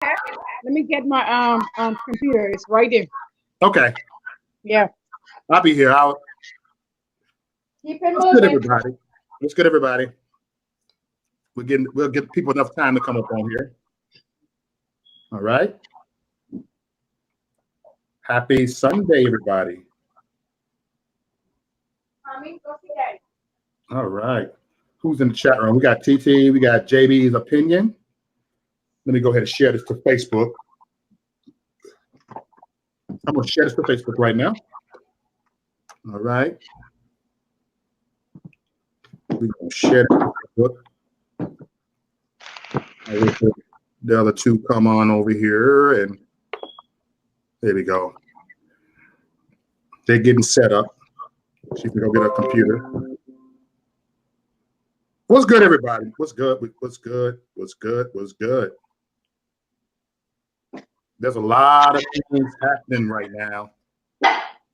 Let me get my computer. It's right there. Okay, Yeah. I'll be here. Keep it What's good, moving. everybody? What's good, everybody? We'll give people enough time to come up on here. All right. Happy Sunday, everybody. All right. Who's in the chat room? We got TT. We got JB's opinion. Let me go ahead and share this to Facebook. I'm going to share this to Facebook right now. All right. We're going to share it to Facebook. The other two come on over here, and there we go. They're getting set up. She can go get her computer. What's good, everybody? What's good? What's good? What's good? What's good? There's a lot of things happening right now.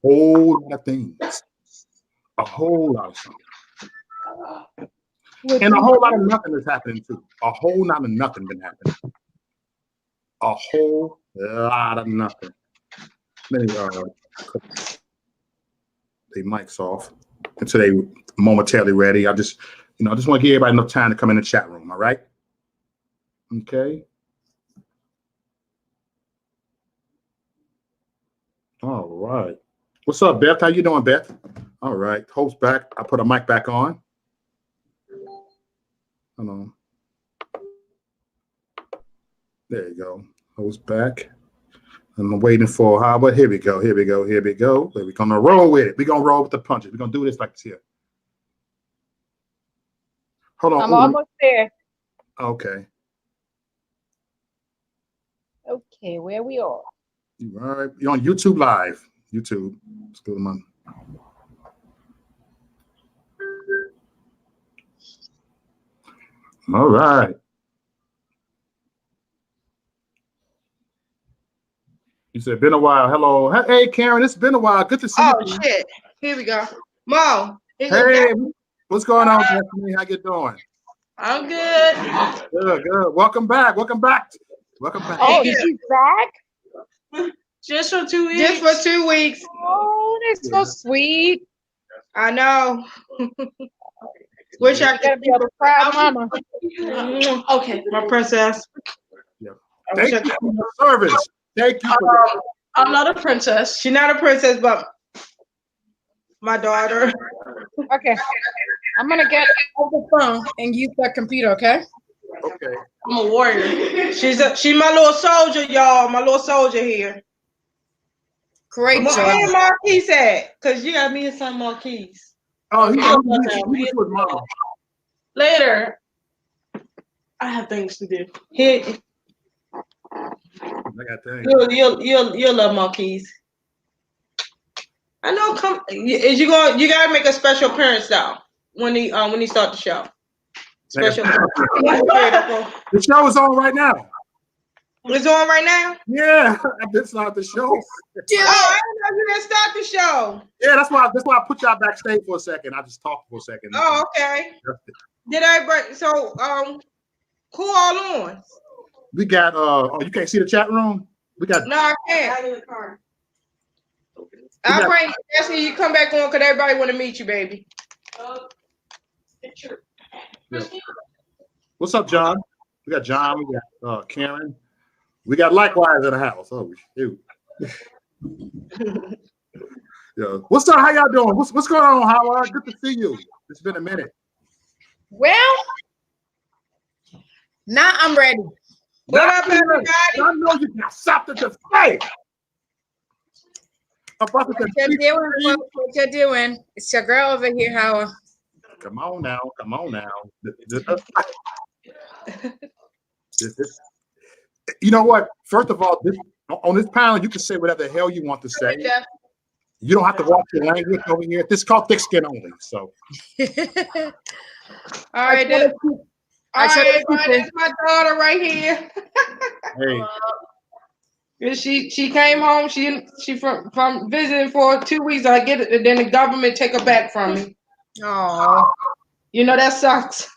Whole lot of things. A whole lot of something. And a whole lot of nothing is happening too. A whole lot of nothing been happening. A whole lot of nothing. Let me the mics off until they momentarily ready. I just want to give everybody enough time to come in the chat room. All right. Okay. All right. What's up, Beth? How you doing, Beth? All right. Host back. I put a mic back on. Hold on. There you go. Host back. I'm waiting for how, but here we go. Here we go. Here we go. We're gonna roll with it. We're gonna roll with the punches. We're gonna do this like this here. Hold on. I'm almost there. Okay. Okay, where we are. All right. You're on YouTube Live. YouTube. Let's go to my. All right. You said, been a while. Hello. Hey, Karen, it's been a while. Good to see you. Oh, shit. Here we go. Mo. Hey, what's going on, Bethany? How you doing? I'm good. Good, good. Welcome back. Welcome back. Welcome back. Oh, she's back? Just for 2 weeks. Just for 2 weeks. Oh, that's so sweet. I know. Wish I could be able to cry, mama. Okay, my princess. Yeah. Thank you for the service. Thank you. I'm not a princess. She's not a princess, but my daughter. Okay. I'm gonna get off the phone and use that computer, okay? Okay. I'm a warrior. She's my little soldier, y'all. My little soldier here. Great job. Where Marquise at? Because you got me and some Marquise. Oh, he was mom. Later. I have things to do. Here. I got things. You'll love Marquise. I know. You gotta make a special appearance though when he start the show. Special. The show is on right now. It's on right now? Yeah, that's not the show. Yeah. Oh, I didn't know you didn't start the show. Yeah, that's why I put y'all backstage for a second. I just talked for a second. Oh, okay. Did everybody? So who all on? We got you can't see the chat room? We got no, I can't. I'll probably ask you come back on because everybody want to meet you, baby. Yeah. What's up, John? We got John, we got Karen. We got Likewise in the house. Oh shoot. Yeah. What's up? How y'all doing? What's going on, Howard? Good to see you. It's been a minute. Well, now I'm ready. What up, everybody? I know you got something to say. What you're doing? It's your girl over here, Howard. Come on now. Come on now. You know what? First of all, on this panel, you can say whatever the hell you want to say. You don't have to watch your language over here. This is called thick skin only. So. All right, that's my daughter right here. Hey. She came home. She from visiting for 2 weeks. I get it, and then the government take her back from me. Oh, you know that sucks.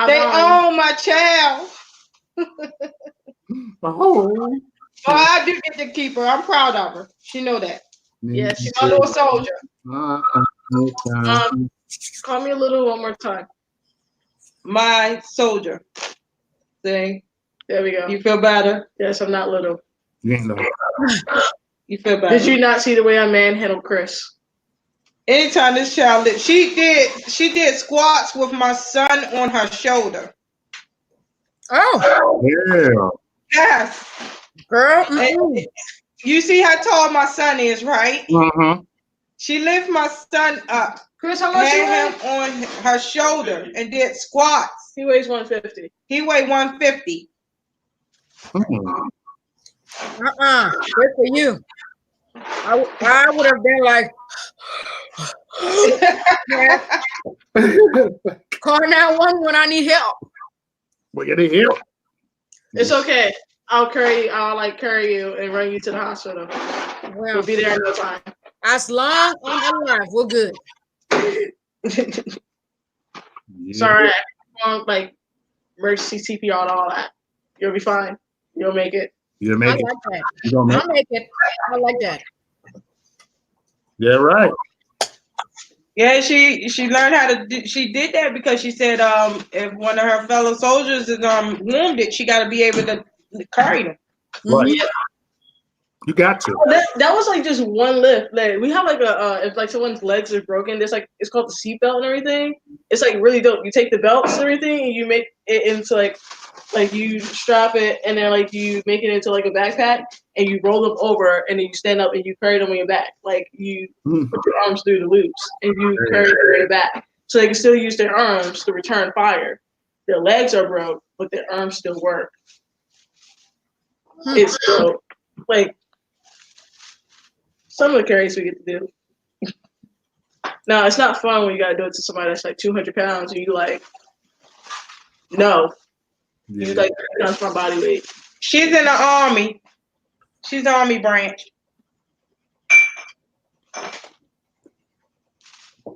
They own my child. Oh. Oh, I do get to keep her. I'm proud of her. She know that. Yes. She's my little soldier. Call me a little one more time. My soldier. See? There we go. You feel better? Yes, I'm not little. You ain't no. You feel better? Did you not see the way I manhandled Chris? Anytime this child lived, she did squats with my son on her shoulder. Oh. Yeah. Yes. Girl. And you see how tall my son is, right? She lifted my son up. Chris, how much had him on her shoulder and did squats. He weighs 150. He weighed 150. Good for you. I would have been like, call 911 when I need help. Well, you need help. It's okay. I'll carry you and run you to the hospital. We'll be there in no time. As long as I'm alive, we're good. Sorry, I won't like emergency CPR and all that. You'll be fine. You'll make it. You'll make it. Like that. You gonna make I'll make it. I like that. Yeah, right. Yeah, she learned how to do. She did that because she said, if one of her fellow soldiers is wounded, she got to be able to carry them. Right. Yeah. You got to. That was like just one lift. Like we have like if like someone's legs are broken, there's like it's called the seat belt and everything. It's like really dope. You take the belts and everything and you make it into like you strap it and then like you make it into like a backpack and you roll them over and then you stand up and you carry them on your back. Like you put your arms through the loops and you carry them on your back. So they can still use their arms to return fire. Their legs are broke, but their arms still work. It's dope. Like some of the carries we get to do. Now, it's not fun when you gotta do it to somebody that's like 200 pounds and you like, no. Yeah. You like 3 pounds my body weight. She's in the army. She's army branch. A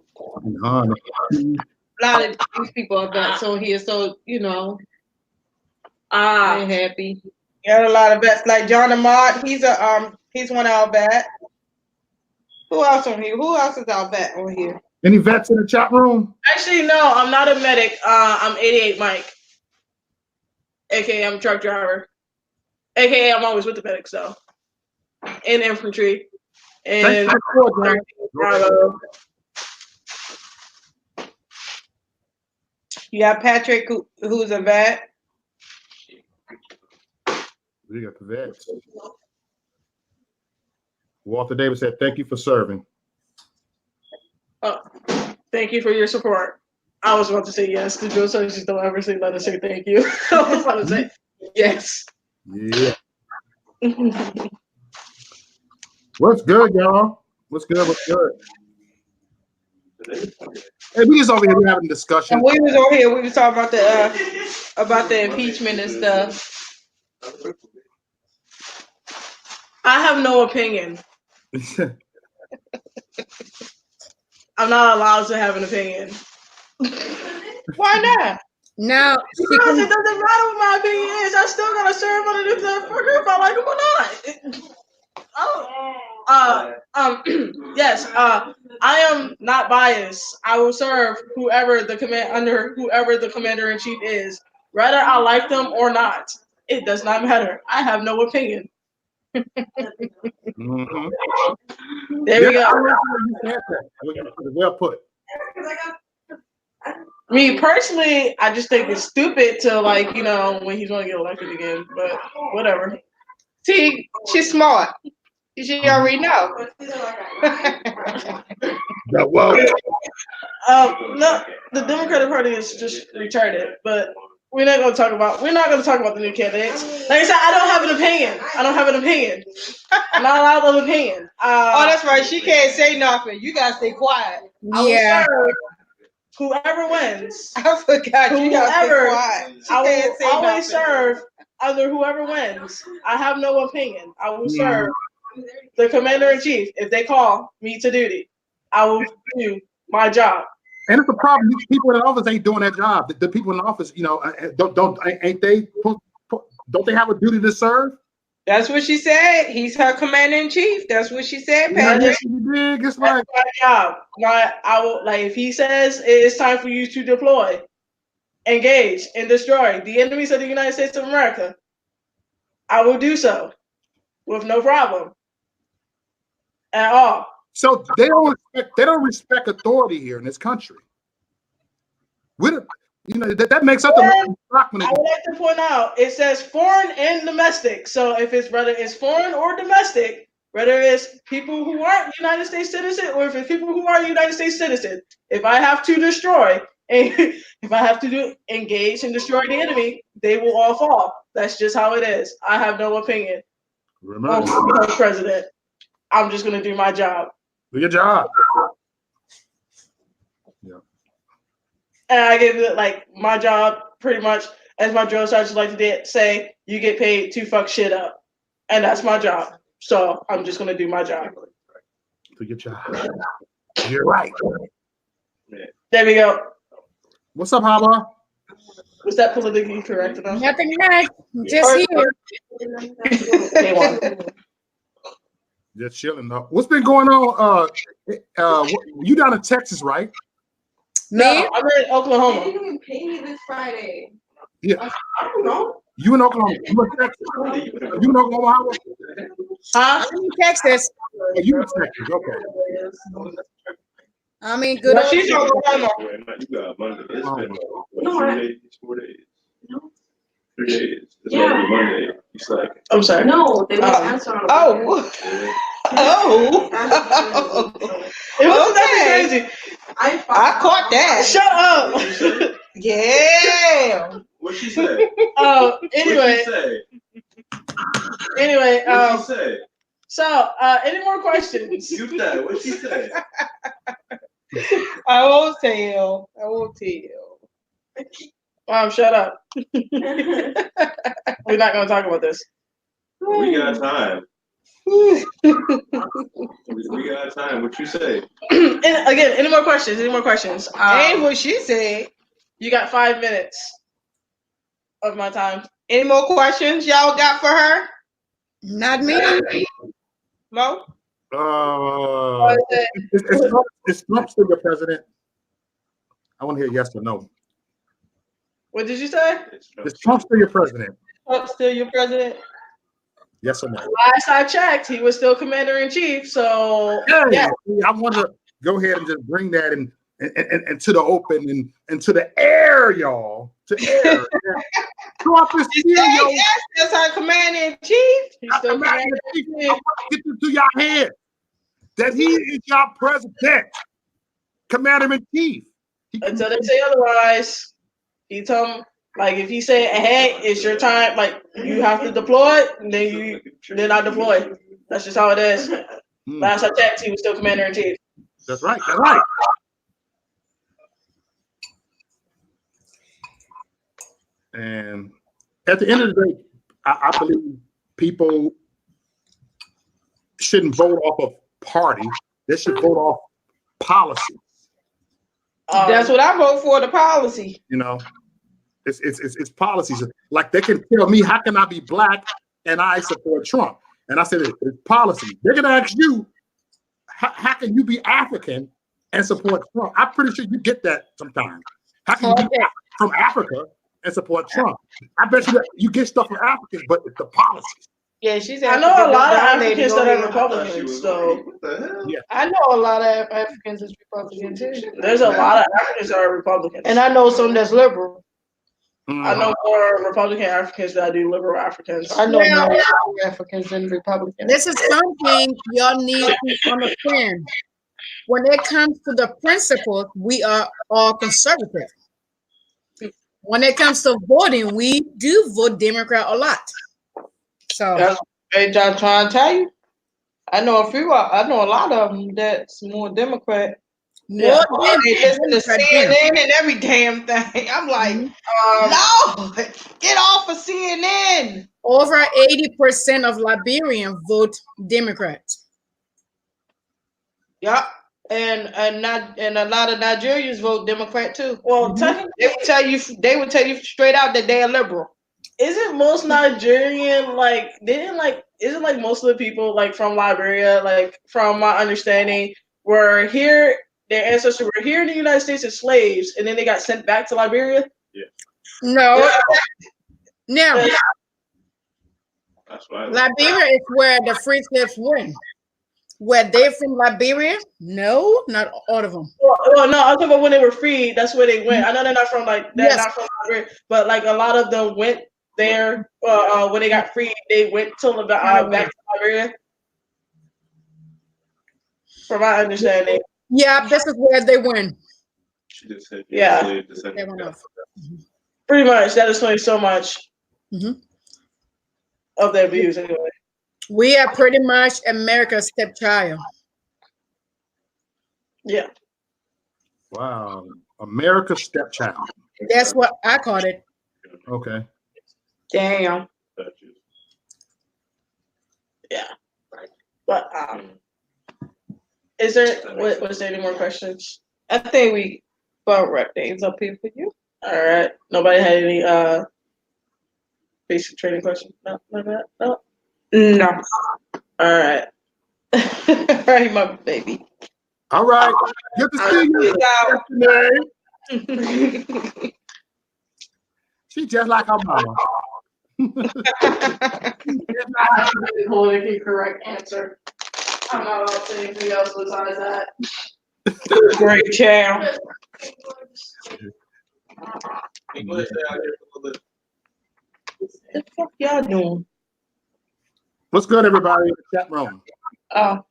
lot of these people are vets on here, so you know, I'm happy. Got a lot of vets like John Ahmad. He's one of our vets. Who else on here? Who else is our vet on here? Any vets in the chat room? Actually, no, I'm not a medic. I'm 88 Mike. AKA I'm a truck driver. AKA I'm always with the medics though. In infantry. And you got Patrick who's a vet. We got the vets. Walter Davis said, "Thank you for serving." Thank you for your support. I was about to say yes. The drill sergeants don't ever say let us say thank you. I was about to say yes. Yeah. What's good, y'all? What's good? What's good? Hey, we just over here we're having a discussion. And we was over here. We was talking about the impeachment and stuff. I have no opinion. I'm not allowed to have an opinion. Why not? No, because it doesn't matter what my opinion is. I still gotta serve under this motherfucker if I like him or not. Yes. I am not biased. I will serve whoever the commander in chief is, whether I like them or not. It does not matter. I have no opinion. Mm-hmm. There we go. Well put. Me personally, I just think it's stupid to like, you know, when he's going to get elected again. But whatever. See, she's smart. She already know. Well, no, the Democratic Party is just retarded. But we're not going to talk about the new candidates. Like I said, I don't have an opinion. I'm not allowed to have an opinion. Oh, that's right. She can't say nothing. You gotta stay quiet. I will serve whoever wins. I forgot. You gotta stay quiet. I will always serve under whoever wins. I have no opinion. I will serve the commander in chief. If they call me to duty, I will do my job. And it's a problem. These people in the office ain't doing their job. The people in the office, don't they have a duty to serve? That's what she said. He's her commander in chief. That's what she said, Patrick. It's like my job. I will, like, if he says it's time for you to deploy, engage, and destroy the enemies of the United States of America, I will do so with no problem at all. So they don't respect authority here in this country. That makes us I would like to point out, it says foreign and domestic. So if it's whether it's foreign or domestic, whether it's people who aren't United States citizens or if it's people who are United States citizens, if I have to destroy and if I have to engage and destroy the enemy, they will all fall. That's just how it is. I have no opinion. Remember, president. I'm just gonna do my job. Do your job. Yeah. And I give it like my job pretty much, as my drill sergeant like to say, you get paid to fuck shit up. And that's my job. So I'm just gonna do my job. Do your job. You're right. There we go. What's up, Haba? Was that politically correct enough? Nothing much. Just here. Just chilling though. What's been going on? You down in Texas, right? No, I'm in Oklahoma. They didn't even pay me this Friday. Yeah. I don't know. You in Oklahoma? You in Texas? You in Oklahoma? Huh? I'm in Texas. Oh, you in Texas? Okay. I mean, good. Well, she's in Oklahoma. You got Monday. It's been No, 4 days. No. 3 days. It's Yeah. gonna be Monday. It's like I'm sorry. No, they won't answer on Oh. Oh. It wasn't that crazy. I caught that. Shut up. Yeah. What'd she say? Anyway. What'd she say? Anyway, What'd she say? so any more questions? You said. What'd she say? I won't tell. I won't tell. Shut up. We're not gonna talk about this. We got time. We got time. What you say? And again, any more questions? Any more questions? Ain't what she said. You got 5 minutes of my time. Any more questions y'all got for her? Not me. Mo? Is Trump still your president? I want to hear yes or no. What did you say? Is Trump still your president? Trump still your president? Yes or no? Last I checked, he was still commander in chief. So Yeah. I want to go ahead and just bring that and to the open and to the air, y'all. To air. Trump is still your. Yes, that's our commander in chief. he's still commander in I chief. want to get this to y'all head that he is your president, commander in chief. Until they say otherwise, he told him, like, if he say, hey, it's your time, like, you have to deploy, then I deploy. That's just how it is. Last I checked, he was still commander in chief. That's right. That's right. And at the end of the day, I believe people shouldn't vote off of party. They should vote off policy. That's what I vote for, the policy. You know, it's policies. Like they can tell me, how can I be black and I support Trump? And I said, it's policy. They're gonna ask you, how can you be African and support Trump? I'm pretty sure you get that sometimes. How can you be from Africa and support Trump? I bet you that you get stuff from Africans, but it's the policies. Yeah, she's. I know a lot of Africans that are Republicans, so yeah. I know a lot of Africans that's Republican too. There's a lot of Africans that are Republicans, and I know some that's liberal. I know more Republican Africans than I do liberal Africans. I know more Africans than Republicans. This is something y'all need to understand. When it comes to the principles, we are all conservative. When it comes to voting, we do vote Democrat a lot. So that's I'm trying to tell you. I know a few. I know a lot of them that's more Democrat. more They listen to CNN and every damn thing. I'm like, no, get off of CNN. over 80% of Liberians vote Democrats. Yep. and a lot of Nigerians vote Democrat too. Well, technically, They would tell you straight out that they are liberal. isn't most Nigerian isn't like most of the people like from Liberia, like from my understanding, were here, their ancestors were here in the United States as slaves, and then they got sent back to Liberia? Yeah. No. Now, That's right. Liberia is where the free slaves went. Were they from Liberia? No, not all of them. Well, no, I'm talking about when they were free. That's where they went. I know they're not from not from Liberia, but like a lot of them went there when they got free. They went to back to Liberia. From my understanding. Yeah, this is where they went. She just said, Yeah. They went off. Pretty much. That explains so much Mhm. of their views, anyway. We are pretty much America's stepchild. Yeah. Wow. America's stepchild. That's what I called it. Okay. Damn. Yeah. But was there any more questions? I think we about wrap things up here for you. All right. Nobody had any basic training questions? No, like that? No. No. All right. Right, my baby. All right. Good to see you. Today. She just like her mama. Politically correct answer. I'm not allowed to say anything else besides that. Great child. English out here for a little bit. What the fuck y'all doing? What's good, everybody in the chat room? Oh,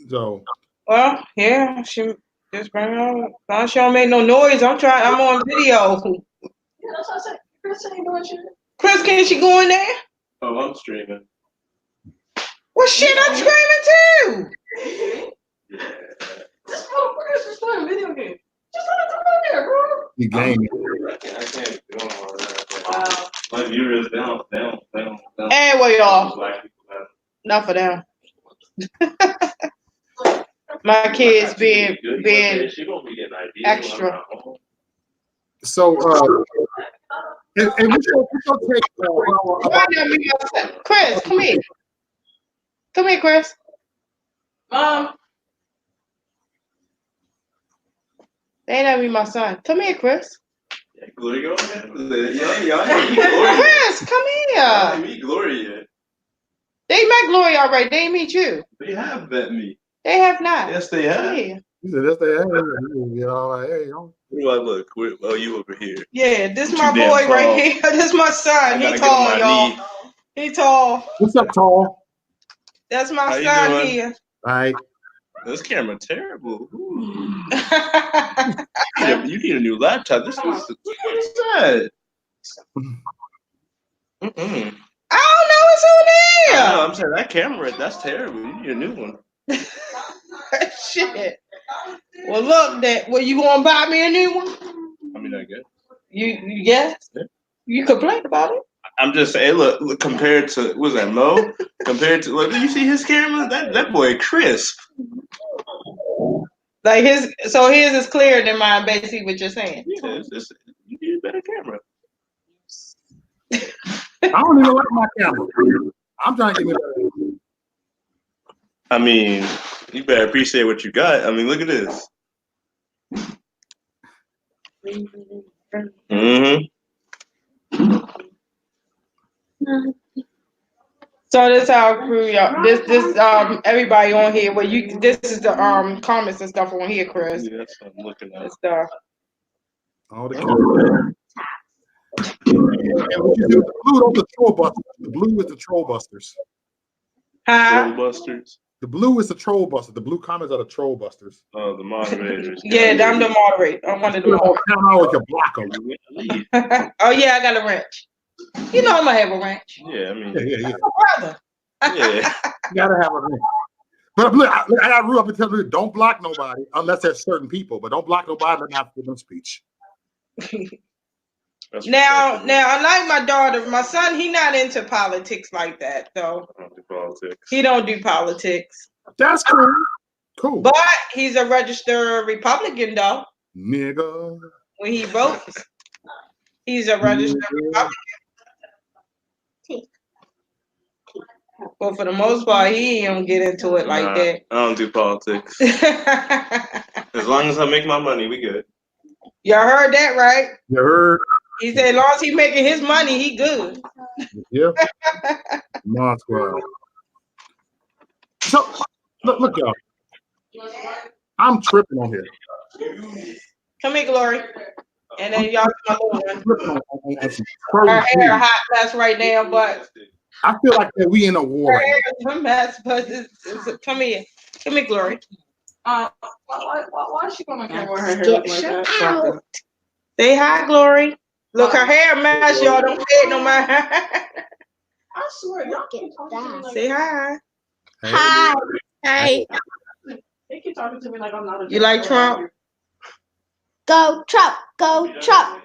So, well, yeah, she just bring it on. Long as she don't make no noise, I'm on video. Yeah, that's what I said. Chris ain't doing shit. Chris, can she go in there? Oh, I'm streaming. Well, shit, I'm screaming too. Yeah. This motherfucker's just playing video games. Just let it come in there, bro. you game. I can't do all that. Wow. My viewers down. Anyway, y'all, Black people have. not for them. My kids being She gonna be getting ideas extra. So, and we shall take Chris, come here. Come here, Chris. Mom. They ain't that be my son. Come here, Chris. Yeah, Glory, go ahead. Y'all Chris, come here. meet Glory yet. They met Glory already. They ain't meet you. They have met me. They have not. Yes, they Come have. here. He said, that's the you know, like, hey, yo. Where do I look? Oh, you over here. Yeah, this Too my damn boy tall. right here. This my son. He tall, y'all. He tall. What's up, tall? That's my How you son doing? here. All right. This camera terrible. You need a new laptop. What is that? Mm-mm. I don't know what's on there. No, I'm saying that camera, that's terrible. You need a new one. Shit. Well, look, you gonna buy me a new one? I mean, I guess. You guess? Yeah. You complain about it? I'm just saying, look compared to, was that Mo? Compared to, look, you see his camera? That boy crisp. Like his is clearer than mine, basically what you're saying. Yeah, you need a better camera. I don't even like my camera. I'm trying to get it. I mean, you better appreciate what you got. I mean, look at this. Mm-hmm. So this our crew, y'all. This everybody on here. Well, this is the comments and stuff on here, Chris. Yeah, that's what I'm looking at. And stuff. All the cameras. And what you do, the blue, those are troll busters. The blue is the troll busters. Huh? Busters. The blue is the troll buster. The blue comments are the troll busters. Oh, the moderators. Yeah, I'm the moderator. I'm one of the You moderators. count out with your blocker. Oh yeah, I got a wrench. You know I'm gonna have a wrench. Yeah, I mean, Yeah. My brother. yeah. You gotta have a ring. But look, I got a rule up and tell you, don't block nobody unless there's certain people. But don't block nobody and not give them speech. Now, unlike my daughter, my son, he not into politics like that, though. He don't do politics. That's cool. Cool. But he's a registered Republican, though. Nigga. When he votes, he's a registered Republican. But for the most part, he don't get into it like that. I don't do politics. As long as I make my money, we good. Y'all heard that, right? You heard? He said, as long as he making his money, he good. Yeah. Mod squad. So, look, y'all. I'm tripping on here. Come here, Glory. And then y'all come on. Her Her hair hot mess right now, but I feel like that we in a war. her Right hair is a mess, but come here. Come here, Glory. Why is she going to care what her hair looks like that? Say hi, Glory. Look, her hair mess, y'all. Don't say it no more. I swear, y'all keep talking to me like Say hi. Hi. Hey. they keep talking to me like I'm not a You like Trump? Go Trump, go Trump.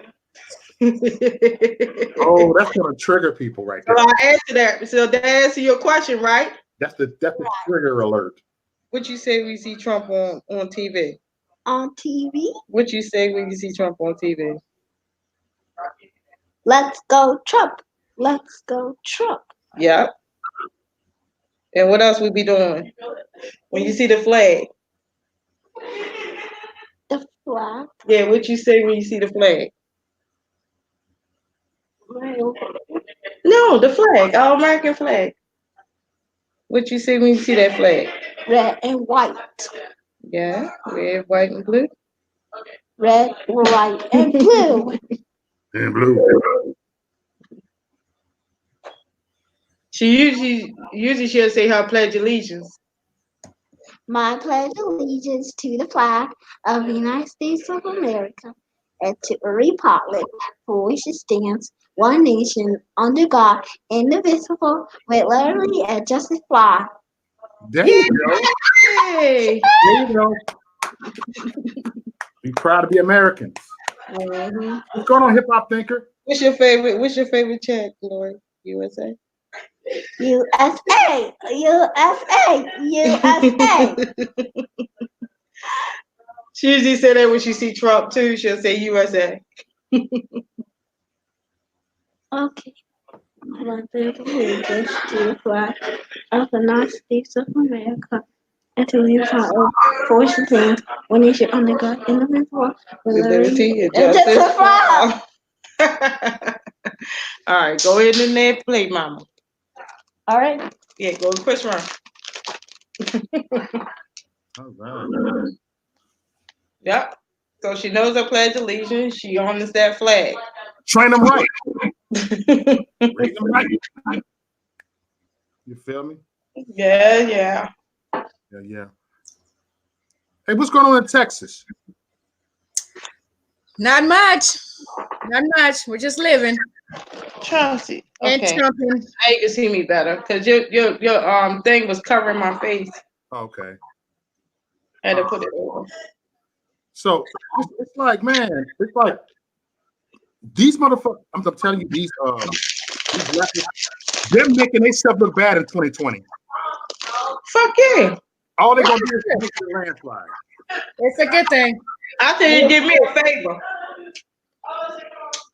Oh, that's gonna trigger people right there. So I answer that. So that answer your question, right? That's the trigger alert. What you say when you see Trump on TV? On TV, What you say when you see Trump on TV? let's go Trump. Let's go Trump. Yep. And what else we be doing? When you see the flag. The flag. Yeah, what you say when you see the flag? No, the flag, our American flag. What you say when you see that flag? Red and white. Yeah, red, white, and blue. Red, white, and blue. And blue. She usually she'll say her pledge allegiance. My pledge allegiance to the flag of the United States of America and to a republic for which it stands, one nation, under God, indivisible, with liberty and justice for. There you go. Hey. There you go. Be proud to be Americans. Mm-hmm. What's going on, hip hop thinker? What's your favorite chat, Glory? USA? USA, USA, USA. She usually say that when she see Trump too. She'll say USA. Okay. My pledge allegiance to the flag of the United States of America and to the republic for which it stands, one nation under God, indivisible, with Liberty and and justice justice for for all. All right, go ahead in there and play, Mama. All right. Yeah, go to Chris round. All right. Yep. So she knows her pledge allegiance. She honors that flag. Train them right. Raise them right. You feel me? Yeah. Yeah. Hey, what's going on in Texas? Not much. Not much. We're just living Chauncey. and Okay. trumping. Now you can see me better because your thing was covering my face. Okay. I had to put it over. So it's like, man, it's like these motherfuckers. I'm telling you, these rappers, they're making themselves look bad in 2020. Fuck yeah. All they're gonna do is make the landslide. It's a good thing. I think you did me a favor.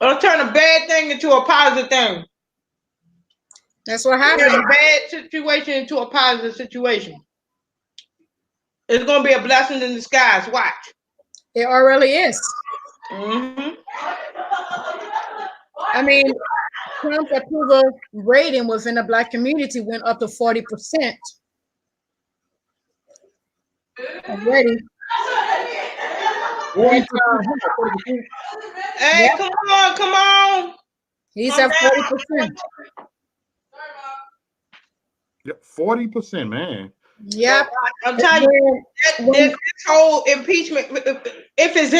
Don't turn a bad thing into a positive thing. That's what Turn happened. a bad situation into a positive situation. It's gonna be a blessing in disguise. Watch. It already is. Mm-hmm. I mean, Trump's approval rating within the Black community went up to 40%. Already. And, Hey, Yep. come on. he's at 40%. Yeah, 40%, man. Yep. I'm telling you, this whole impeachment. If it's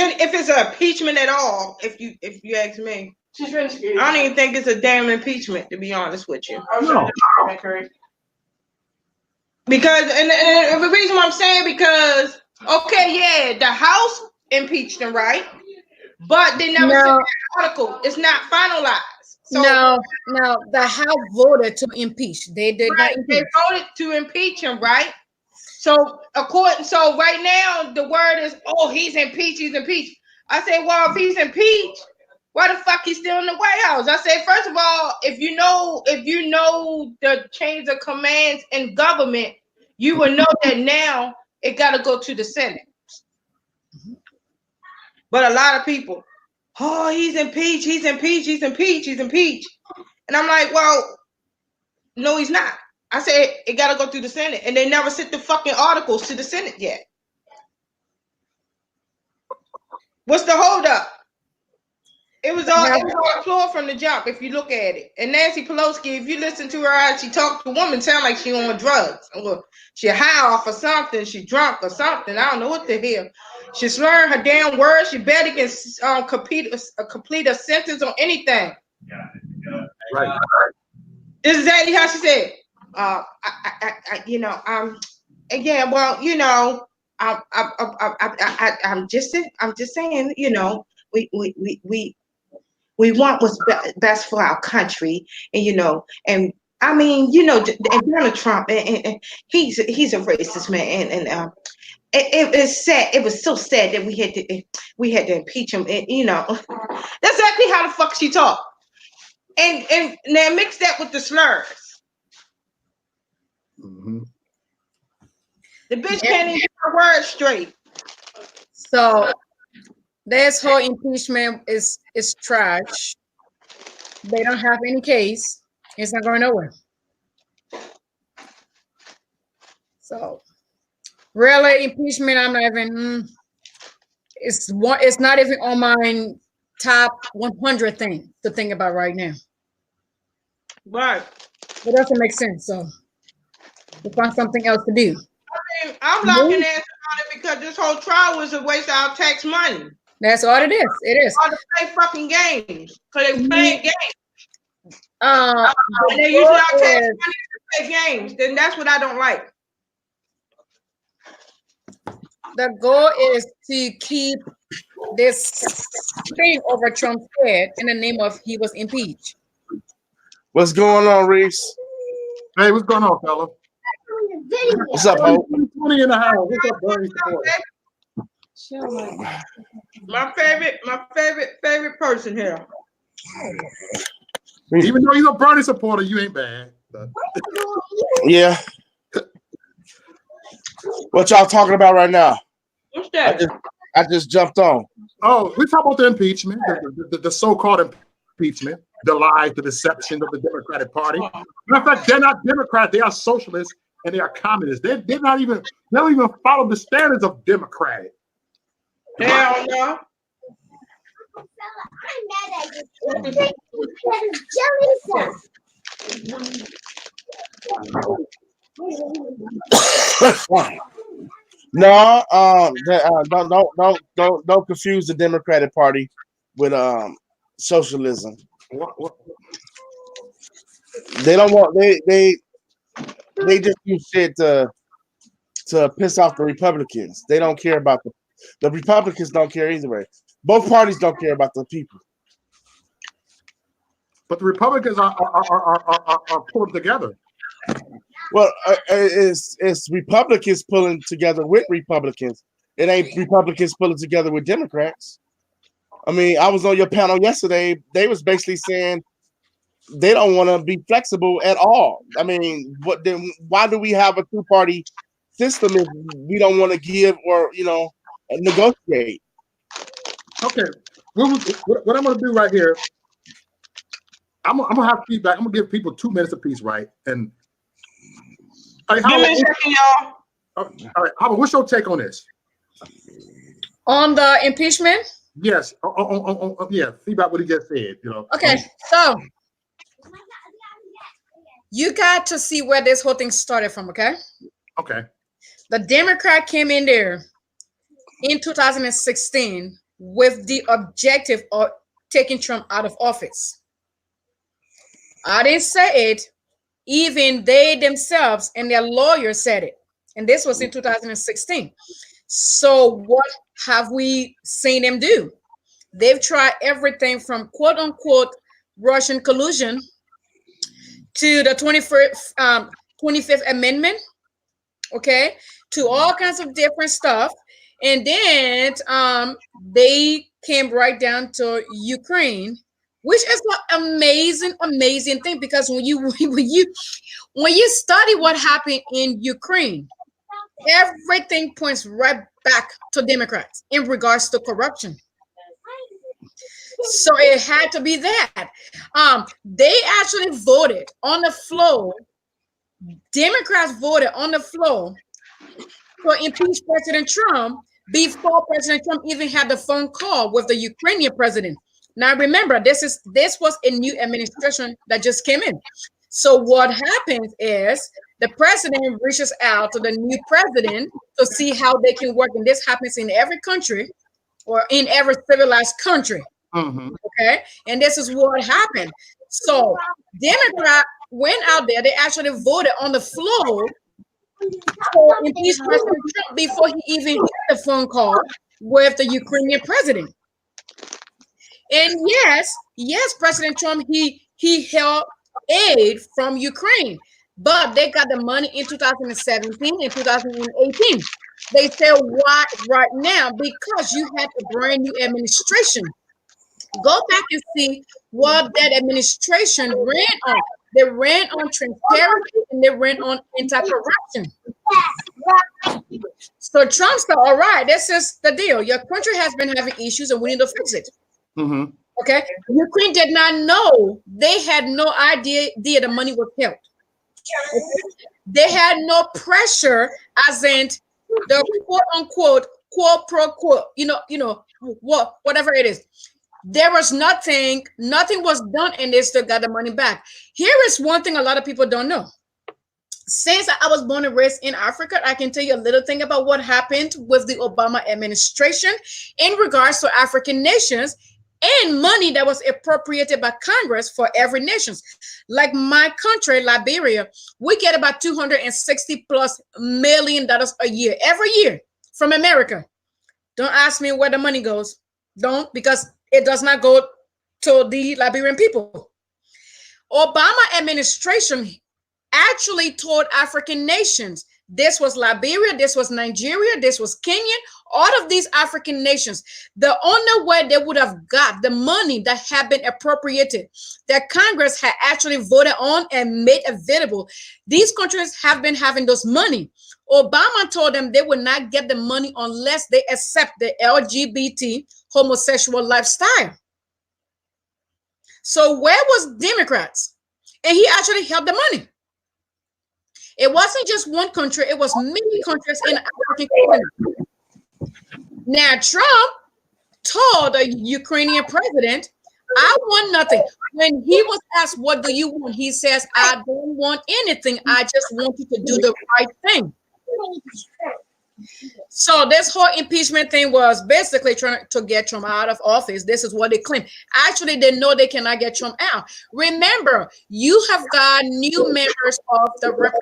an impeachment at all, if you ask me, She's really scared. I don't even think it's a damn impeachment, to be honest with you. No. Because and the reason why I'm saying because okay, yeah, the House impeached him, right? but they never sent the article. It's not finalized. So no, the House voted to impeach. They did not impeach. They voted to impeach him, right? So right now the word is, oh, he's impeached. I say, well, if he's impeached, why the fuck he's still in the White House? I say, first of all, if you know the chains of commands in government, you will know that now it got to go to the Senate. But a lot of people, oh, he's impeached. And I'm like, well, no, he's not. I said it got to go through the Senate, and they never sent the fucking articles to the Senate yet. What's the holdup? It was on the floor from the jump, if you look at it. And Nancy Pelosi, if you listen to her as she talked, the woman sound like she on drugs. She high off or something. She drunk or something. I don't know what the hell. She slurring her damn words. She barely can complete a sentence on anything. Right. This is exactly how she said. I'm just saying, we want what's best for our country, and I mean, and Donald Trump, and he's a racist man, and it was sad. It was so sad that we had to impeach him, and that's exactly how the fuck she talked, and now mix that with the slurs. Mm-hmm. The bitch can't even get her words straight. So this whole impeachment is trash. They don't have any case. It's not going nowhere. So really, impeachment, I'm not even. It's not even on my top 100 thing to think about right now. Right. It doesn't make sense. So we'll find something else to do. I mean, I'm locking ass on it because this whole trial was a waste of our tax money. That's all it is. It is. All to play fucking games. Because they playing games. And they use our tax money to play games. Then that's what I don't like. The goal is to keep this thing over Trump's head in the name of he was impeached. What's going on, Reese? Hey, what's going on, fella? What's up, Hope? 20 in the house. What's up, Bernie? My favorite person here. Even though you're a Bernie supporter, you ain't bad. Yeah. What y'all talking about right now? What's that? I just jumped on. Oh, we talk about the impeachment, the so-called impeachment, the lies, the deception of the Democratic Party. Matter of fact, they're not Democrats; they are socialists and they are communists. They don't even follow the standards of Democratic. Hell no. No, don't confuse the Democratic Party with socialism. What? They don't want they just do shit to piss off the Republicans. They don't care about the Republicans don't care either way. Both parties don't care about the people. But the Republicans are pulled together. Well, it's Republicans pulling together with Republicans. It ain't Republicans pulling together with Democrats. I mean, I was on your panel yesterday. They was basically saying they don't want to be flexible at all. I mean, why do we have a two-party system if we don't want to give or negotiate? Okay, what I'm going to do right here, I'm going to have feedback. I'm going to give people 2 minutes apiece, right? And give me a second, y'all. All right, Howard, what's your take on this? On the impeachment? Yes. Yeah, feedback what he just said. Okay, so you got to see where this whole thing started from, okay? Okay. The Democrat came in there in 2016 with the objective of taking Trump out of office. I didn't say it. Even they themselves and their lawyers said it. And this was in 2016. So what have we seen them do? They've tried everything from quote unquote Russian collusion to the 25th Amendment, okay, to all kinds of different stuff. And then they came right down to Ukraine, which is an amazing thing, because when you study what happened in Ukraine, everything points right back to Democrats in regards to corruption. So it had to be that. They actually voted on the floor. Democrats voted on the floor to impeach President Trump before President Trump even had the phone call with the Ukrainian president. Now remember, this was a new administration that just came in. So what happens is the president reaches out to the new president to see how they can work, and this happens in every country or in every civilized country. Okay, and this is what happened. So Democrat went out there, they actually voted on the floor to impeach President Trump before he even hit the phone call with the Ukrainian president. And yes, President Trump, he held aid from Ukraine, but they got the money in 2017 and 2018. They said, why right now? Because you had a brand new administration. Go back and see what that administration ran on. They ran on transparency and they ran on anti-corruption. So Trump said, all right, this is the deal. Your country has been having issues and we need to fix it. Okay. Ukraine did not know. They had no idea the money was held. Okay? They had no pressure, as in the quote unquote quote pro quo, whatever it is. There was nothing was done, and they still got the money back. Here is one thing a lot of people don't know. Since I was born and raised in Africa, I can tell you a little thing about what happened with the Obama administration in regards to African nations and money that was appropriated by Congress for every nation. Like my country, Liberia, we get about $260+ million a year, every year from America. Don't ask me where the money goes. Don't, because it does not go to the Liberian people. Obama administration actually told African nations, this was Liberia, this was Nigeria, this was Kenya, all of these African nations, the only way they would have got the money that had been appropriated, that Congress had actually voted on and made available, these countries have been having those money. Obama told them they would not get the money unless they accept the LGBT homosexual lifestyle. So where was Democrats? And he actually held the money. It wasn't just one country, it was many countries in the African continent. Now, Trump told the Ukrainian president, I want nothing. When he was asked, what do you want? He says, I don't want anything. I just want you to do the right thing. So this whole impeachment thing was basically trying to get Trump out of office. This is what they claim. Actually, they know they cannot get Trump out. Remember, you have got new members of the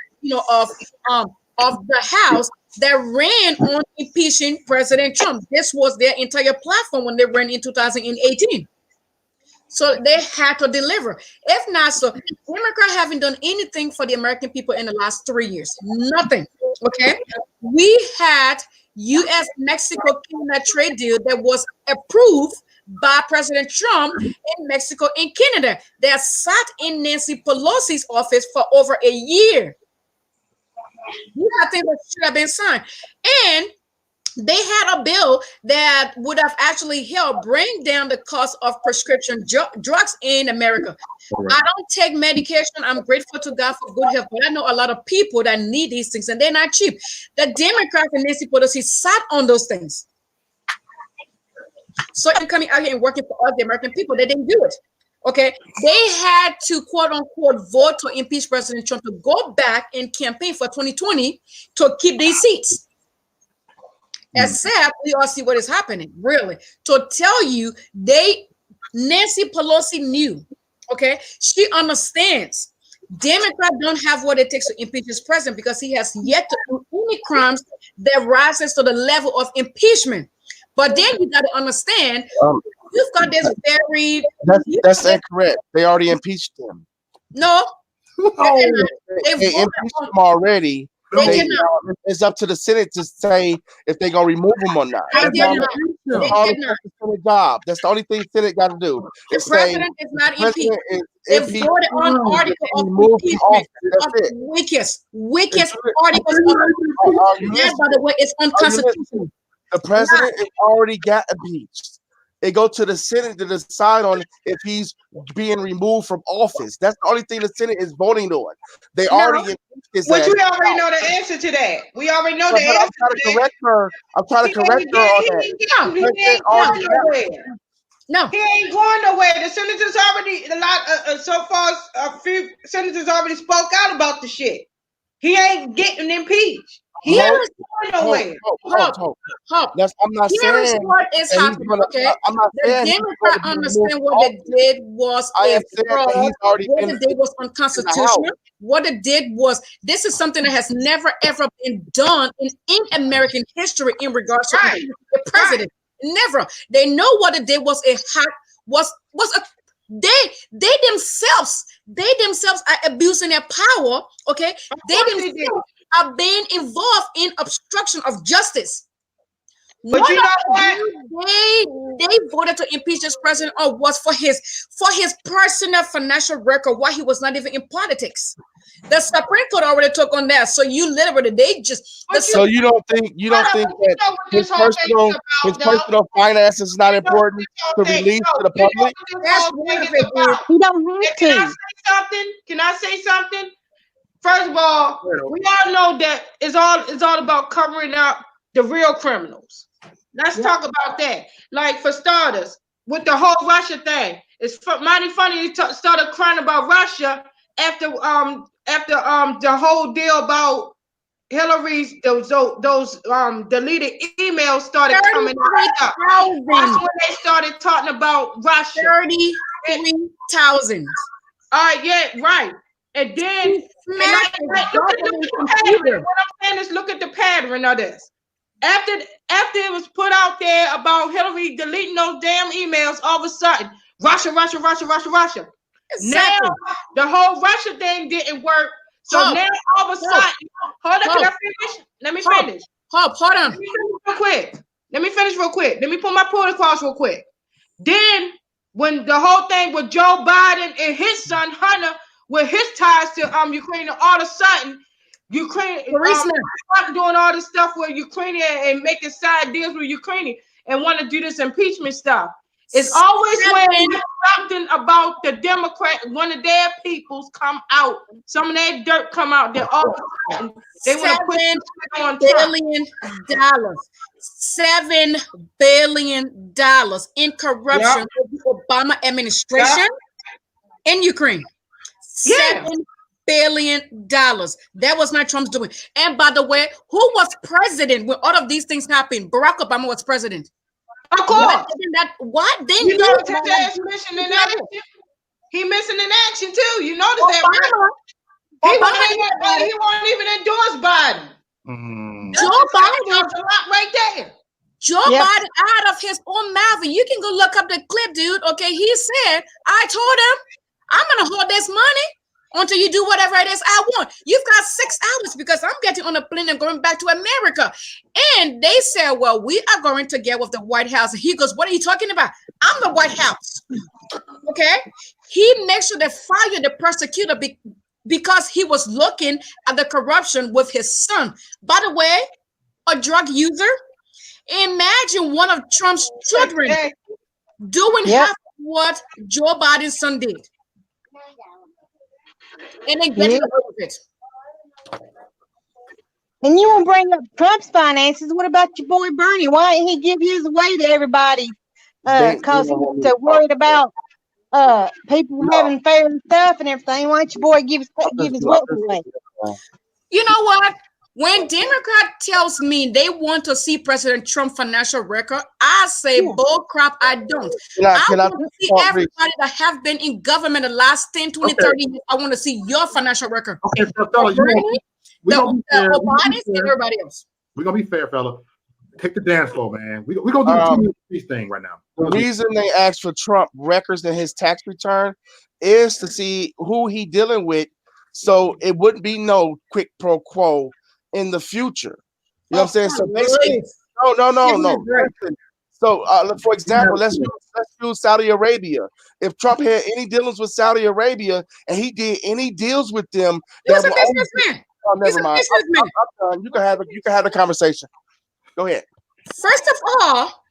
of the House that ran on impeaching President Trump. This was their entire platform when they ran in 2018. So they had to deliver. If not, so Democrats haven't done anything for the American people in the last 3 years. Nothing. Okay. We had U.S.-Mexico-Canada trade deal that was approved by President Trump in Mexico and Canada. That sat in Nancy Pelosi's office for over a year. I think that should have been signed. And they had a bill that would have actually helped bring down the cost of prescription drugs in America. I don't take medication. I'm grateful to God for good health, but I know a lot of people that need these things, and they're not cheap. The Democrats and Nancy Pelosi sat on those things. So I'm coming out here and working for us, the American people. They didn't do it. Okay, they had to quote unquote vote to impeach President Trump to go back and campaign for 2020 to keep these seats. Except we all see what is happening, really. To tell you, Nancy Pelosi knew, okay? She understands Democrats don't have what it takes to impeach this president because he has yet to do any crimes that rises to the level of impeachment. But then you got to understand, you've got this very. That's incorrect. They already impeached him. No. They impeached him already. It's up to the Senate to say if they're gonna remove him or not. That's the job. That's the only thing Senate got to do. The president is not impeached. They voted on article of impeachment of weakest articles of that, by the way, is unconstitutional. The president has already got impeached. It go to the Senate to decide on if he's being removed from office. That's the only thing the Senate is voting on. They already impeached his ass. But we already know the answer to that. We already know the answer. I'm trying to correct her. I'm trying to correct her on that. No, he ain't going nowhere. The senators already so far a few senators already spoke out about the shit. He ain't getting impeached. He ain't going nowhere. I'm not saying what is happening. Okay, I'm not saying the Democrats understand what they did was what they did was unconstitutional. What it did was, this is something that has never ever been done in American history in regards to the president. Never. They know what it did was they themselves are abusing their power. Okay, they themselves are being involved in obstruction of justice. But you know what? They voted to impeach this president was for his personal financial record while he was not even in politics. The Supreme Court already took on that. So you literally so you don't think that his personal finances is not important to release to the public? He don't have to. Can I say something? First of all, we all know that it's all about covering up the real criminals. Let's talk about that. Like, for starters, with the whole Russia thing, it's mighty funny you started crying about Russia after the whole deal about Hillary's those deleted emails started coming out. That's when they started talking about Russia. 33,000. All right, yeah, right. And then look at the pattern. What I'm saying is, look at the pattern of this. After it was put out there about Hillary deleting those damn emails, all of a sudden, Russia. Exactly. Now the whole Russia thing didn't work. So now all of a sudden, hold up, can I finish? Let me finish. Hold on. Let me finish real quick. Let me put my point across real quick. Then when the whole thing with Joe Biden and his son Hunter with his ties to Ukraine, all of a sudden Ukraine doing all this stuff with Ukraine and making side deals with Ukraine and want to do this impeachment stuff. It's always when something about the Democrat, one of their peoples come out, some of their dirt come out, they're all they want to put on $7 billion in corruption with the Obama administration in Ukraine. $7 billion. That was not Trump's doing. And by the way, who was president when all of these things happened? Barack Obama was president. Of course. What then? You know his mission in action. He missing in action too. You notice that, right? He won't even endorse Biden. Joe Biden a lot right there. Joe Biden out of his own mouth. You can go look up the clip, dude. Okay, he said, I told him I'm gonna hold this money until you do whatever it is I want. You've got 6 hours because I'm getting on a plane and going back to America. And they said, well, we are going to get with the White House. And he goes, what are you talking about? I'm the White House. Okay. He makes sure they fire the prosecutor because he was looking at the corruption with his son. By the way, a drug user. Imagine one of Trump's children doing half what Joe Biden's son did. And then get rid of it. And you want to bring up Trump's finances? What about your boy Bernie? Why didn't he give his away to everybody? Because he was so worried about people having fair stuff and everything. Why don't your boy give his wealth away? You know what? When Democrat tells me they want to see President Trump financial record, I say bull crap, I don't. I want to see everybody that have been in government the last 10, 20, 30 years. I want to see your financial record. Okay, so fella, everybody else. We're going to be fair, fella. Take the dance floor, man. We gonna do the 2 minute speech thing right now. The reason they asked for Trump records in his tax return is to see who he dealing with, so it wouldn't be no quid pro quo in the future. You know what I'm saying? So basically, no. So, for example, let's use Saudi Arabia. If Trump had any dealings with Saudi Arabia and he did any deals with them, he was a businessman. Oh, never mind. I'm done. You can have the conversation. Go ahead. First of all,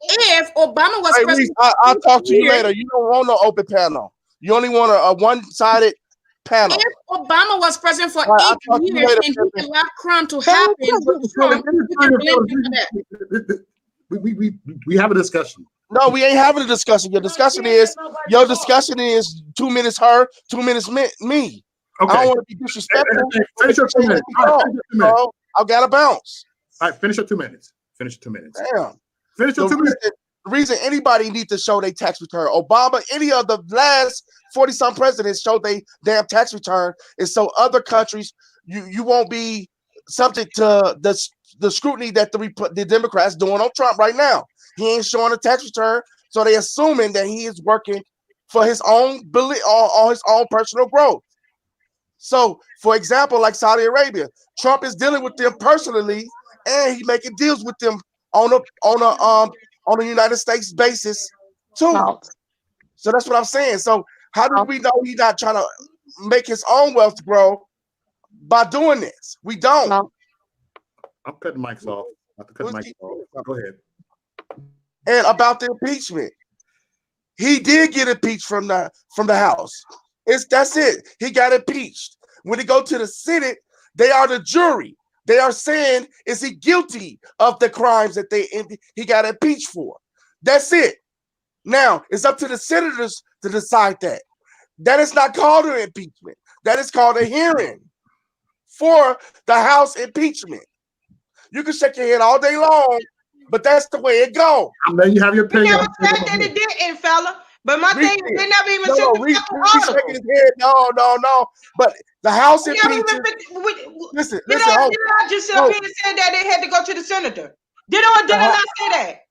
if Obama was president, I'll talk to you later. You don't want no open panel. You only want a one-sided panel. If Obama was president for 8 years and he allowed crime to happen with Trump, you can blame him for that. We have a discussion. No, we ain't having a discussion. Your discussion is 2 minutes her, 2 minutes me. Okay. I don't want to be disrespectful. Finish your 2 minutes. I gotta bounce. All right, finish your 2 minutes. Finish your 2 minutes. Damn. Finish your 2 minutes. The reason anybody needs to show their tax return, Obama, any of the last 40-some presidents showed their damn tax return, is so other countries you won't be subject to the scrutiny that the Democrats doing on Trump right now. He ain't showing a tax return, so they assuming that he is working for his own on his own personal growth. So, for example, like Saudi Arabia, Trump is dealing with them personally, and he making deals with them on a United States basis too. So that's what I'm saying. So how do we know he's not trying to make his own wealth grow by doing this? We don't. I'm cutting mics off. Go ahead. And about the impeachment, he did get impeached from the House. That's it. He got impeached. When he go to the Senate, they are the jury. They are saying, is he guilty of the crimes that he got impeached for? That's it. Now, it's up to the senators to decide that. That is not called an impeachment. That is called a hearing for the House impeachment. You can shake your head all day long, but that's the way it goes. I'm letting you have your opinion. You never said that it didn't, fella. But my thing, they never even said the shaking his head. No. But the House impeachment. Listen. Did I just sit up here and say that they had to go to the senator? Did I not say that?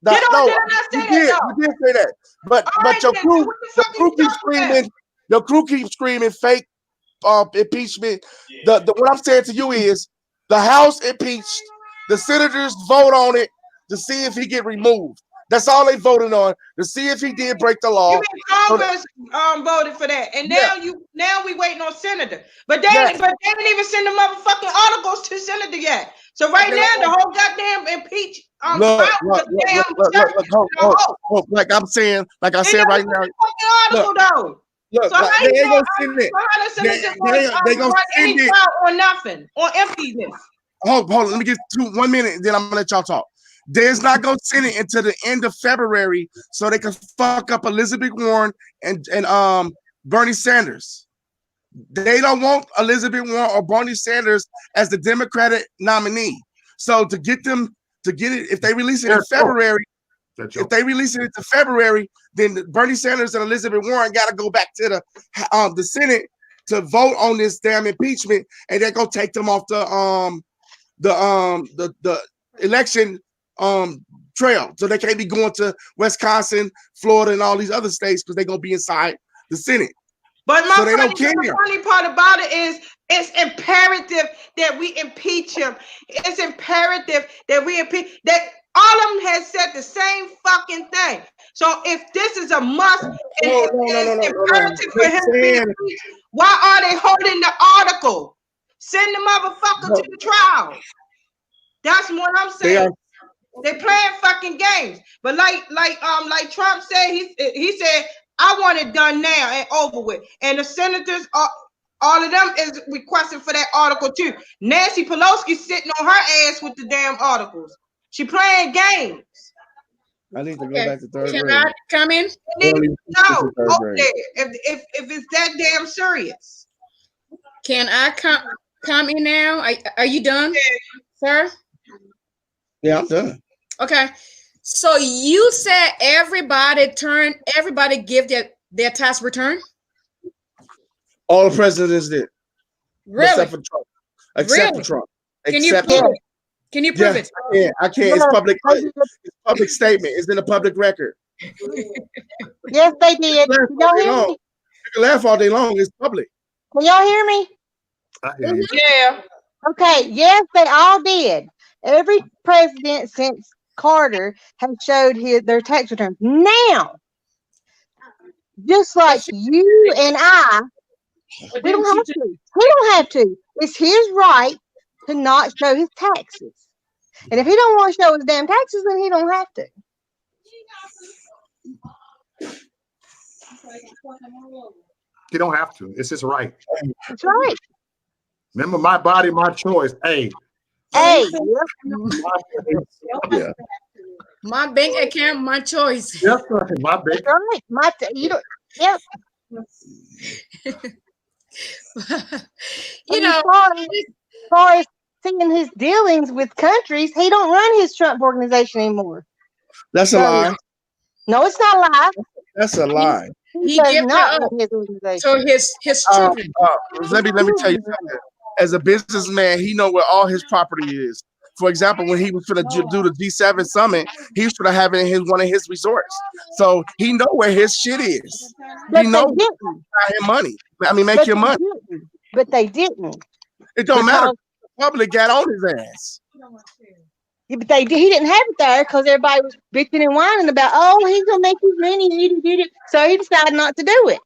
Did I not say that? You did say that. But your crew keeps screaming. Your crew keeps screaming fake impeachment. What I'm saying to you is the House impeached. The senators vote on it to see if he get removed. That's all they voted on, to see if he did break the law. You mean Congress voted for that, and now we waiting on senator. But they didn't even send the motherfucking articles to senator yet. So right now the whole goddamn impeach. Look, like I said right now. Look, so they ain't gonna send it. They gonna send it or nothing or emptiness. Hold on, let me get 1 minute, and then I'm gonna let y'all talk. They's not gonna send it until the end of February, so they can fuck up Elizabeth Warren and Bernie Sanders. They don't want Elizabeth Warren or Bernie Sanders as the Democratic nominee. So to get it, if they release it in February, then Bernie Sanders and Elizabeth Warren got to go back to the Senate to vote on this damn impeachment, and they're gonna take them off the election trail, so they can't be going to Wisconsin, Florida, and all these other states because they're gonna be inside the Senate. But the funny part about it is it's imperative that we impeach him. It's imperative that we impeach. That all of them has said the same fucking thing. So if this is a must, it's imperative for him to be impeached. Why are they holding the article? Send the motherfucker to the trial. That's what I'm saying. They playing fucking games. But like Trump said, he said, I want it done now and over with. And the senators, all of them is requesting for that article too. Nancy Pelosi sitting on her ass with the damn articles. She playing games. I need to go back to third grade. Can I come in? No, if it's that damn serious. Can I come in now? Are you done, sir? Yeah, I'm done. Okay. So you said everybody give their tax return? All the presidents did. Really? Except for Trump. Except for Trump. Can you prove it? Can you prove Yes, it? I can't. It's public. It's public statement. It's in the public record. Yes, they did. Y'all hear me? You can laugh all day long. It's public. Can y'all hear me? I hear you. Yeah. Okay, yes, they all did. Every president since Carter has showed their tax returns. Now, just like you and I, we don't have to. He don't have to. It's his right to not show his taxes. And if he don't want to show his damn taxes, then he don't have to. You don't have to. It's his right. That's right. Remember, my body, my choice. Hey. Hey. Yeah. My bank account, my choice. Yes, sir. My bank. That's right. You don't. Yep. You know, as far as seeing his dealings with countries, he don't run his Trump organization anymore. That's a lie. No, it's not a lie. That's a lie. He does not run his organization. So his children. Let me tell you something. As a businessman, he know where all his property is. For example, when he was going to do the G7 summit, he was going to have it in one of his resorts. So he know where his shit is. But he know they didn't. him money. I mean, make your money. But they didn't. It don't matter. The public got on his ass. Yeah, but he didn't have it there because everybody was bitching and whining about, oh, he's gonna make his money. So he decided not to do it.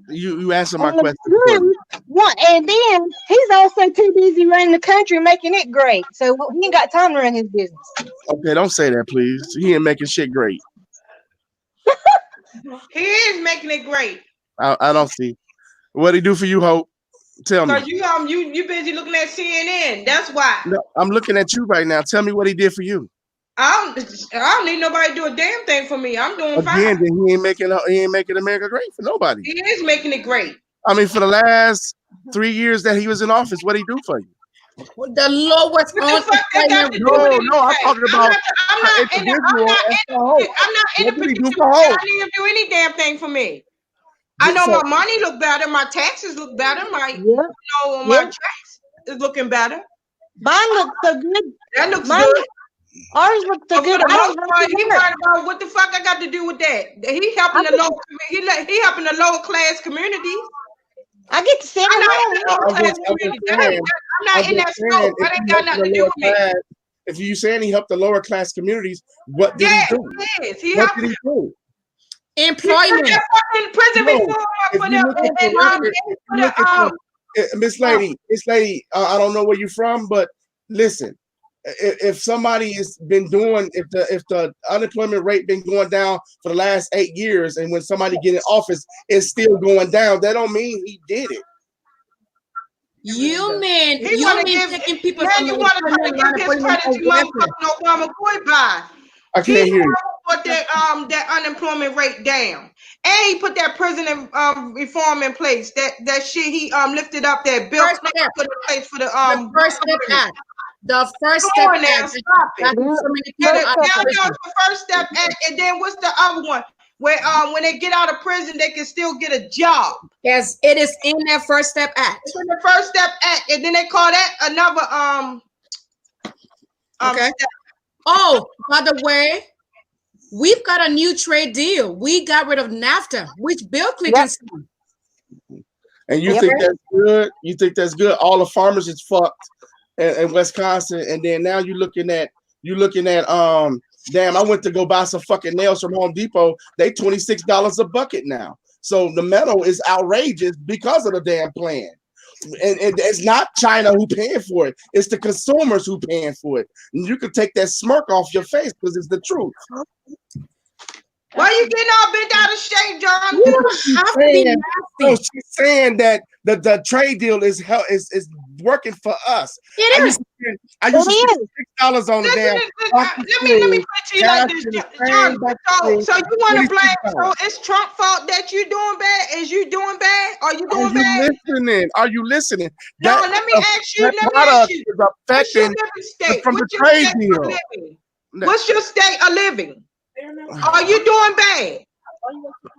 You answer my question. And then he's also too busy running the country and making it great. So he ain't got time to run his business. Okay, don't say that, please. He ain't making shit great. He is making it great. I don't see. What'd he do for you, Hope? Tell me. Because you busy looking at CNN. That's why. No, I'm looking at you right now. Tell me what he did for you. I don't need nobody to do a damn thing for me. I'm doing fine. Again, then he ain't making America great for nobody. He is making it great. I mean, for the last 3 years that he was in office, what did he do for you? The lowest No, I'm talking about I'm not in a position to I need him to do any damn thing for me. I know my money look better, my taxes look better, my tax is looking better. Mine looks so good. That looks good. Ours looks so good. He worried about what the fuck I got to do with that. He helping the lower class communities. I get to sit I'm not in that scope. That ain't got nothing to do with me. If you saying he helped the lower class communities, what did he do? Yes, he what helped did he do? Employment. Prison Miss Lady, I don't know where you're from, but listen, if somebody has been doing, if the unemployment rate been going down for the last 8 years, and when somebody get in office, it's still going down, that don't mean he did it. You mean taking people from the want to give his credit to motherfucking Obama goodbye. I can't hear you. Put that unemployment rate down, and he put that prison reform in place. That shit he lifted up that bill put in place for the first step act. The first step act. The first step act, and then what's the other one? Where when they get out of prison, they can still get a job. Yes, it is in that first step act. It's in the first step act, and then they call that another okay. Oh, by the way, we've got a new trade deal. We got rid of NAFTA, which Bill Clinton signed. And you think that's good? You think that's good? All the farmers is fucked in Wisconsin, and then now you're looking at damn, I went to go buy some fucking nails from Home Depot. They $26 a bucket now. So the metal is outrageous because of the damn plan. And it's not China who paying for it. It's the consumers who paying for it. And you can take that smirk off your face because it's the truth. Why you getting all bent out of shape, John? She's saying that the trade deal is working for us. It is. I used to spend $6 on the damn. Let me put it to you like this, John. So you want to blame? So it's Trump's fault that you doing bad? Is you doing bad? Are you doing bad? Are you listening? No, let me ask you. What's your living state? From the trade deal. What's your state of living? Are you doing bad?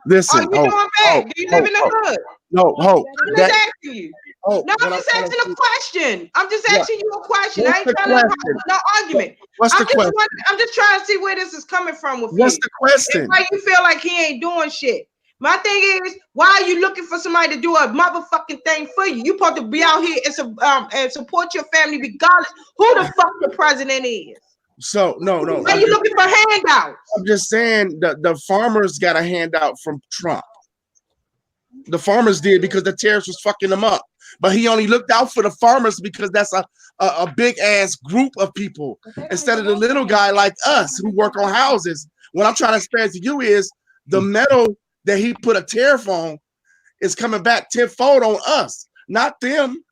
Listen, are you doing bad? Do you live in the hood? No, Hope. I'm just asking you. Oh, no, I'm just asking a question. I'm just asking you a question. I ain't trying to have no argument. What's the question? I'm just trying to see where this is coming from with What's you. the question? Why you feel like he ain't doing shit? My thing is, why are you looking for somebody to do a motherfucking thing for you? You supposed to be out here and support your family regardless who the fuck the president is. So no. Why you looking for handouts? I'm just saying the farmers got a handout from Trump. The farmers did because the tariffs was fucking them up. But he only looked out for the farmers because that's a big ass group of people instead of the little guy like us who work on houses. What I'm trying to explain to you is the metal that he put a tariff on is coming back tenfold on us, not them.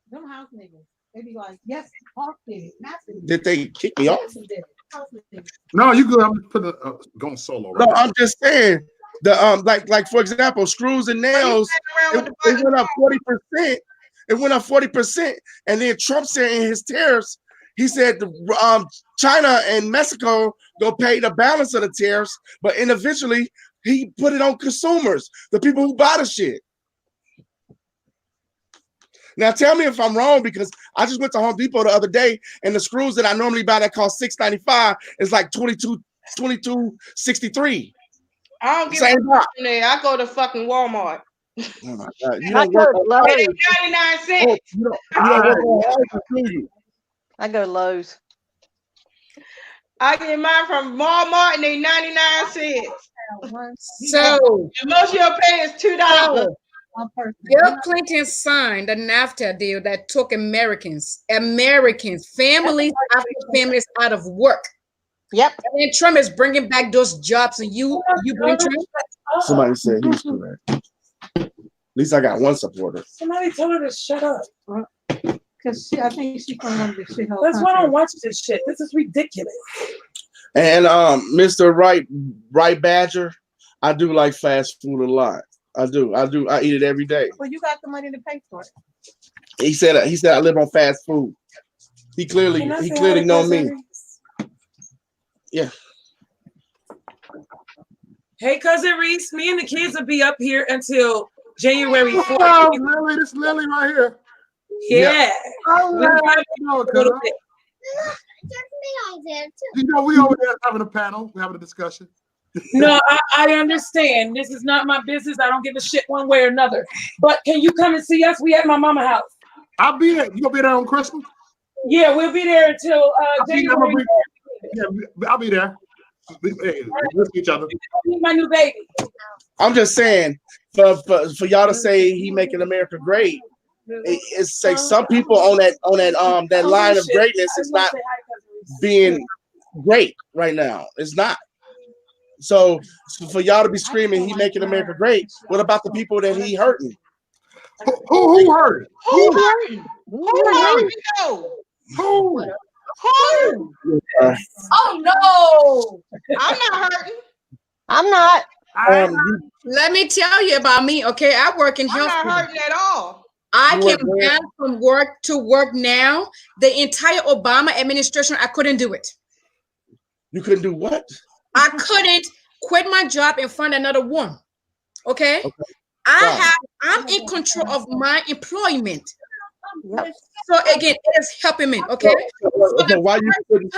Them house niggas. They be like, yes, Hawk did it. Did they kick me off? No, you good. I'm putting going solo. Right no, I'm just saying the like for example, screws and nails. It went up 40%. It went up 40%, and then Trump said in his tariffs, he said China and Mexico go pay the balance of the tariffs, but individually he put it on consumers, the people who buy the shit. Now tell me if I'm wrong, because I just went to Home Depot the other day, and the screws that I normally buy that cost $6.95 is like $22.63. I don't get from there. I go to fucking Walmart. Oh my God. You I don't go work to on Lowe's. 99 cents. you don't work on houses, do you? I go to Lowe's. I get mine from Walmart and they 99 cents. So the most you'll pay is $2. Bill Clinton signed the NAFTA deal that took Americans, families after families out of work. Yep. And then Trump is bringing back those jobs, and you bring Trump. Somebody said he's correct. At least I got one supporter. Somebody told her to shut up. Because I think she's going to this shit. That's why I don't watch this shit. This is ridiculous. And Mr. Right Badger, I do like fast food a lot. I do. I eat it every day. Well, you got the money to pay for it. He said I live on fast food. He clearly know me. Yeah. Hey, cousin Reese, me and the kids will be up here until January 4th. Oh, Lily, this Lily right here. Yeah. Oh, you know, we over there having a panel, we're having a discussion. No, I understand. This is not my business. I don't give a shit one way or another. But can you come and see us? We at my mama's house. I'll be there. You gonna be there on Christmas? Yeah, we'll be there until January. Yeah, I'll be there. Hey, we'll see each other. My new baby. I'm just saying, for y'all to say he making America great, it's like some people on that line of greatness is not being great right now. It's not. So for y'all to be screaming he making America great, what about the people that he hurting? Who hurt? Who hurting? Who? Oh no! I'm not hurting. I'm not. Let me tell you about me, okay? I work in health. I'm not hurting at all. I came back from work to work now. The entire Obama administration, I couldn't do it. You couldn't do what? I couldn't quit my job and find another one. Okay? I'm in control of my employment. Yep. So again, it is helping me. Okay. So why you couldn't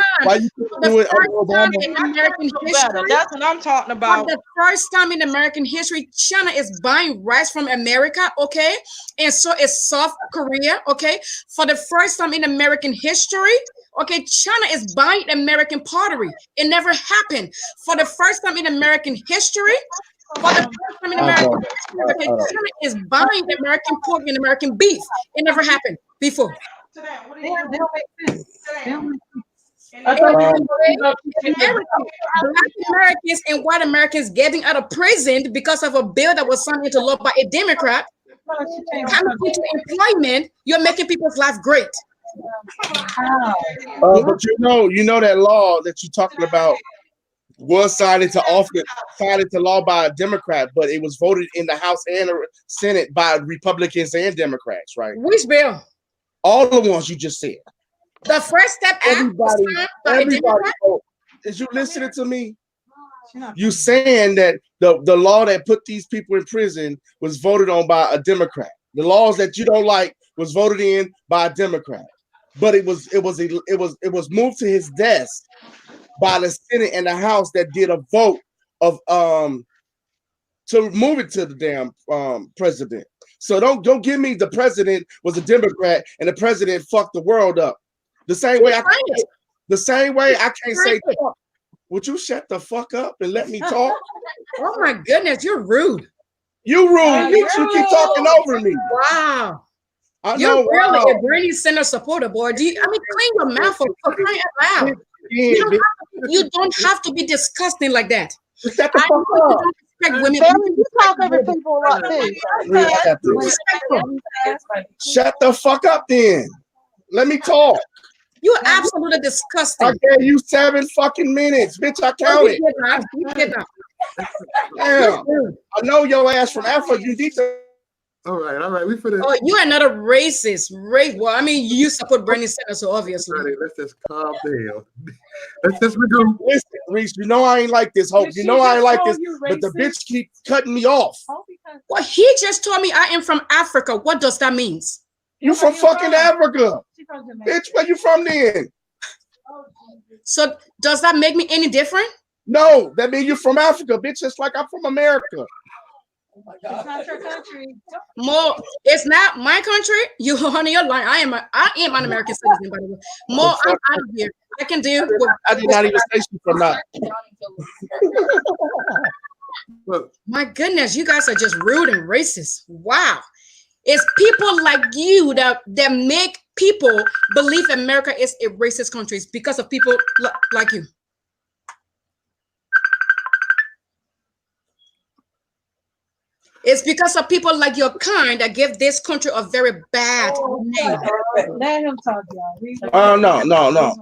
do it under Obama? In American history, that's what I'm talking about. For the first time in American history, China is buying rice from America. Okay, and so is South Korea. Okay, for the first time in American history. Okay, China is buying American pottery. It never happened. For the first time in American history, China is buying American pork and American beef. It never happened before. Black Americans and white Americans getting out of prison because of a bill that was signed into law by a Democrat. Coming into employment, you're making people's life great. But you know that law that you're talking about was signed into law by a Democrat, but it was voted in the House and the Senate by Republicans and Democrats, right? Which bill? All the ones you just said. The First Step Act was signed by a Democrat. Is you listening to me? You saying that the law that put these people in prison was voted on by a Democrat. The laws that you don't like was voted in by a Democrat, but it was moved to his desk by the Senate and the House that did a vote of to move it to the damn president. So don't give me the president was a Democrat and the president fucked the world up. The same way I can't say, would you shut the fuck up and let me talk? Oh my goodness, you're rude. You rude. You keep talking over me. Wow. I You're know. really a Bernie Sanders supporter, boy. Clean your mouth for crying out loud. You don't have to be disgusting like that. Shut the fuck up. Women. You talk over people a lot too. Shut the fuck up then. Let me talk. You're absolutely disgusting. I gave you 7 fucking minutes, bitch. I counted. Damn. I know your ass from Africa. You need to. All right. We finna. Oh, you are not a racist. Well, I mean, you support Bernie Sanders, so obviously. Right, let's just calm down. Let's just redo. Listen, Reese, you know I ain't like this, Hope. You know I ain't like this, but the bitch keep cutting me off. Well, he just told me I am from Africa. What does that mean? You from fucking Africa. Bitch, where you from then? So does that make me any different? No, that means you're from Africa, bitch. It's like I'm from America. Oh my God. It's not your country. More, it's not my country. You honey, you're lying. I am an American citizen, by the way. More, I'm out of here. I can do. I did not even say she from that. My goodness, you guys are just rude and racist. Wow. It's people like you that make people believe America is a racist country. It's because of people like you. It's because of people like your kind that give this country a very bad name. Let him talk, y'all. No.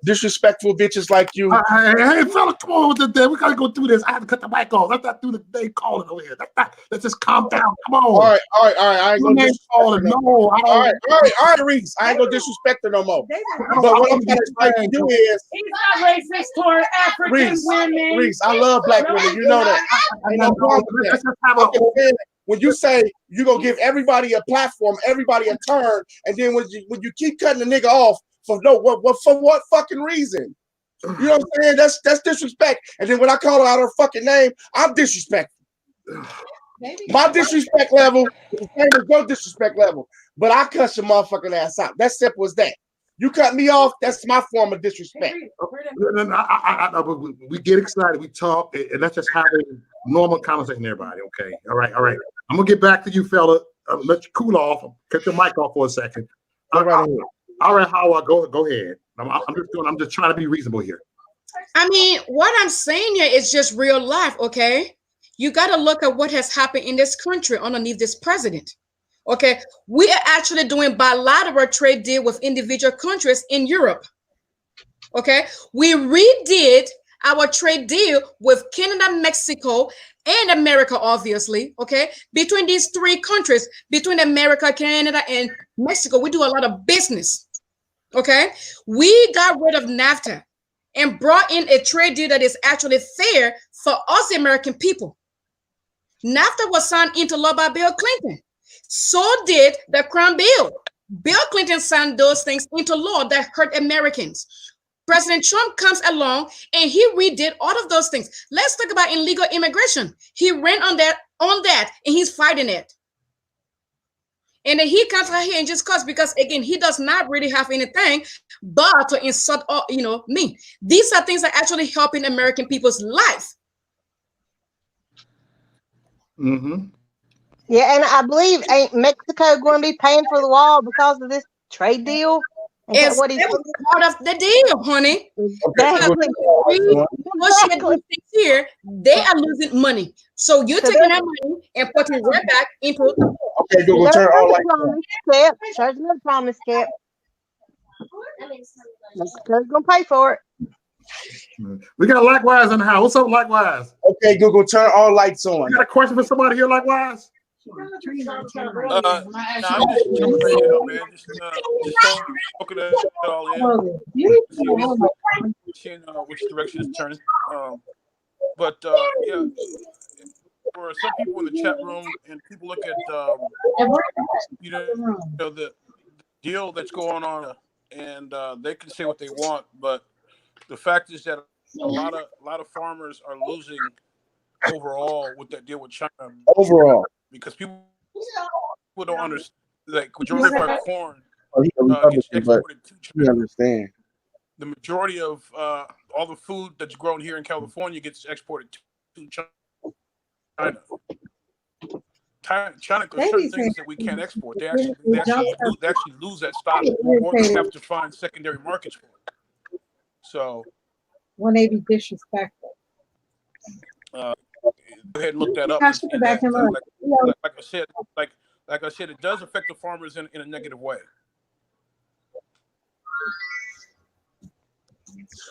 Disrespectful bitches like you. Hey, fella, come on with the day. We gotta go through this. I have to cut the mic off. Let's not do the day calling over here. Let's just calm down. Come on. All right. I ain't gonna disrespect her. No, all right, Reese. I ain't gonna disrespect her no more. But what I'm trying to explain to you is he's not racist toward African women. Reese, I love black women. You know that. Ain't no problem with that. When you say you're gonna give everybody a platform, everybody a turn, and then when you keep cutting the nigga off for what fucking reason? You know what I'm saying? That's disrespect. And then when I call her out her fucking name, I'm disrespectful. My disrespect level is the same as your disrespect level. But I cut your motherfucking ass out. That simple as that. You cut me off, that's my form of disrespect. We get excited, we talk, and let's just have a normal conversation, everybody. Okay. All right. I'm gonna get back to you, fella. Let you cool off. Cut your mic off for a second. All right, Howard, go ahead. I'm just trying to be reasonable here. I mean, what I'm saying here is just real life, okay? You got to look at what has happened in this country underneath this president. Okay, we are actually doing bilateral trade deal with individual countries in Europe. Okay, we redid our trade deal with Canada, Mexico, and America, obviously. Okay, between these 3 countries, between America, Canada, and Mexico, we do a lot of business. Okay, we got rid of NAFTA and brought in a trade deal that is actually fair for us, the American people. NAFTA was signed into law by Bill Clinton. So did the Crown Bill. Bill Clinton signed those things into law that hurt Americans. President Trump comes along and he redid all of those things. Let's talk about illegal immigration. He ran on that, and he's fighting it. And then he comes out here and just cuss because, again, he does not really have anything but to insult, me. These are things that are actually helping American people's life. Mm-hmm. Yeah, and I believe ain't Mexico going to be paying for the wall because of this trade deal? It's part of the deal, honey. Exactly. Here, they are losing money. So you're taking that money and putting it right back into. Okay, Google, turn all lights on. There's no promise, Cap. Mexico's going to pay for it. We got Likewise in the house. What's up, Likewise? Okay, Google, turn all lights on. You got a question for somebody here, Likewise? I'm just jumping right in, man. Just looking at it all in, seeing which direction it's turning. But yeah, for some people in the chat room, and people look at the deal that's going on, and they can say what they want, but the fact is that a lot of farmers are losing overall with that deal with China. Overall, because people don't understand, like majority of our corn gets exported to China. You understand? The majority of all the food that's grown here in California gets exported to China. China, there's certain things that we can't export. They actually lose that stock, or they have to find secondary markets for it. So when they be disrespectful. Go ahead and look that up. Like I said, it does affect the farmers in a negative way.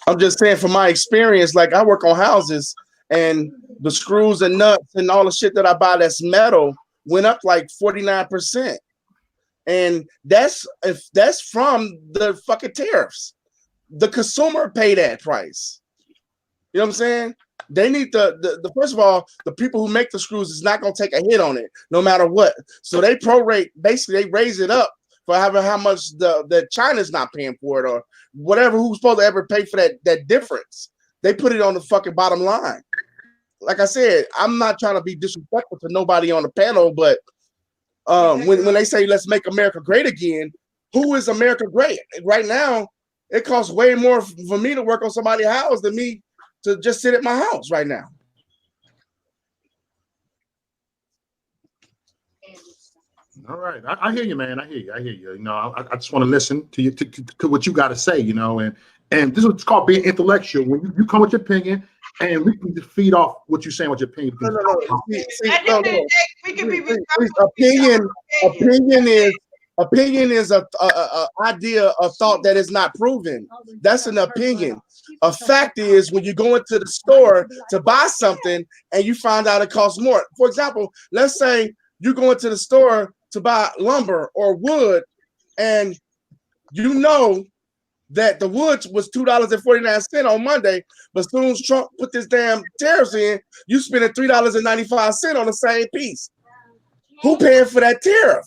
I'm just saying from my experience, like I work on houses, and the screws and nuts and all the shit that I buy that's metal went up like 49%. And that's from the fucking tariffs. The consumer pay that price. You know what I'm saying? They need the first of all, the people who make the screws is not gonna take a hit on it no matter what. So they prorate, basically they raise it up for how much the China's not paying for it or whatever, who's supposed to ever pay for that difference. They put it on the fucking bottom line. Like I said, I'm not trying to be disrespectful to nobody on the panel, but when they say let's make America great again, who is America great? Right now, it costs way more for me to work on somebody's house than me to just sit at my house right now. All right, I hear you, man. I hear you. You know, I just want to listen to you to what you got to say. You know, and this is what's called being intellectual. When you come with your opinion, and we can just feed off what you're saying with your opinion. Opinion is a idea, a thought that is not proven. That's an opinion. A fact is when you go into the store to buy something and you find out it costs more. For example, let's say you go into the store to buy lumber or wood, and you know that the wood was $2.49 on Monday, but as soon as Trump put this damn tariffs in, you spending $3.95 on the same piece. Who paying for that tariff?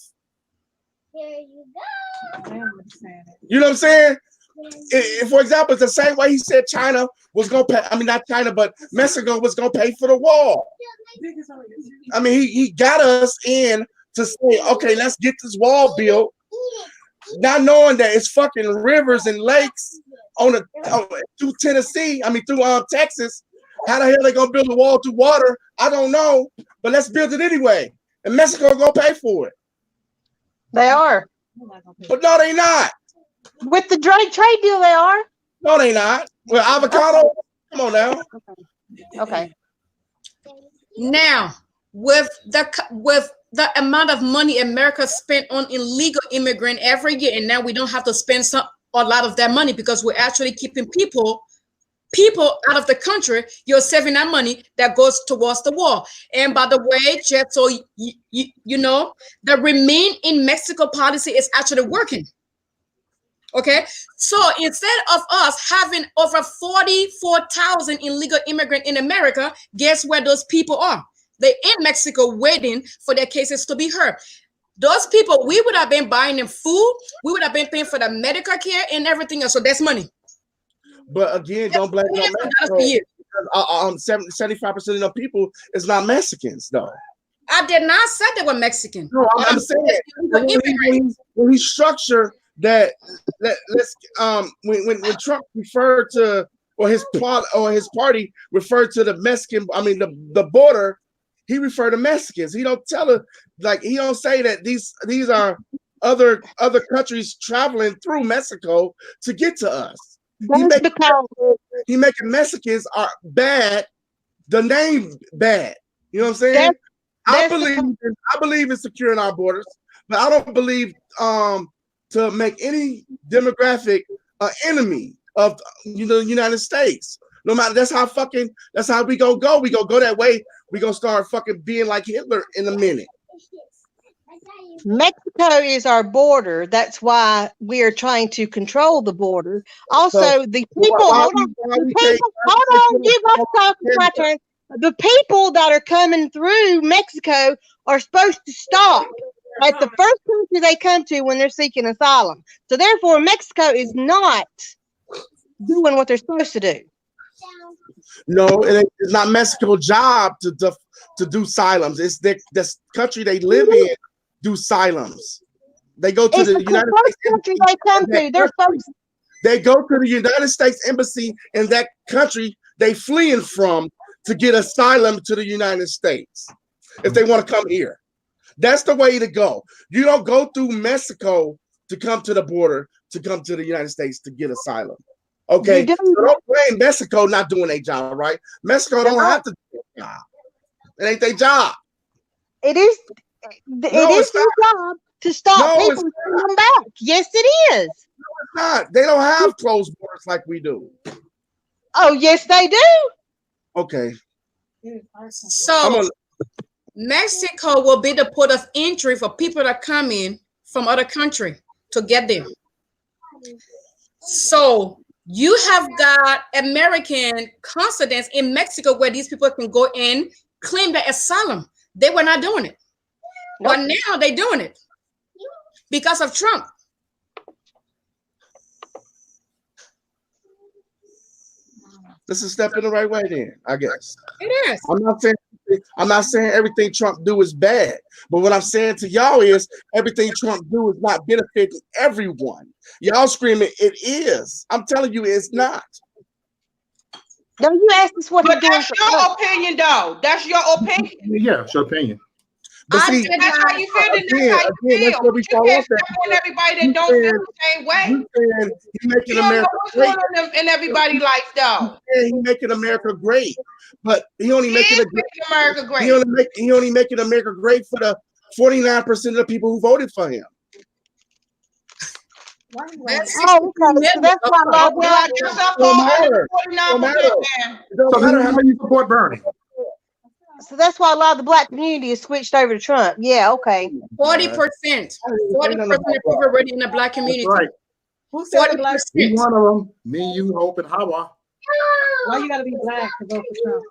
You know what I'm saying? For example, it's the same way he said China was going to pay. I mean, not China, but Mexico was going to pay for the wall. I mean, he got us in to say, okay, let's get this wall built, not knowing that it's fucking rivers and lakes through Tennessee. I mean, through Texas. How the hell are they going to build a wall through water? I don't know, but let's build it anyway. And Mexico going to pay for it. They are. But no, they not. With the trade deal, they are. No, they not. With avocado, come on now. Okay. Now, with the amount of money America spent on illegal immigrant every year, and now we don't have to spend a lot of that money because we're actually keeping people out of the country. You're saving that money that goes towards the war. And by the way, Jeff, so you know, the remain in Mexico policy is actually working. Okay, so instead of us having over 44,000 illegal immigrants in America, guess where those people are? They're in Mexico waiting for their cases to be heard. Those people, we would have been buying them food, we would have been paying for the medical care and everything else. So that's money. But again, don't blame it on Mexico. 75% of the people is not Mexicans, though. I did not say they were Mexican. No, I'm saying when he structured that, when Trump referred to, or his plot or his party referred to the Mexican, I mean the border, he referred to Mexicans. He don't tell it, like he don't say that these are other countries traveling through Mexico to get to us. He making Mexicans are bad, the name bad. You know what I'm saying? I believe in securing our borders, but I don't believe to make any demographic enemy of the United States. No matter that's how we go. We go that way. We gonna start fucking being like Hitler in a minute. Mexico is our border. That's why we are trying to control the border. Also, the people. Hold on. Give us talking my turn. the people that are coming through Mexico are supposed to stop at the first country they come to when they're seeking asylum. So therefore, Mexico is not doing what they're supposed to do. No, it's not Mexico's job to do asylums. It's the country they live in do asylums. They go to the United States country they come to. They're supposed to. They go to the United States Embassy in that country they fleeing from to get asylum to the United States if they want to come here. That's the way to go. You don't go through Mexico to come to the border, to come to the United States to get asylum. Okay, so don't blame Mexico not doing their job, right? Mexico don't have to do their job. It ain't their job. It is. It is their job to stop people from coming back. Yes, it is. No, it's not. They don't have closed borders like we do. Oh, yes, they do. Okay. So Mexico will be the port of entry for people that come in from other country to get there. So you have got American consulate in Mexico where these people can go and claim their asylum. They were not doing it. But now they're doing it because of Trump. This is a step in the right way then, I guess. It is. I'm not saying everything Trump do is bad, but what I'm saying to y'all is everything Trump do is not benefiting everyone. Y'all screaming it is. I'm telling you it's not. No, you asked us what. But that's your opinion, though. That's your opinion. Yeah, it's your opinion. But see, that's how you feel. That's how you feel. That's what we you can't step on everybody that don't feel the same way. He's making you America great. What's going on in everybody's life, though? He's making America great, but he only making America great. He only making America great for the 49% of the people who voted for him. That's why I So how do you support Bernie? So that's why a lot of the black community has switched over to Trump. Yeah, okay. 40%. 40% of people already in the black community. That's right. Who said the black? He's one of them. Me, you, Hope, and Hawa. Why you gotta be black to vote for Trump?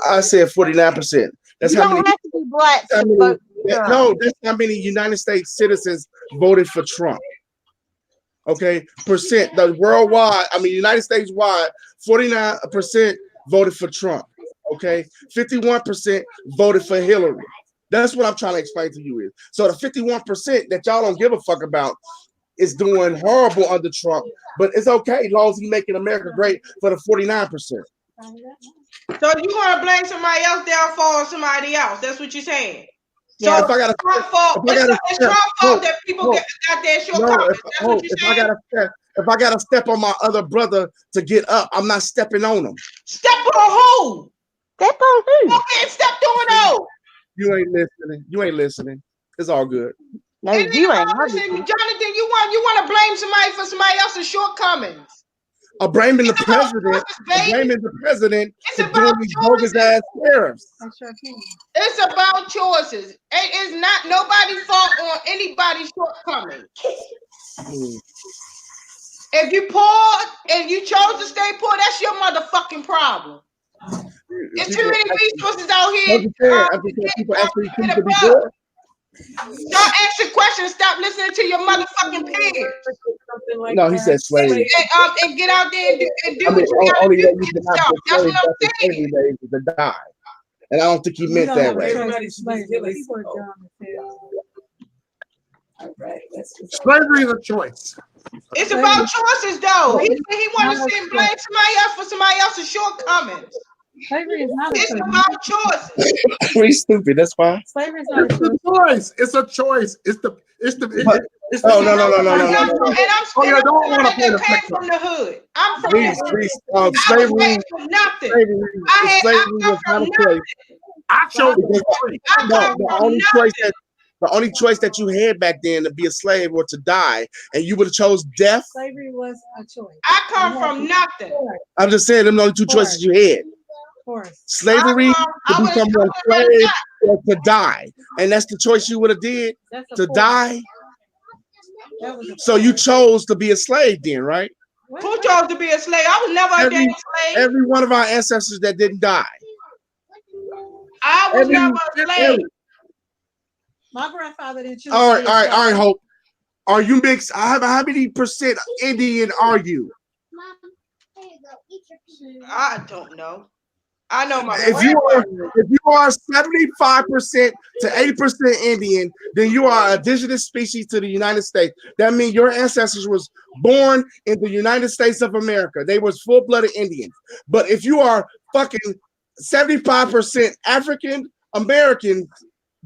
I said 49%. That's You how don't many. have to be black to vote for Trump. No, that's how many United States citizens voted for Trump. Okay, percent. The worldwide, I mean, United States wide, 49% voted for Trump. Okay, 51% voted for Hillary. That's what I'm trying to explain to you is. So the 51% that y'all don't give a fuck about is doing horrible under Trump, but it's okay as long as he's making America great for the 49%. So you want to blame somebody else downfall on somebody else? That's what you're saying. Yeah, so if I got it's Trump's fault that people got their shortcomings. That's what you're saying. If I gotta step on my other brother to get up, I'm not stepping on him. Step on who? Step on who? Okay, step on who? You ain't listening. You ain't listening. It's all good. No, you ain't. Jonathan, you want to blame somebody for somebody else's shortcomings. I'm blaming the president. I'm blaming the president for doing these bogus ass tariffs. It's about choices. It's not nobody's fault on anybody's shortcomings. If you poor and you chose to stay poor, that's your motherfucking problem. There's too many resources out here. People actually choose to be poor. Don't ask your questions. Stop listening to your motherfucking peers. No, he said slavery. And get out there and do what you gotta do to get yourself. That's what I'm saying. To die. And I don't think he meant that way. Slavery is a choice. It's about choices, though. He wanted to blame somebody else for somebody else's shortcomings. Slavery is not a choice. It's about choices. Pretty stupid. That's fine. Slavery is not a choice. It's a choice. It's the. Oh no. And I'm still came from the hood. I'm from the hood. Slavery from nothing. Slavery was not a choice. I chose the only choice that you had back then to be a slave or to die, and you would have chose death. Slavery was a choice. I come from nothing. I'm just saying them only two choices you had. Slavery to become a slave or to die, and that's the choice you would have did to die. So you chose to be a slave then, right? Who chose to be a slave? I was never a damn slave. Every one of our ancestors that didn't die. I was never a slave. My grandfather didn't choose. All right, Hope. Are you mixed? How many percent Indian are you? I don't know. I know my If you are 75% to 80% Indian, then you are an indigenous species to the United States. That means your ancestors was born in the United States of America. They was full-blooded Indians. But if you are fucking 75% African American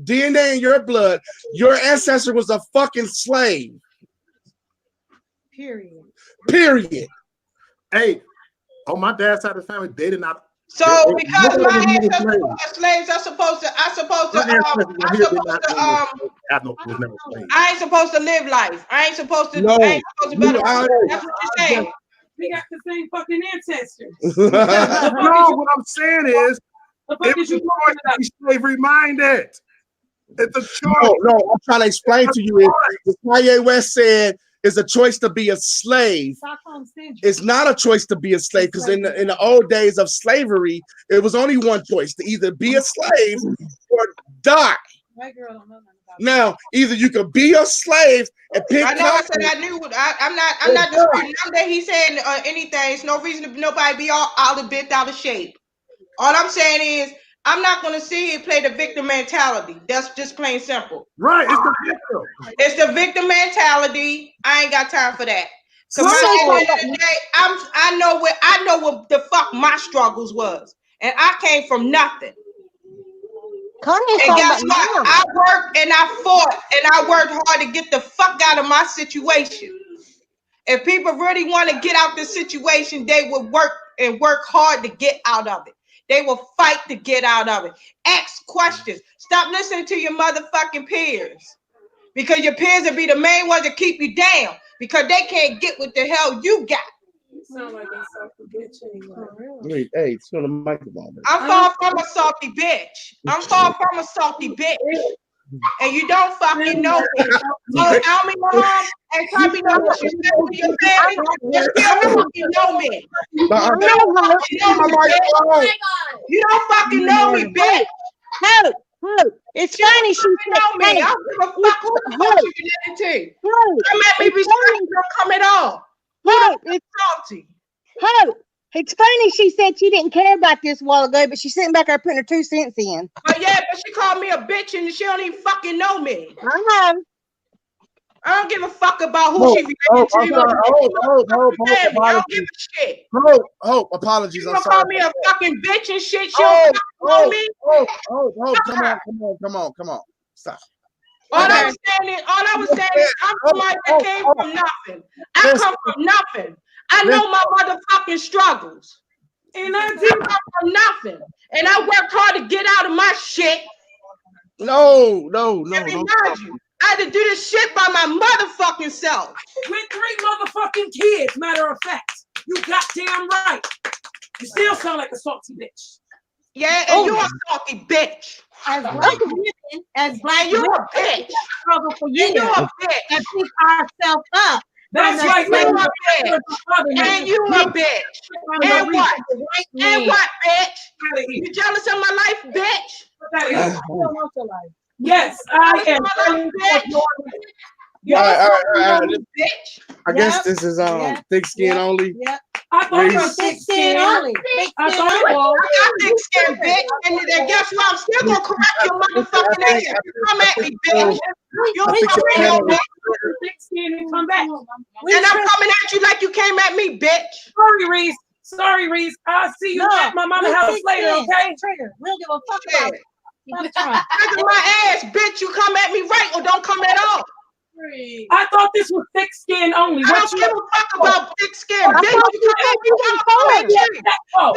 DNA in your blood, your ancestor was a fucking slave. Period. Hey, on my dad's side of the family, they did not. So because my ancestors were slaves, I ain't supposed to live life. I ain't supposed to. No, I ain't supposed to better. That's what you're saying. We got the same fucking ancestors. No, what I'm saying is, it's a choice to be slavery minded. It's a choice. No, I'm trying to explain to you is Kanye West said it's a choice to be a slave. It's not a choice to be a slave because in the old days of slavery, it was only one choice: to either be a slave or die. That girl don't know nothing about Now, either you could be a slave and pick. I know. I said I knew. I'm not disputing that he's saying anything. It's no reason to nobody be all out of bit, out of shape. All I'm saying is I'm not going to see it play the victim mentality. That's just plain simple. Right. It's the victim. It's the victim mentality. I ain't got time for that. So at the end of the day, I know what the fuck my struggles was, and I came from nothing. And guess what? I worked and I fought and I worked hard to get the fuck out of my situation. If people really want to get out the situation, they would work hard to get out of it. They will fight to get out of it. Ask questions. Stop listening to your motherfucking peers. Because your peers will be the main ones that keep you down. Because they can't get what the hell you got. You sound like a salty bitch anyway. Hey, it's on the microphone. I'm far from a salty bitch. I'm far from a salty bitch. And you don't fucking know me. So tell me, Mom, and tell me no disrespect to your family. You still don't fucking know me. You don't fucking know me, bitch. Hope. It's funny she know me. I don't give a fuck who the fuck you related to. Come at me, respect, don't come at all. It's salty. Hope. It's funny she said she didn't care about this a while ago, but she's sitting back there putting her 2 cents in. But yeah, but she called me a bitch and she don't even fucking know me. I know. I don't give a fuck about who she related to. I don't give a shit. Hope, apologies. You gonna call me a fucking bitch and shit? She don't know me? Come on. Stop. All I was saying is I'm somebody that came from nothing. I come from nothing. I know my motherfucking struggles. And I come from nothing. And I worked hard to get out of my shit. No. I had to do this shit by my motherfucking self. With 3 motherfucking kids, matter of fact. You goddamn right. You still sound like a salty bitch. Yeah, and you're a salty bitch. As black women, you're a bitch. Struggle for years. You're a bitch. And pick ourselves up. That's right. And you a bitch. And what? And what, bitch? You jealous of my life, bitch? Yes, I am. All right. I guess this is thick skin only. Yep. I thought it was thick skin only. I thought it was. I got thick skin, bitch. And then guess what? I'm still gonna correct your motherfucking ass. You come at me, bitch. You fucking know, bitch. Thick skin and come back. And I'm coming at you like you came at me, bitch. Sorry, Reese. I'll see you at my mama's house later, okay? Trigger. We don't give a fuck about it. Trigger my ass, bitch. You come at me right or don't come at all. I thought this was thick skin only. I don't give a fuck about thick skin. Bitch, you come at me, I'm come at you.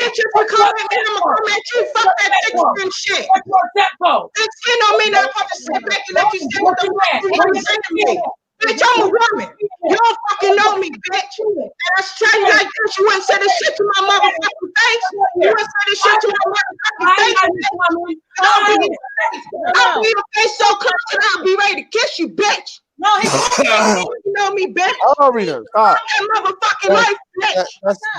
Bitch, if you come at me, I'm gonna come at you. Fuck that thick skin shit. Thick skin don't mean I'm supposed to sit back and let you say what the fuck you say to me. Bitch, I'm a woman. You don't fucking know me, bitch. And I tell you like this, you wouldn't say this shit to my motherfucking face. You wouldn't say this shit to my motherfucking face. I'll be your face so close that I'll be ready to kiss you, bitch. No, you know me, bitch. Oh, Rita, stop. That motherfucking life, bitch.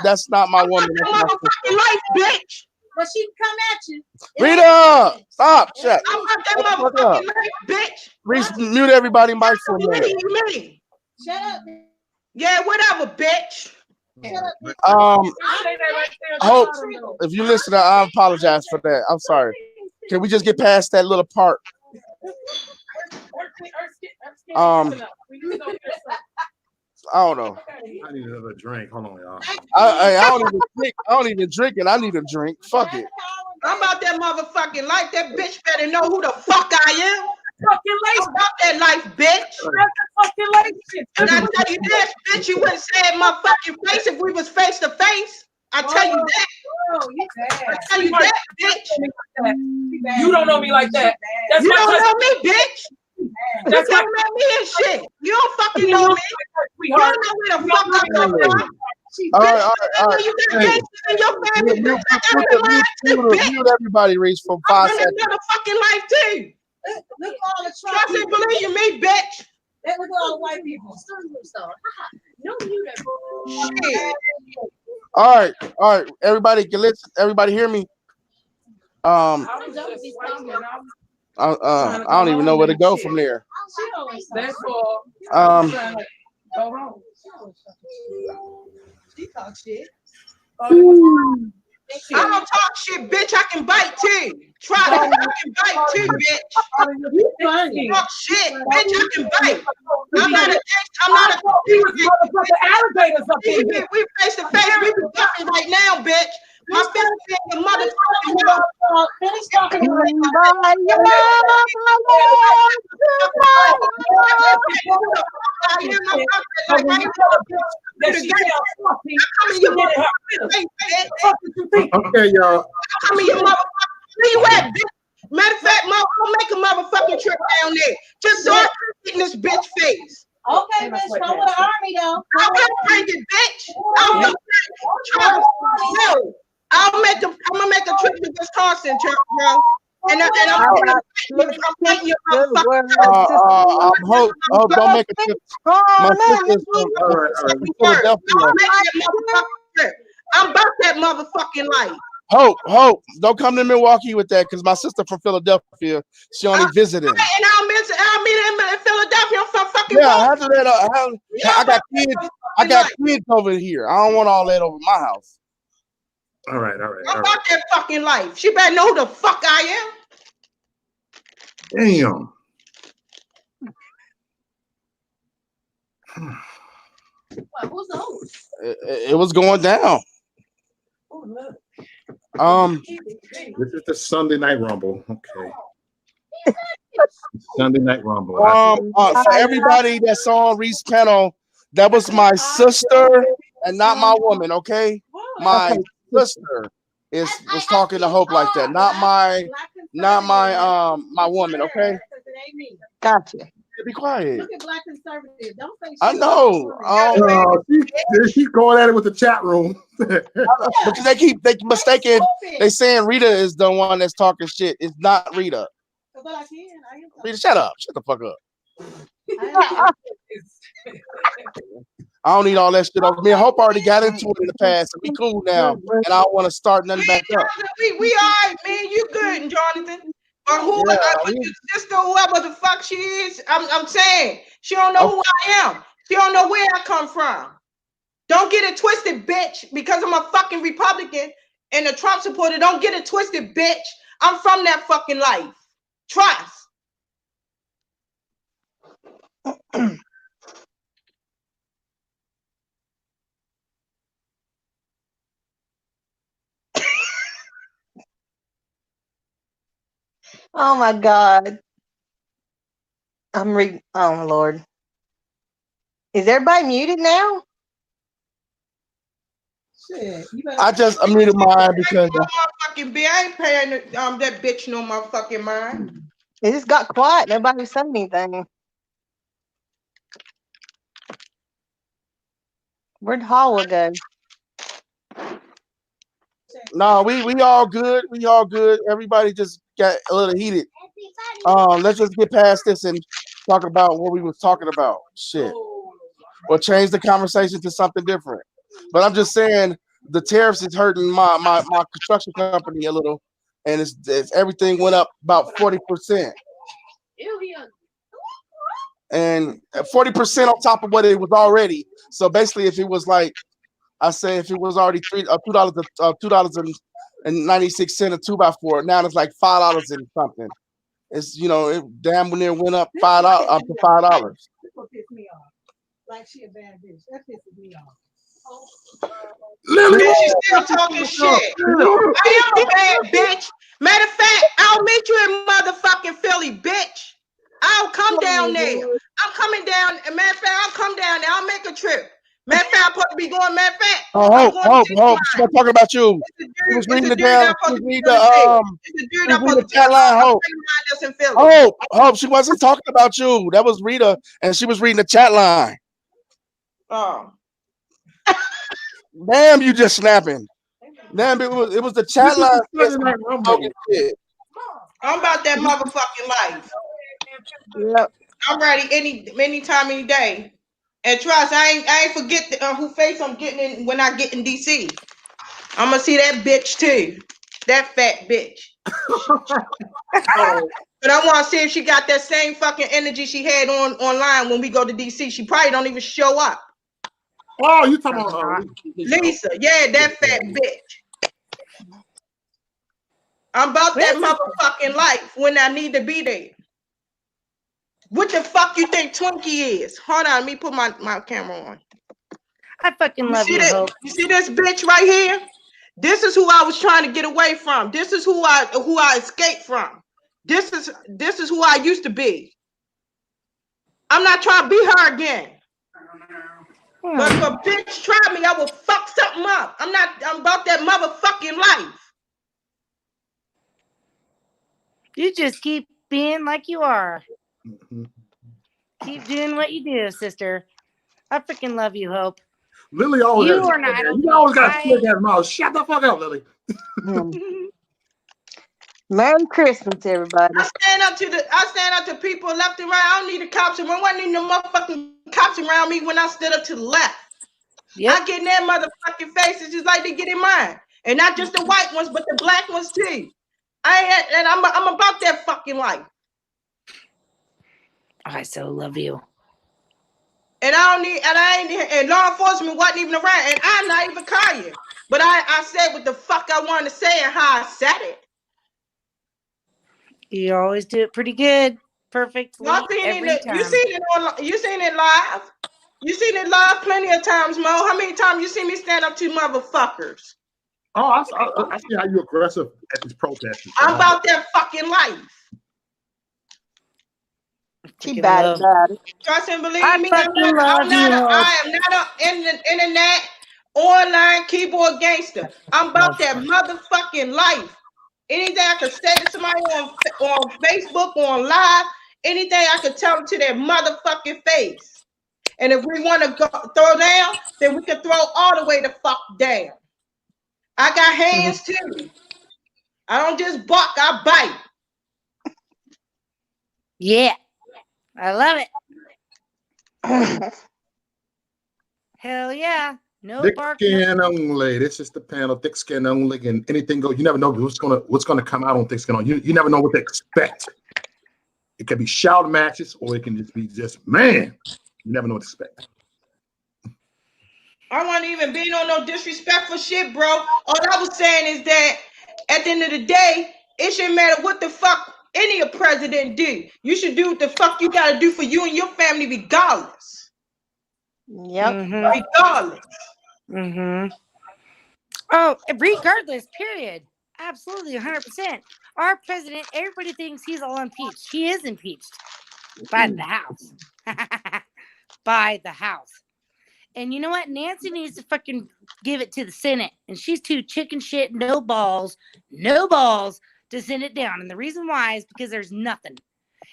That's not my woman. That motherfucking life, bitch. But she can come at you. Rita, stop. Shut. I'm about that motherfucking life, bitch. Reese, mute everybody mic for a minute. Shut up. Yeah, whatever, bitch. Hope, if you listen, I apologize for that. I'm sorry. Can we just get past that little part? I don't know. I need another drink. Hold on, y'all. I don't even drink it. I need a drink. Fuck it. I'm about that motherfucking life. That bitch better know who the fuck I am. Fucking lace. I'm about that life, bitch. Fucking lace. And I tell you this, bitch, you wouldn't say it in my fucking face if we was face to face. I tell you that. I tell you that, bitch. You don't know me like that. That's you my don't cousin. know me, bitch. That's you don't know me and shit. You don't fucking know me. You don't know where the fuck I come from. All right. You got gangsters in your family. Mute everybody, Reese, for 5 seconds. I'm living fucking life too. Look all the Trust and believe you, me, bitch. Look at all the white people. No, you that shit. All right. Everybody can listen. Everybody hear me? I don't even know where to go from there. That's all. She talk shit. I don't talk shit, bitch. I can bite too. Try to fucking bite too, bitch. You talk shit, bitch. I can bite. I'm not a alligators up in here. We face to face. We be talking right now, bitch. My fist is the motherfucking mouth. Finish talking Okay, y'all. I mean, you motherfucker. Where you at, bitch? Matter of fact, I'll make a motherfucking trip down there. Just so I can get in this bitch face. Okay, bitch, come with the army though. I'm gonna bring it, bitch. I'm gonna make a trip to Wisconsin, bro. And I'm fighting your motherfucker. Hope, don't make a trip. My sister's from Philadelphia. I'm about that motherfucking life. Hope, don't come to Milwaukee with that because my sister from Philadelphia, she only visited. And I'll meet him in Philadelphia. I'm from fucking I got kids over here. I don't want all that over my house. All right. I'm about that fucking life. She better know who the fuck I am. Damn. Who's the host? It was going down. This is the Sunday Night Rumble. Okay. Sunday Night Rumble. For everybody that saw Reese panel, that was my sister and not my woman. Okay, my sister was talking to Hope like that, not my woman. Okay, gotcha. Be quiet. Look at black conservatives. Don't say shit. I know. She's going at it with the chat room. Because they mistaken. They saying Rita is the one that's talking shit. It's not Rita. But I can. Rita, shut up. Shut the fuck up. I don't need all that shit over me. I hope I already got into it in the past. We cool now, and I don't want to start nothing back up. We all right, man. You good, Jonathan? Or whoever, sister, whoever the fuck she is, I'm saying she don't know who I am. She don't know where I come from. Don't get it twisted, bitch. Because I'm a fucking Republican and a Trump supporter. Don't get it twisted, bitch. I'm from that fucking life. Trust. Oh my God. Oh Lord. Is everybody muted now? Shit, I just muted mine because I ain't paying that bitch no motherfucking mind. It just got quiet. Nobody said anything. Where'd Holla go? No, we all good. We all good. Everybody just got a little heated. Let's just get past this and talk about what we was talking about. Shit. Or change the conversation to something different. But I'm just saying, the tariffs is hurting my construction company a little, and it's everything went up about 40%, and 40% on top of what it was already. So basically, if it was like I say, if it was already $2.96 a 2x4, now it's like $5 and something. It's it damn near went up $5 up to $5. Like she a bad bitch. That pisses me off. Lily, she's still talking shit. I am a bad bitch. Matter of fact, I'll meet you in motherfucking Philly, bitch. I'll come down there. I'm coming down. Matter of fact, I'll come down there. I'll make a trip. Matter of fact, I'm supposed to be going. Matter of fact, Hope. She's talking about you. She was reading the damn. She was reading the chat line. Hope. She wasn't talking about you. That was Rita, and she was reading the chat line. Oh. Damn, you just snapping. Damn, it was the chat line. I'm about that motherfucking life. Yep. I'm ready anytime, any day. And trust, I ain't forget who face I'm getting in when I get in DC. I'm gonna see that bitch too. That fat bitch. But I want to see if she got that same fucking energy she had online when we go to DC. She probably don't even show up. Oh, you talking about Lisa? Yeah, that fat bitch. I'm about that motherfucking life when I need to be there. What the fuck you think Twinkie is? Hold on, let me put my camera on. I fucking love you, Hope. You see this bitch right here? This is who I was trying to get away from. This is who I escaped from. This is who I used to be. I'm not trying to be her again. But if a bitch try me, I will fuck something up. I'm about that motherfucking life. You just keep being like you are. Keep doing what you do, sister. I freaking love you, Hope. Lily always you are not. You always got to slick that mouth. Shut the fuck up, Lily. Merry Christmas, everybody. I stand up to people left and right. I don't need the cops around. I wasn't need no motherfucking cops around me when I stood up to the left. Yep. I get in their motherfucking faces just like they get in mine. And not just the white ones, but the black ones too. I'm about that fucking life. I so love you. And law enforcement wasn't even around. And I'm not even Kanye. But I said what the fuck I wanted to say and how I said it. You always do it pretty good. Perfectly. You seen it live. You seen it live plenty of times, Mo. How many times you see me stand up to motherfuckers? Oh, I see how you're aggressive at these protests. I'm about that fucking life. She bad about it. Trust and believe me. I am not in the internet, online keyboard gangster. I'm about that motherfucking life. Anything I could say to somebody on Facebook, on live, anything I could tell them to their motherfucking face. And if we want to throw down, then we can throw all the way the fuck down. I got hands too. I don't just bark, I bite. Yeah. I love it. Hell yeah. No thick bark. skin only. This is the panel. Thick skin only, and anything goes. You never know what's gonna come out on thick skin on. You never know what to expect. It can be shout matches, or it can just be man. You never know what to expect. I wasn't even being on no disrespectful shit, bro. All I was saying is that at the end of the day, it shouldn't matter what the fuck any president do. You should do what the fuck you gotta do for you and your family, regardless. Yep. Regardless. Oh, regardless, period. Absolutely, 100%. Our president, everybody thinks he's all impeached. He is impeached by the House. By the House. And you know what? Nancy needs to fucking give it to the Senate. And she's too chicken shit, no balls to send it down. And the reason why is because there's nothing.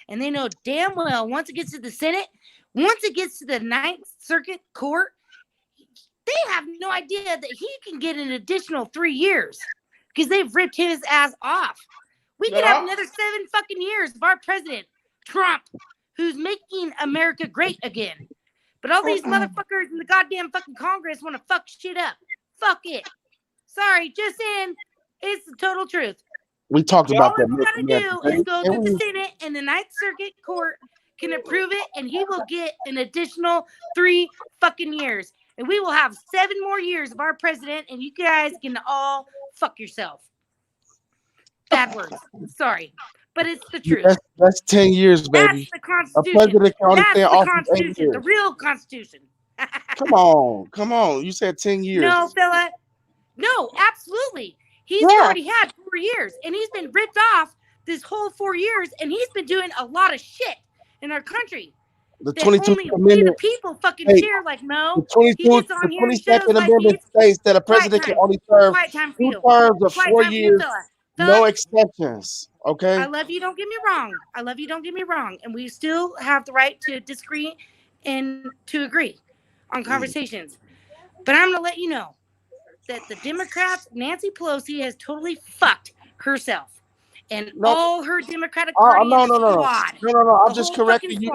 And they know damn well once it gets to the Senate, once it gets to the Ninth Circuit Court, they have no idea that he can get an additional 3 years because they've ripped his ass off. We could have another 7 fucking years of our president, Trump, who's making America great again. But all these motherfuckers in the goddamn fucking Congress want to fuck shit up. Fuck it. Sorry, just saying. It's the total truth. We talked All about we that. gotta do is go to the Senate, and the Ninth Circuit Court can approve it, and he will get an additional 3 fucking years. And we will have 7 more years of our president, and you guys can all fuck yourself. Bad words. Sorry. But it's the truth. That's 10 years, baby. That's the Constitution. That's the Constitution. The real Constitution. Come on. You said 10 years. No, fella. No, absolutely. He's already had 4 years, and he's been ripped off this whole 4 years, and he's been doing a lot of shit in our country. The that 22nd only Amendment. the people fucking share. Like, no, the he gets on here and shows 22nd like Amendment states that a president can only serve 2 terms of 4 years, no extensions. Okay. I love you. Don't get me wrong. And we still have the right to disagree and to agree on conversations. But I'm gonna let you know that the Democrats, Nancy Pelosi, has totally fucked herself. And all her Democratic Party squad. No. I'm just correcting you.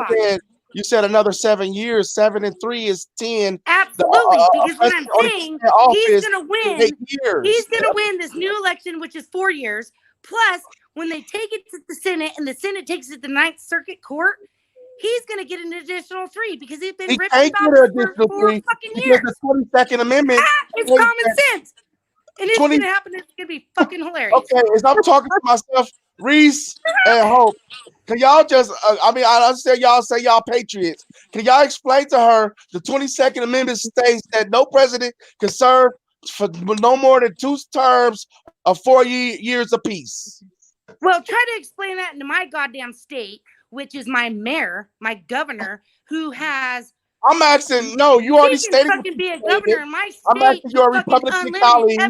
You said another 7 years. 7 and 3 is 10. Absolutely, because what I'm saying, he's gonna win. 8 years. He's gonna win this new election, which is 4 years. Plus, when they take it to the Senate and the Senate takes it to the Ninth Circuit Court, he's gonna get an additional 3 because he's been ripped off for 4 fucking years. The 22nd Amendment. It's common sense. And it's gonna happen. It's gonna be fucking hilarious. Okay, as I'm talking to myself, Reese and Hope, can y'all just? I understand y'all say y'all patriots. Can y'all explain to her the 22nd Amendment states that no president can serve for no more than 2 terms of 4 years apiece? Well, try to explain that into my goddamn state, which is my mayor, my governor, who has. I'm asking. No, you already stated. Fucking be a governor in my state. I'm asking your Republican colleagues.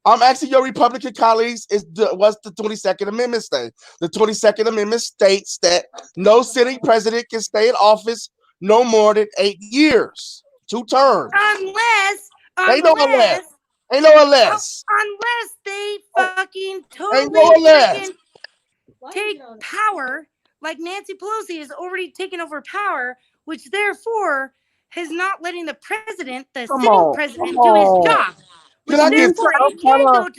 I'm asking your Republican colleagues. What's the 22nd Amendment state? The 22nd Amendment states that no sitting president can stay in office no more than 8 years, 2 terms. Unless Ain't no unless they fucking totally take power, like Nancy Pelosi has already taken over power, which therefore is not letting the president, the sitting president, do his job. Can I get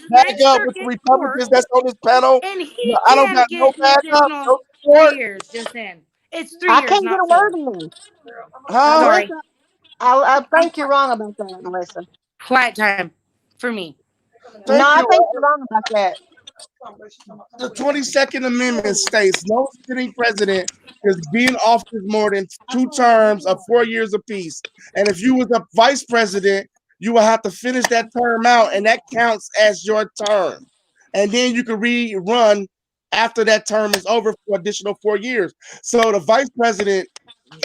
back up with the Republicans that's on this panel? And he I don't got no backup. No 3 years, just in. It's 3 years. I can't get a word in. Sorry. I think you're wrong about that, Melissa. Quiet time for me. I think you're wrong about that. The 22nd Amendment states no sitting president is being office more than 2 terms of 4 years apiece. And if you was a vice president, you will have to finish that term out, and that counts as your term. And then you can rerun after that term is over for additional 4 years. So the vice president,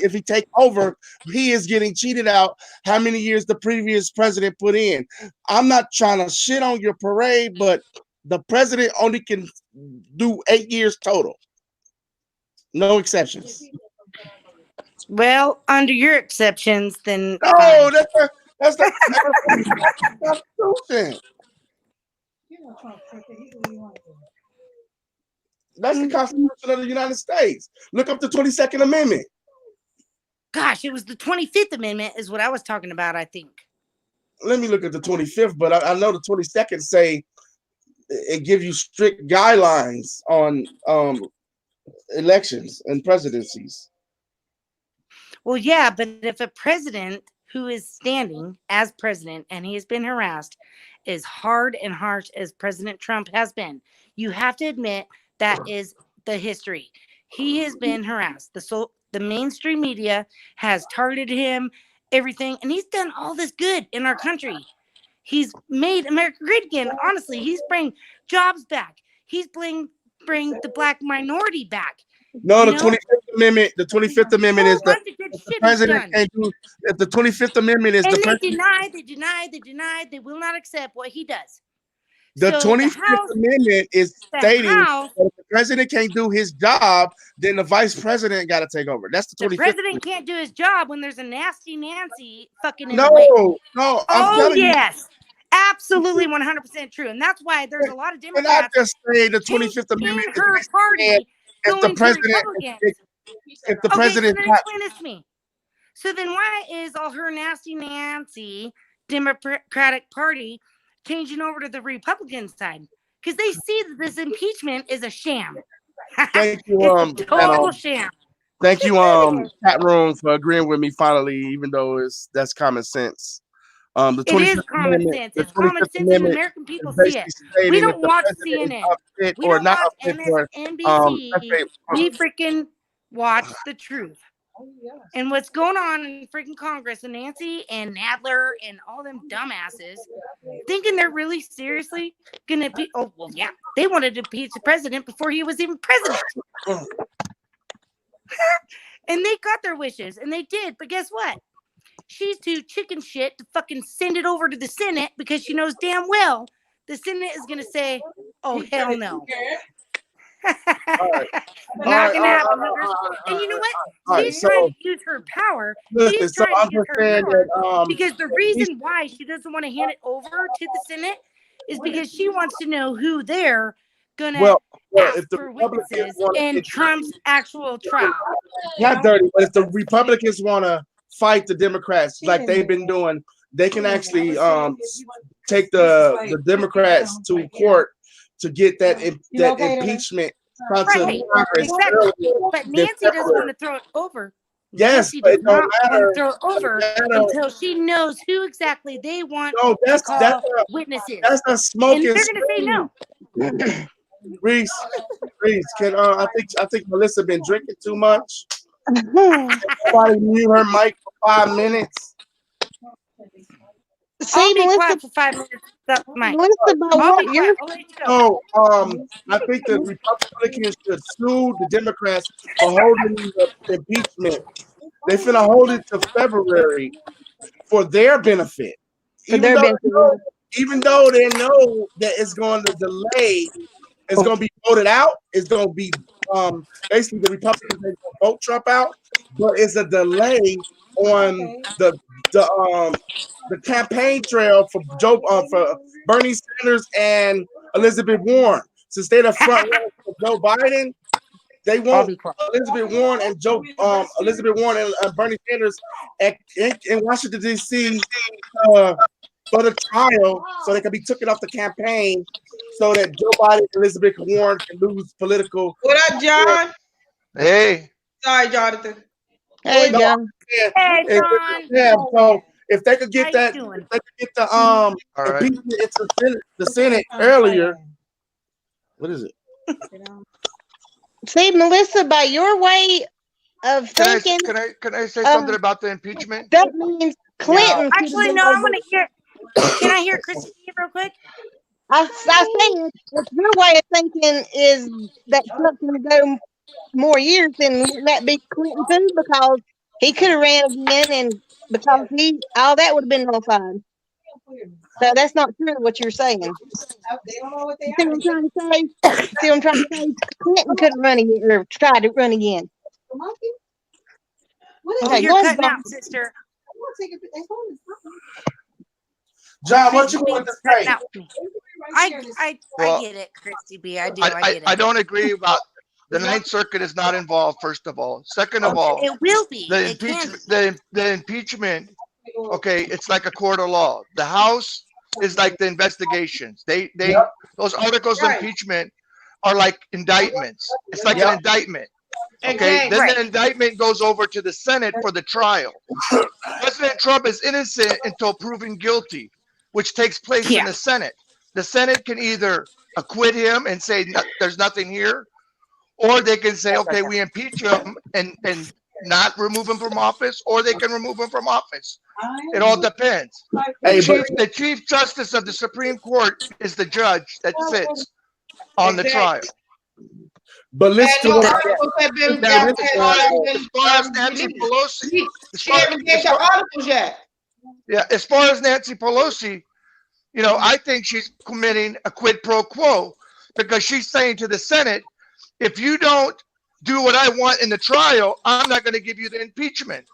if he take over, he is getting cheated out how many years the previous president put in. I'm not trying to shit on your parade, but the president only can do 8 years total. No exceptions. Well, under your exceptions, then. No, that's the Constitution. That's the Constitution of the United States. Look up the 22nd Amendment. Gosh, it was the 25th Amendment is what I was talking about, I think. Let me look at the 25th, but I know the 22nd say it gives you strict guidelines on elections and presidencies. Well, yeah, but if a president who is standing as president and he has been harassed as hard and harsh as President Trump has been, you have to admit that is the history. He has been harassed. The mainstream media has targeted him, everything, and he's done all this good in our country. He's made America great again. Honestly, he's bringing jobs back. He's bring the black minority back. No, the 25th Amendment. The 25th Amendment is the president can't do. The 25th Amendment is the president. They deny. They will not accept what he does. The 25th Amendment is stating that if the president can't do his job, then the vice president got to take over. That's the 25th. The president can't do his job when there's a nasty Nancy fucking in the way. No. Oh, yes. Absolutely 100% true. And that's why there's a lot of Democrats. Can I just say the 25th Amendment in her party if the president, if the president, so explain this to me. So then why is all her nasty Nancy Democratic Party changing over to the Republican side because they see that this impeachment is a sham. Thank you, it's a total sham. Thank you, chat room, for agreeing with me finally, even though that's common sense. The It is common sense. It's common sense, and American people see it. We don't watch CNN. We don't watch MSNBC. We freaking watch the truth. And what's going on in freaking Congress, and Nancy and Nadler and all them dumbasses thinking they're really seriously gonna be. Oh well, yeah, they wanted to impeach the president before he was even president. And they got their wishes, and they did. But guess what? She's too chicken shit to fucking send it over to the Senate because she knows damn well the Senate is gonna say, "Oh hell no." Not gonna happen. And you know what? She's trying to use her power. She's trying to use her power because the reason why she doesn't want to hand it over to the Senate is because she wants to know who they're gonna ask for witnesses in Trump's actual trial. Not dirty, but if the Republicans want to fight the Democrats like they've been doing, they can actually take the Democrats to court to get that impeachment. Right, exactly. But Nancy doesn't want to throw it over. Yes, Nancy does not want to throw it over until she knows who exactly they want to call witnesses. That's a smoking. And they're going to say no. Reese, can I think Melissa been drinking too much. Somebody mute her mic for 5 minutes. I'll be quiet for 5 minutes. So, I think the Republicans should sue the Democrats for holding the impeachment. They finna hold it to February for their benefit. Even though they know that it's going to delay, it's going to be voted out. It's going to be basically the Republicans are going to vote Trump out, but it's a delay on the campaign trail for for Bernie Sanders and Elizabeth Warren. Since they're the front runners for Joe Biden, they want Elizabeth Warren and Bernie Sanders in Washington D.C. For the trial, so they can be taken off the campaign, so that Joe Biden and Elizabeth Warren can lose political. What up, John? Hey. Sorry, Jonathan. Hey, John. Hey, John. Yeah, so if they could get the impeachment into the Senate earlier. What is it? See, Melissa, by your way of thinking, can I say something about the impeachment? That means Clinton. Actually, no. I want to hear. Can I hear Christy real quick? I say if your way of thinking is that Trump's going to go more years, then wouldn't that be Clinton too? Because he could have ran again, and because all that would have been nullified. So that's not true what you're saying. See what I'm trying to say? See what I'm trying to say? Clinton couldn't run again or tried to run again. Okay, you're cutting out, sister. John, what you want to say? I get it, Christy B. I do. I get it. I don't agree about the Ninth Circuit is not involved. First of all, second of all, it will be the impeachment. The impeachment. Okay, it's like a court of law. The House is like the investigations. Those articles of impeachment are like indictments. It's like an indictment. Okay, then the indictment goes over to the Senate for the trial. President Trump is innocent until proven guilty, which takes place in the Senate. The Senate can either acquit him and say there's nothing here, or they can say, okay, we impeach him and not remove him from office, or they can remove him from office. It all depends. The Chief Justice of the Supreme Court is the judge that sits on the trial. But listen to what as far as Nancy Pelosi, as far as Nancy Pelosi, I think she's committing a quid pro quo because she's saying to the Senate, if you don't do what I want in the trial, I'm not going to give you the impeachment.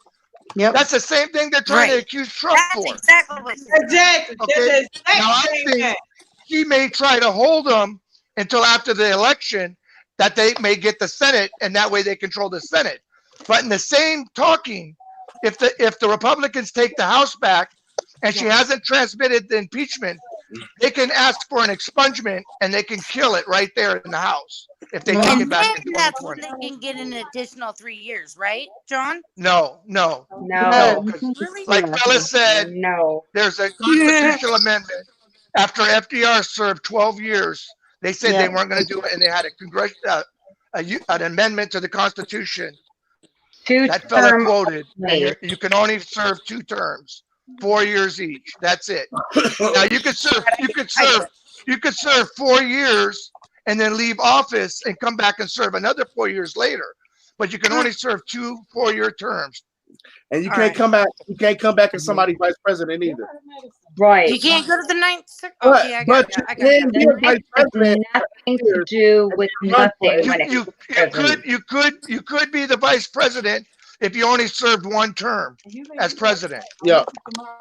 That's the same thing they're trying to accuse Trump for. Exactly. Okay? Now I think he may try to hold them until after the election that they may get the Senate, and that way they control the Senate. But in the same talking, if the Republicans take the House back and she hasn't transmitted the impeachment they can ask for an expungement and they can kill it right there in the House if they take And it back then in that's when 2020. they can get an additional 3 years, right, John? No, because Really? like Fella said, No. there's a constitutional amendment. After FDR served 12 years, they said they weren't going to do it, and they had a an amendment to the Constitution. That fella quoted, and you can only serve 2 terms, 4 years each. That's it. Now you could serve 4 years and then leave office and come back and serve another 4 years later. But you can only serve 2 4-year terms. And you can't come back. You can't come back as somebody vice president either. Right. You can't go to the ninth. Okay, I got you. Nothing to do with nothing when it You could be the vice president if you only served 1 term as president. Yeah.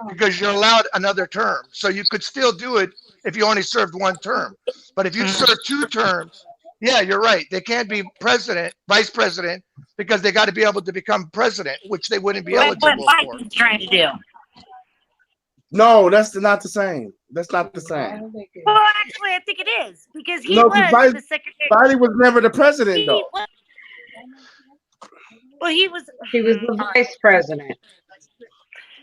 Because you're allowed another term. So you could still do it if you only served 1 term. But if you serve 2 terms, yeah, you're right. They can't be vice president, because they got to be able to become president, which they wouldn't be eligible for. Biden's trying to do. No, that's not the same. That's not the same. Well, actually, I think it is, because he No, was Biden, the secretary. Biden was never the president, though. Well, he was the vice president.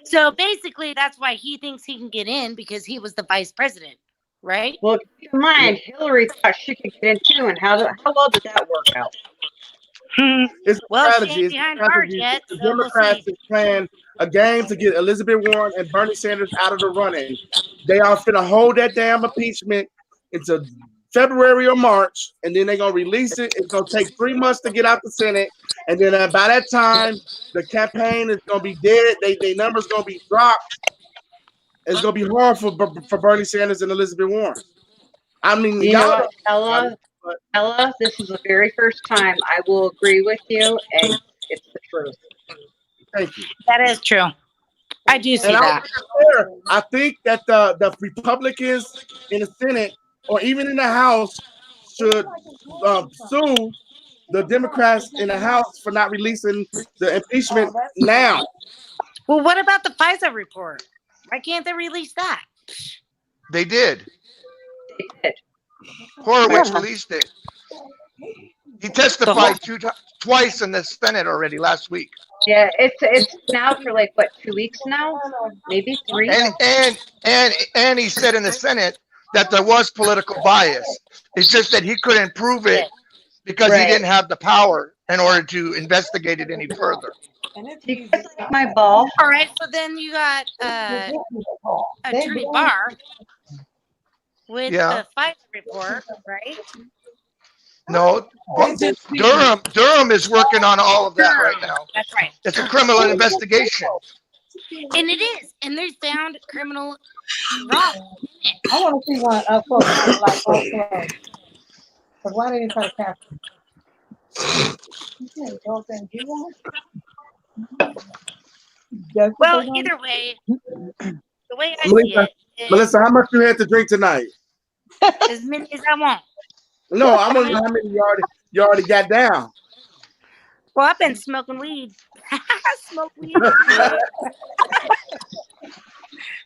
So basically, that's why he thinks he can get in, because he was the vice president, right? Well, keep in mind, Hillary thought she could get in too, and how well did that work out? It's a Well, strategy. she ain't It's a behind strategy. bars yet, The so we'll Democrats see. is playing a game to get Elizabeth Warren and Bernie Sanders out of the running. They are finna hold that damn impeachment until February or March, and then they're gonna release it. It's gonna take 3 months to get out the Senate, and then by that time, the campaign is gonna be dead. They numbers gonna be dropped. It's gonna be hard for Bernie Sanders and Elizabeth Warren. I mean, You know what, Ella, this is the very first time I will agree with you, and it's the truth. Thank you. That is true. I do see And that. I think that the Republicans in the Senate or even in the House should sue the Democrats in the House for not releasing the impeachment now. Well, what about the FISA report? Why can't they release that? They did. They did. Horowitz released it. He testified twice in the Senate already last week. Yeah, it's now for like what, 2 weeks now, maybe 3. And he said in the Senate that there was political bias. It's just that he couldn't prove it because he didn't have the power in order to investigate it any further. My ball. All right, so then you got Attorney Barr with the FISA report, right? No, Durham is working on all of that right now. That's right. It's a criminal investigation. And it is, and they found criminal wrong. I want to see one up close, like okay. But why didn't you try to capture? Well, either way, the way I see Melissa, it is Melissa, how much you had to drink tonight? as many as I want. No, I'm wondering how many you already got down. Well, I've been smoking weed. Smoke weed.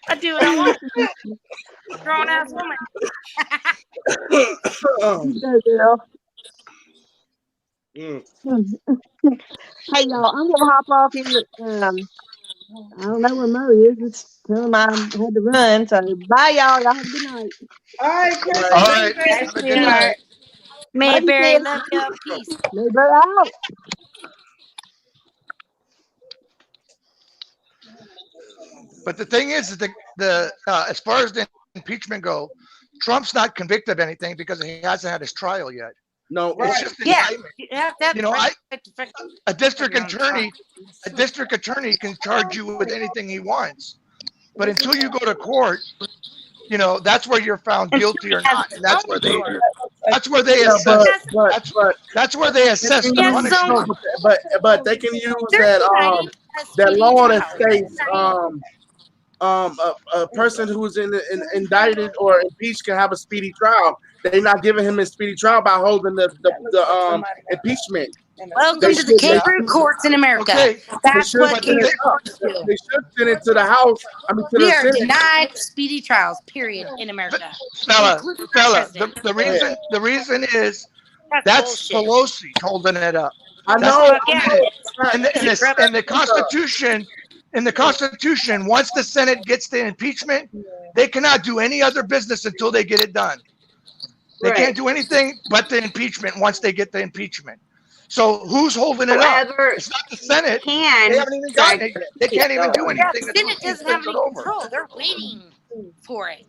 I do what I want. Grown ass woman. Hey y'all, I'm gonna hop off here. I don't know where Mo is. Just tell him I had to run. So bye y'all. Y'all have a good night. All right, Chris. All right. Have a good night. Mayberry, love you. Peace. Mayberry out. But the thing is, the as far as the impeachment go, Trump's not convicted of anything because he hasn't had his trial yet. No, it's just indictment. You know, a district attorney can charge you with anything he wants, but until you go to court, you know, that's where you're found guilty or not, and that's where they assess. That's where they assess the punishment. But they can use that law that states a person who's indicted or impeached can have a speedy trial. They're not giving him a speedy trial by holding the impeachment Welcome to the kangaroo courts in America. Okay. That's what kangaroo courts do. They should send it to the House. I mean, to We the are Senate. denied speedy trials, period, in America. Stella, the reason is that's Pelosi's holding it up. I That's know. in the Constitution. In the Constitution, once the Senate gets the impeachment, they cannot do any other business until they get it done. They can't do anything but the impeachment once they get the impeachment. So who's holding it up? It's not the Senate. They haven't even got it. They can't even do anything. The Senate doesn't have any control. They're waiting for it,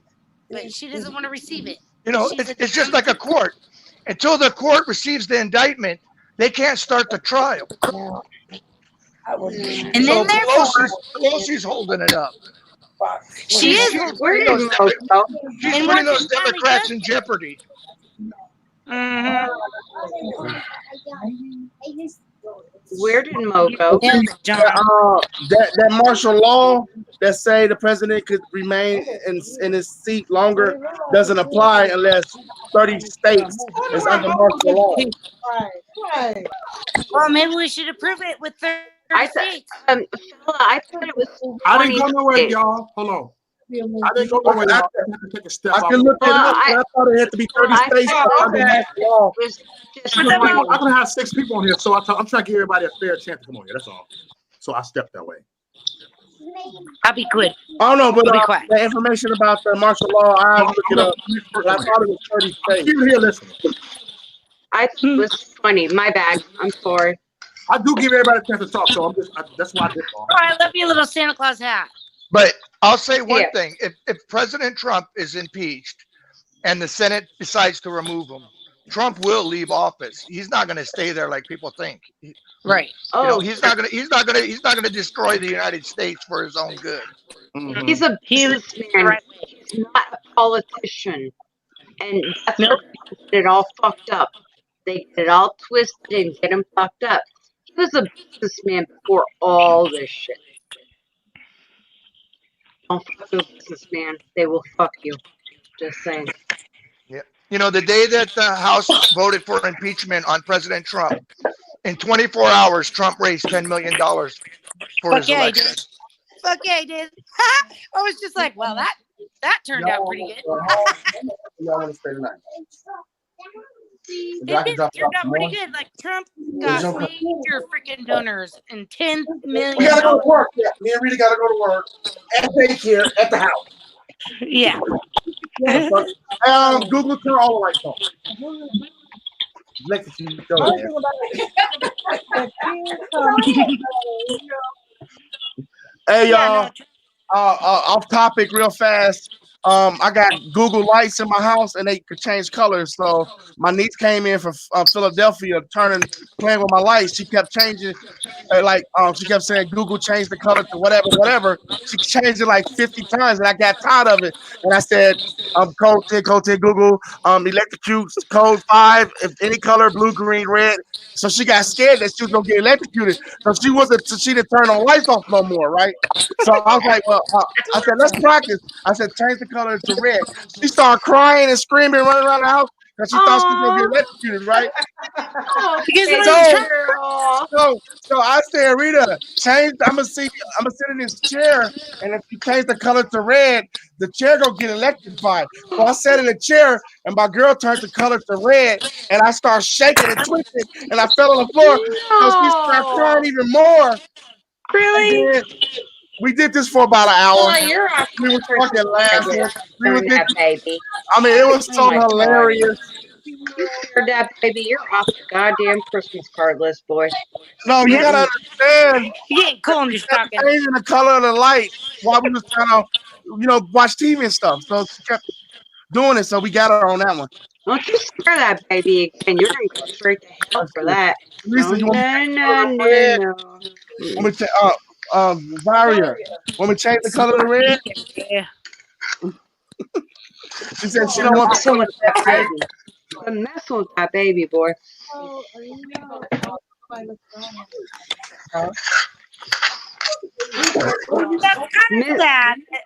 but she doesn't want to receive it. You know, it's just like a court. Until the court receives the indictment, they can't start the trial. And then Pelosi's holding it up. She is. She's putting those Democrats in jeopardy. Where did Mo go? That martial law that say the president could remain in his seat longer doesn't apply unless 30 states is under martial law. Right. Well, maybe we should approve it with 30 states. I thought it was. I didn't go nowhere, y'all. Hold on. I didn't go nowhere, y'all. I have to take a step. I can look it up. I thought it had to be 30 states under martial law. I'm gonna have 6 people on here, so I'm trying to give everybody a fair chance to come on here. That's all. So I stepped that way. I'll be good. I don't know, but the information about the martial law, I looked it up. But I thought it was 30 states. You here listening? I thought it was 20. My bad. I'm sorry. I do give everybody a chance to talk, so that's why I did all. Oh, I love your little Santa Claus hat. But I'll say one thing: if President Trump is impeached and the Senate decides to remove him, Trump will leave office. He's not going to stay there like people think. Right. You know, he's not going to destroy the United States for his own good. Mm-hmm. He's a businessman. Right. He's not a politician, and that's what get it all fucked up. They get it all twisted and get him fucked up. He was a businessman before all this shit. Don't fuck with a businessman. They will fuck you. Just saying. Yeah. You know, the day that the House voted for impeachment on President Trump, in 24 hours, Trump raised $10 million for his election. Fuck yeah, he did. I was just like, well, that turned out pretty good. Y'all want to stay tonight? It turned out pretty good. Like Trump got major freaking donors and $10 million. We gotta go to work. Yeah, me and Rita gotta go to work at daycare at the house. Yeah. Google turn all the lights on. Hey y'all, off topic real fast. I got Google lights in my house and they could change colors. So my niece came in from Philadelphia, playing with my lights. She kept changing, she kept saying Google changed the color to whatever. She changed it like 50 times, and I got tired of it. And I said, code 10, Google, electrocute code 5, if any color, blue, green, red. So she got scared that she was gonna get electrocuted. So she didn't turn on lights off no more, right? So I was like, well, I said, let's practice. I said, change the color to red. She started crying and screaming, running around the house because she thought she was gonna get electrocuted, right? So I said, Rita, I'm gonna sit in this chair, and if you change the color to red, the chair gonna get electrified. So I sat in the chair, and my girl turned the color to red, and I started shaking and twisting, and I fell on the floor. So she started crying even more. Really? We did this for about an hour. Oh, you're off. We were fucking laughing. Baby. I mean, it was so hilarious. You heard that, baby? You're off the goddamn Christmas card list, boy. No, you gotta understand. You ain't cool in your stocking. Changing the color of the light while we was trying to, watch TV and stuff. So she kept doing it. So we got her on that one. Don't you scare that baby again. You're gonna go straight to hell for that. Lisa, No. Varia, want me to change the color to red? Yeah. She said she don't want the color. That baby. I'm messing with that baby, boy.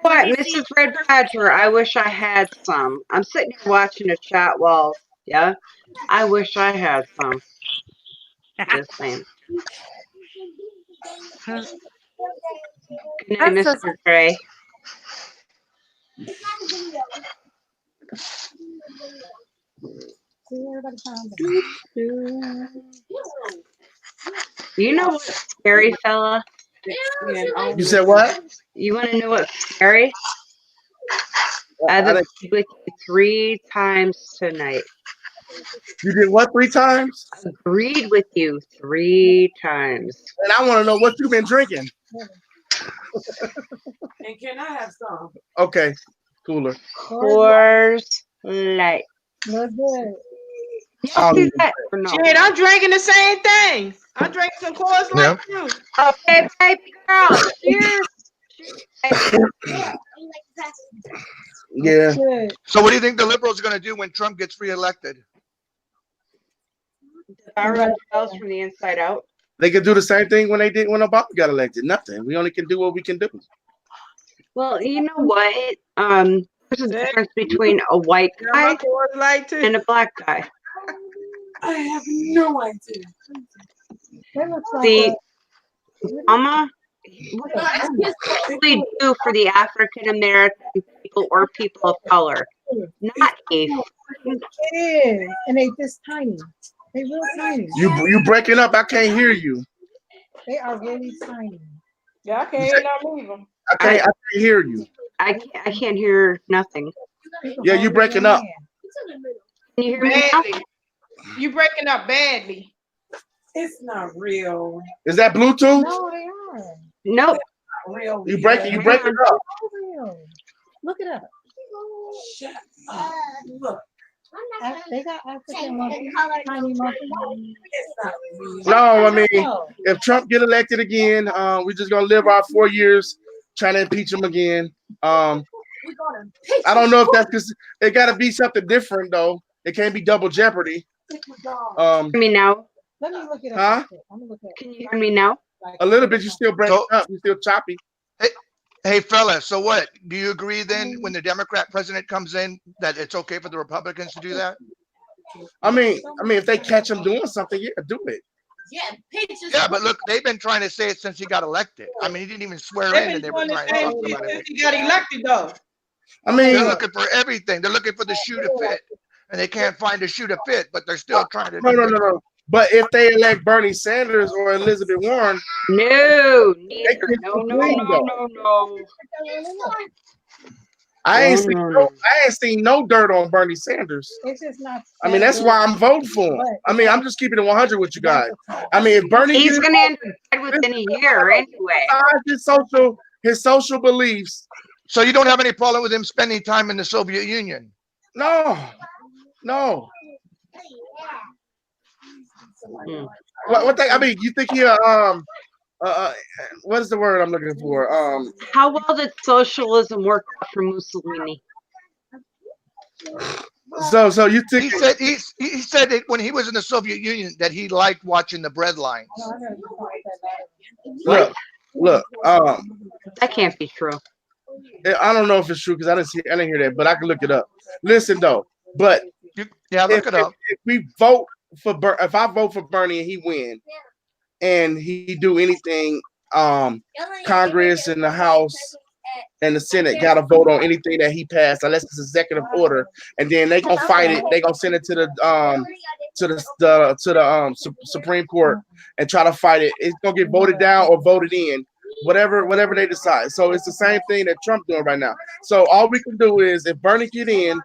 What, Mrs. Red Badger? I wish I had some. I'm sitting here watching a chat wall. Yeah, I wish I had some. Just saying. Good night, Mr. Gray. You know what's scary, fella? You said what? You want to know what's scary? I've agreed with you 3 times tonight. You did what 3 times? Agreed with you 3 times. And I want to know what you've been drinking. And can I have some? Okay, cooler. Coors Light. Look good. Shit, I'm drinking the same thing. I drank some Coors Light too. Okay, baby girl. Cheers. Yeah. So what do you think the liberals are going to do when Trump gets reelected? Devour themselves from the inside out. They could do the same thing when they did when Obama got elected. Nothing. We only can do what we can do. Well, you know what? There's a difference between a white guy and a black guy. I have no idea. See, Obama, what does he really do for the African American people or people of color? Not a. It is, and they just tiny. They real tiny. You breaking up? I can't hear you. They are really tiny. Yeah, I can't hear nothing either. I can't hear you. I can't hear nothing. Yeah, you breaking up. Can you hear me now? You breaking up badly. It's not real. Is that Bluetooth? No, they are. Nope. Real. You breaking up. Real. Look it up. Shut up. Look. They got African monkeys, tiny monkeys. It's not real. No, I mean, if Trump get elected again, we're just gonna live our 4 years trying to impeach him again. I don't know if that's because it got to be something different though. It can't be double jeopardy. Hear me now? Let me look it Huh? up. I'm gonna look it up. Can you hear me now? A little bit. You still breaking up. You still choppy. Hey, fella, so what? Do you agree then when the Democrat president comes in that it's okay for the Republicans to do that? I mean, if they catch him doing something, yeah, do it. Yeah, but look, they've been trying to say it since he got elected. I mean, he didn't even swear in, and they were trying to talk about it. He got elected though. I mean, they're looking for everything. They're looking for the shoe to fit, and they can't find a shoe to fit, but they're still trying to. No. But if they elect Bernie Sanders or Elizabeth Warren, no, neither. No. I ain't seen no dirt on Bernie Sanders. It's just not. I mean, that's why I'm voting for him. I mean, I'm just keeping it 100 with you guys. I mean, if Bernie, he's going to end within a year anyway. His social beliefs. So you don't have any problem with him spending time in the Soviet Union? No. What thing? I mean, you think he what is the word I'm looking for? How well did socialism work out for Mussolini? So you think he said it when he was in the Soviet Union that he liked watching the bread lines. Look. That can't be true. I don't know if it's true because I didn't hear that, but I can look it up. Listen though, but look it up. If I vote for Bernie and he win, and he do anything, Congress and the House and the Senate got to vote on anything that he passed, unless it's executive order, and then they gonna fight it. They gonna send it to the Supreme Court and try to fight it. It's gonna get voted down or voted in, whatever they decide. So it's the same thing that Trump doing right now. So all we can do is, if Bernie get in,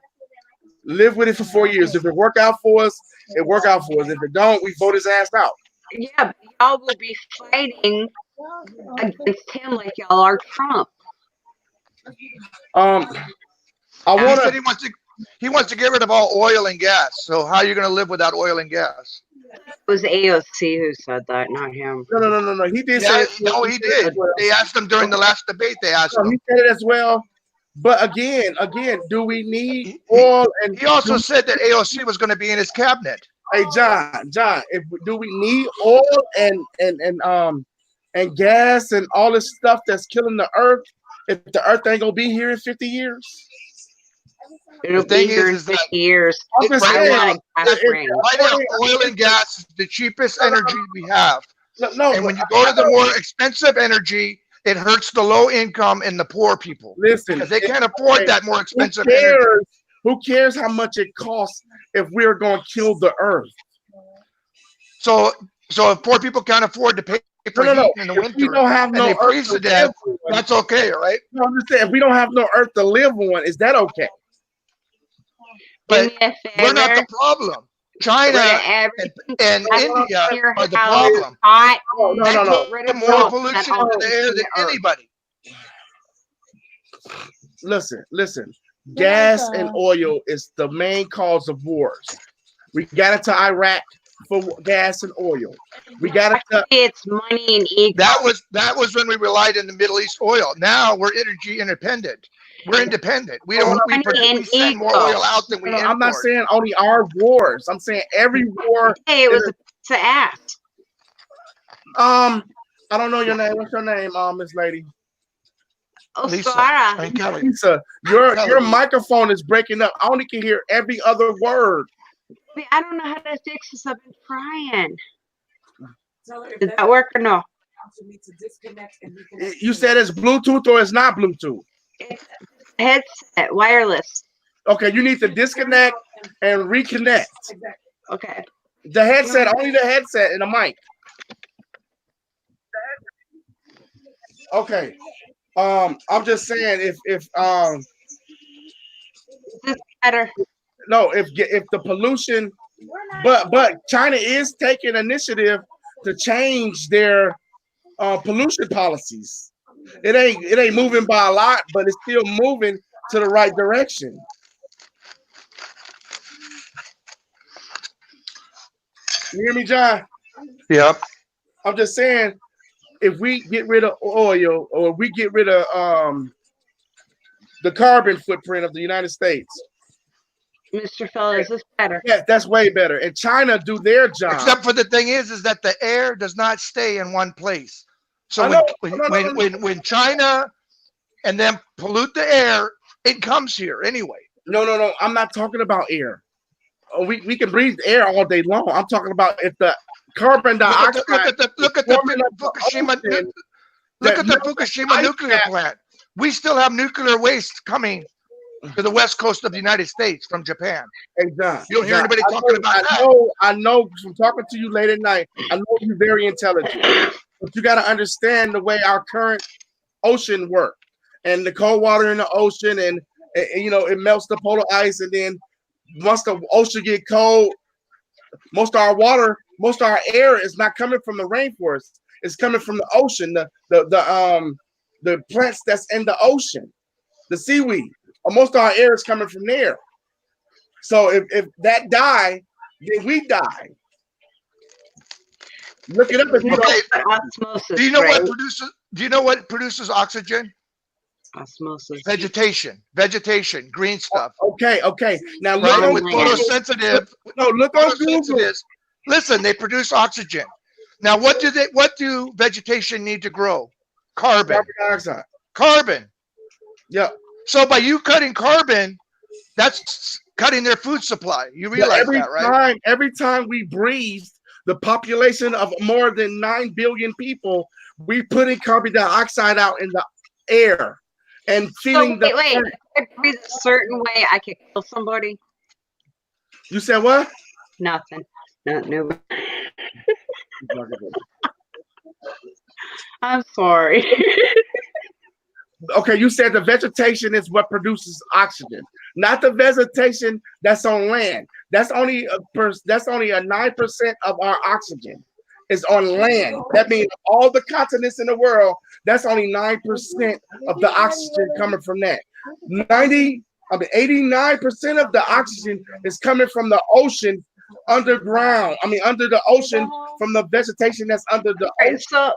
live with it for 4 years. If it work out for us, it work out for us. If it don't, we vote his ass out. Yeah, but y'all will be fighting against him like y'all are Trump. He said he wants to get rid of all oil and gas. So how are you going to live without oil and gas? It was AOC who said that, not him. No. He did say it. No, he did. They asked him during the last debate. They asked him. He said it as well. But again, do we need oil? And he also said that AOC was going to be in his cabinet. Hey, John, do we need oil and gas and all this stuff that's killing the earth if the earth ain't gonna be here in 50 years? It'll The thing be here in is that 50 years. I'm just I saying, want a gas ring. right now, oil and gas is the cheapest energy we have. no, And when you go to the more expensive energy, it hurts the low income and the poor people. Listen, because they can't afford that more expensive who cares? energy. Who cares how much it costs if we're going to kill the earth? So if poor people can't afford to pay for heat in the winter, we don't have no and they freeze to death, on, that's okay, right? No, I'm just saying, if we don't have no earth to live on, is that okay? But we're not the problem. China and India are the problem. No. They put more pollution into the air than anybody. Listen. Gas and oil is the main cause of wars. We got into Iraq for gas and oil. We got it. It's money and ego. That was when we relied on the Middle East oil. Now we're energy independent. We're independent. We send more oil out than we import. I'm not saying only our wars. I'm saying every war. Hey, it was to ask. I don't know your name. What's your name, Miss Lady? Lisa, your microphone is breaking up. I only can hear every other word. I don't know how to fix this. I've been trying. Did that work or no? You said it's Bluetooth or it's not Bluetooth? It's headset, wireless. Okay, you need to disconnect and reconnect. Okay. The headset, only the headset and the mic. Okay. I'm just saying if this better. No, if the pollution, but China is taking initiative to change their pollution policies. It ain't moving by a lot, but it's still moving to the right direction. You hear me, John? Yep. I'm just saying, if we get rid of oil or we get rid of the carbon footprint of the United States. Mr. Feller, is this better? Yeah, that's way better. And China do their job. Except for the thing is that the air does not stay in one place. So when China and them pollute the air, it comes here anyway. No. I'm not talking about air. We can breathe air all day long. I'm talking about if the carbon dioxide. Look at the Fukushima nuclear plant. We still have nuclear waste coming to the west coast of the United States from Japan. Exactly. You don't hear anybody talking about that. I know from talking to you late at night, I know you're very intelligent. But you got to understand the way our current ocean works. And the cold water in the ocean, and it melts the polar ice, and then once the ocean get cold, most of our air is not coming from the rainforest. It's coming from the ocean, the plants that's in the ocean, the seaweed. Most of our air is coming from there. So if that die, then we die. Look it up. Osmosis. Do you know what produces oxygen? Osmosis. Vegetation, green stuff. Okay. Now look on with photosensitive. No, look on Google. Listen, they produce oxygen. Now, what do vegetation need to grow? Carbon. Carbon dioxide. Carbon. Yeah. So by you cutting carbon, that's cutting their food supply. You realize that, right? Every time we breathe, the population of more than 9 billion people, we putting carbon dioxide out in the air and feeling wait. If I breathe a certain way, I could kill somebody. You said what? Nothing. No. I'm sorry. Okay, you said the vegetation is what produces oxygen, not the vegetation that's on land. That's only a 9% of our oxygen is on land. That means all the continents in the world, that's only 9% of the oxygen coming from that. 89% of the oxygen is coming from the ocean underground. Under the ocean from the vegetation that's under the ocean. So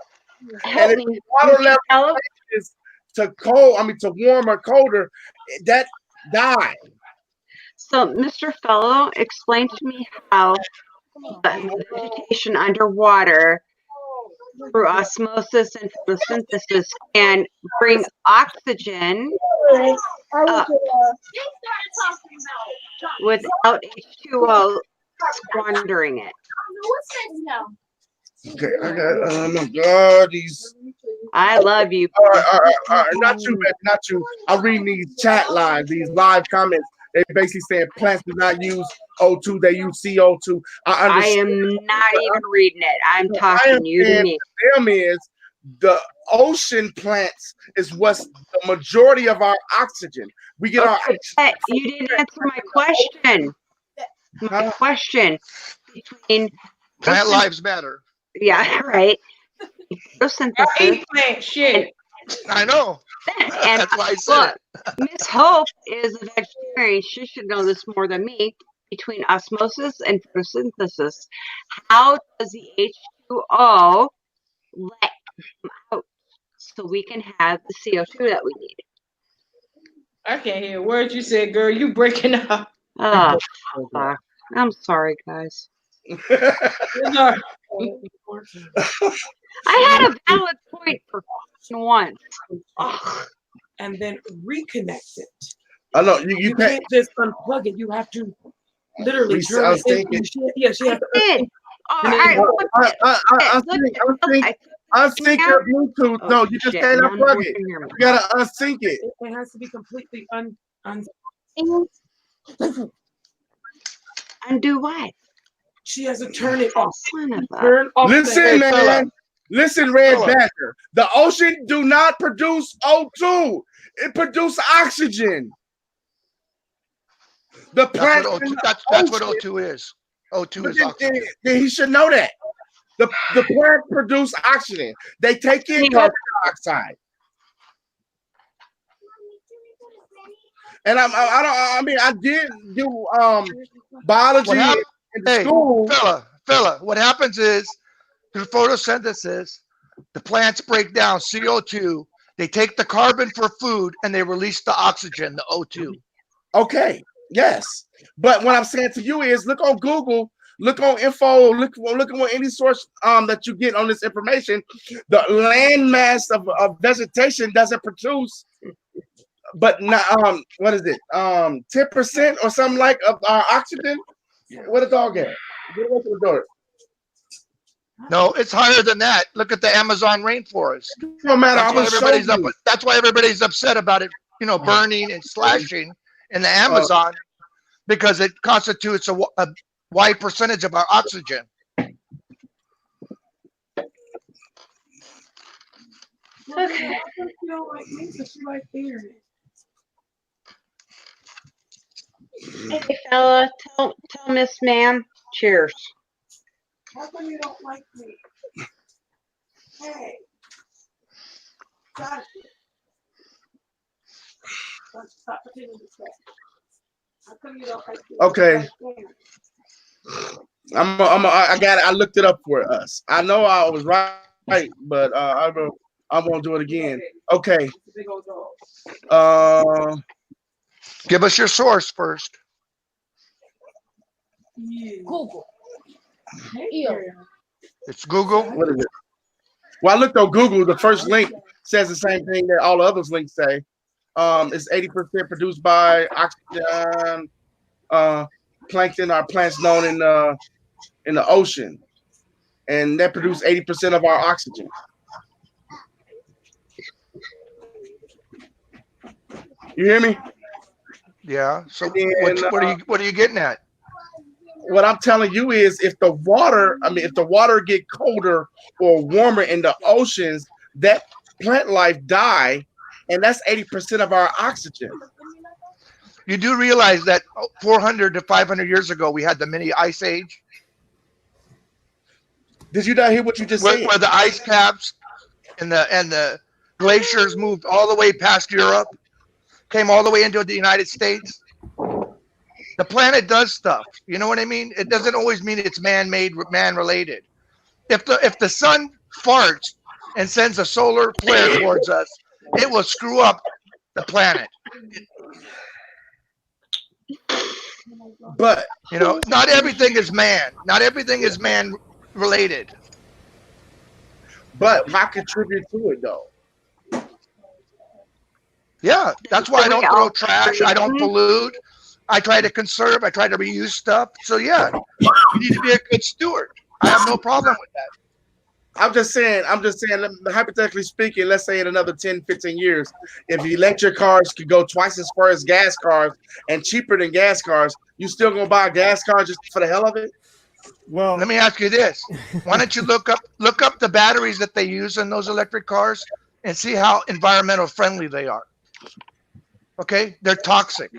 and if the water level is to warm or colder, that die. So, Mr. Fellow, explain to me how vegetation underwater through osmosis and photosynthesis can bring oxygen without H2O squandering it. Okay, I got. Oh my God, these. I love you. All right. Not you, baby, not you. I'm reading these chat lines, these live comments. They basically saying plants do not use O2, they use CO2. I understand. I am not even reading it. I'm talking you to me. Them is the ocean plants is what's the majority of our oxygen. We get our. You didn't answer my question. My question between plant lives matter. Yeah, right. Photosynthesis. I hate plant shit. I know. And that's why I said it. Miss Hope is a vegetarian. She should know this more than me. Between osmosis and photosynthesis, how does the H2O let out so we can have the CO2 that we need? I can't hear a word you said, girl. You breaking up. Oh, fuck. I'm sorry, guys. I had a valid point for once. And then reconnect it. I know you can't just unplug it. You have to literally turn I was it thinking. she has to. Unsync your Bluetooth. No, you just can't unplug it. You gotta unsync it. It has to be completely Undo what? She has to turn it off. Turn off. Listen, man. Listen, Red Badger. The ocean do not produce O2. It produces oxygen. The plant. That's what O2 is. O2 is oxygen. Then he should know that. The plant produce oxygen. They take in carbon dioxide. And I did do biology in school. Fella, what happens is through photosynthesis, the plants break down CO2. They take the carbon for food and they release the oxygen, the O2. Okay, yes. But what I'm saying to you is look on Google, look on info, look on any source that you get on this information. The land mass of vegetation doesn't produce, but not, what is it? 10% or something like of our oxygen. What a dog at? Get away from the door. No, it's higher than that. Look at the Amazon rainforest. No matter. That's why everybody's upset about it, burning and slashing in the Amazon, because it constitutes a wide percentage of our oxygen. Okay. Hey, fella, tell Miss Ma'am. Cheers. How come you don't like me? Hey. Got it. Stop pretending to say. How come you don't like me? Okay. I got it. I looked it up for us. I know I was right, but I'm gonna do it again. Okay. Give us your source first. Google. It's Google. What is it? Well, I looked on Google. The first link says the same thing that all the others links say. It's 80% produced by oxygen. Plankton are plants known in the ocean, and that produce 80% of our oxygen. You hear me? Yeah. So what are you getting at? What I'm telling you is, if the water get colder or warmer in the oceans, that plant life die, and that's 80% of our oxygen. You do realize that 400 to 500 years ago, we had the mini ice age? Did you not hear what you just said? Where the ice caps and the glaciers moved all the way past Europe, came all the way into the United States. The planet does stuff. You know what I mean? It doesn't always mean it's man-made, man-related. If the sun farts and sends a solar flare towards us, it will screw up the planet. But not everything is man. Not everything is man related. But I contribute to it though. Yeah, that's why I don't throw trash. I don't pollute. I try to conserve. I try to reuse stuff. So yeah, you need to be a good steward. I have no problem with that. I'm just saying, hypothetically speaking, let's say in another 10, 15 years, if electric cars could go twice as far as gas cars and cheaper than gas cars, you still gonna buy a gas car just for the hell of it? Well, let me ask you this. Why don't you look up the batteries that they use in those electric cars and see how environmental friendly they are? Okay? They're toxic.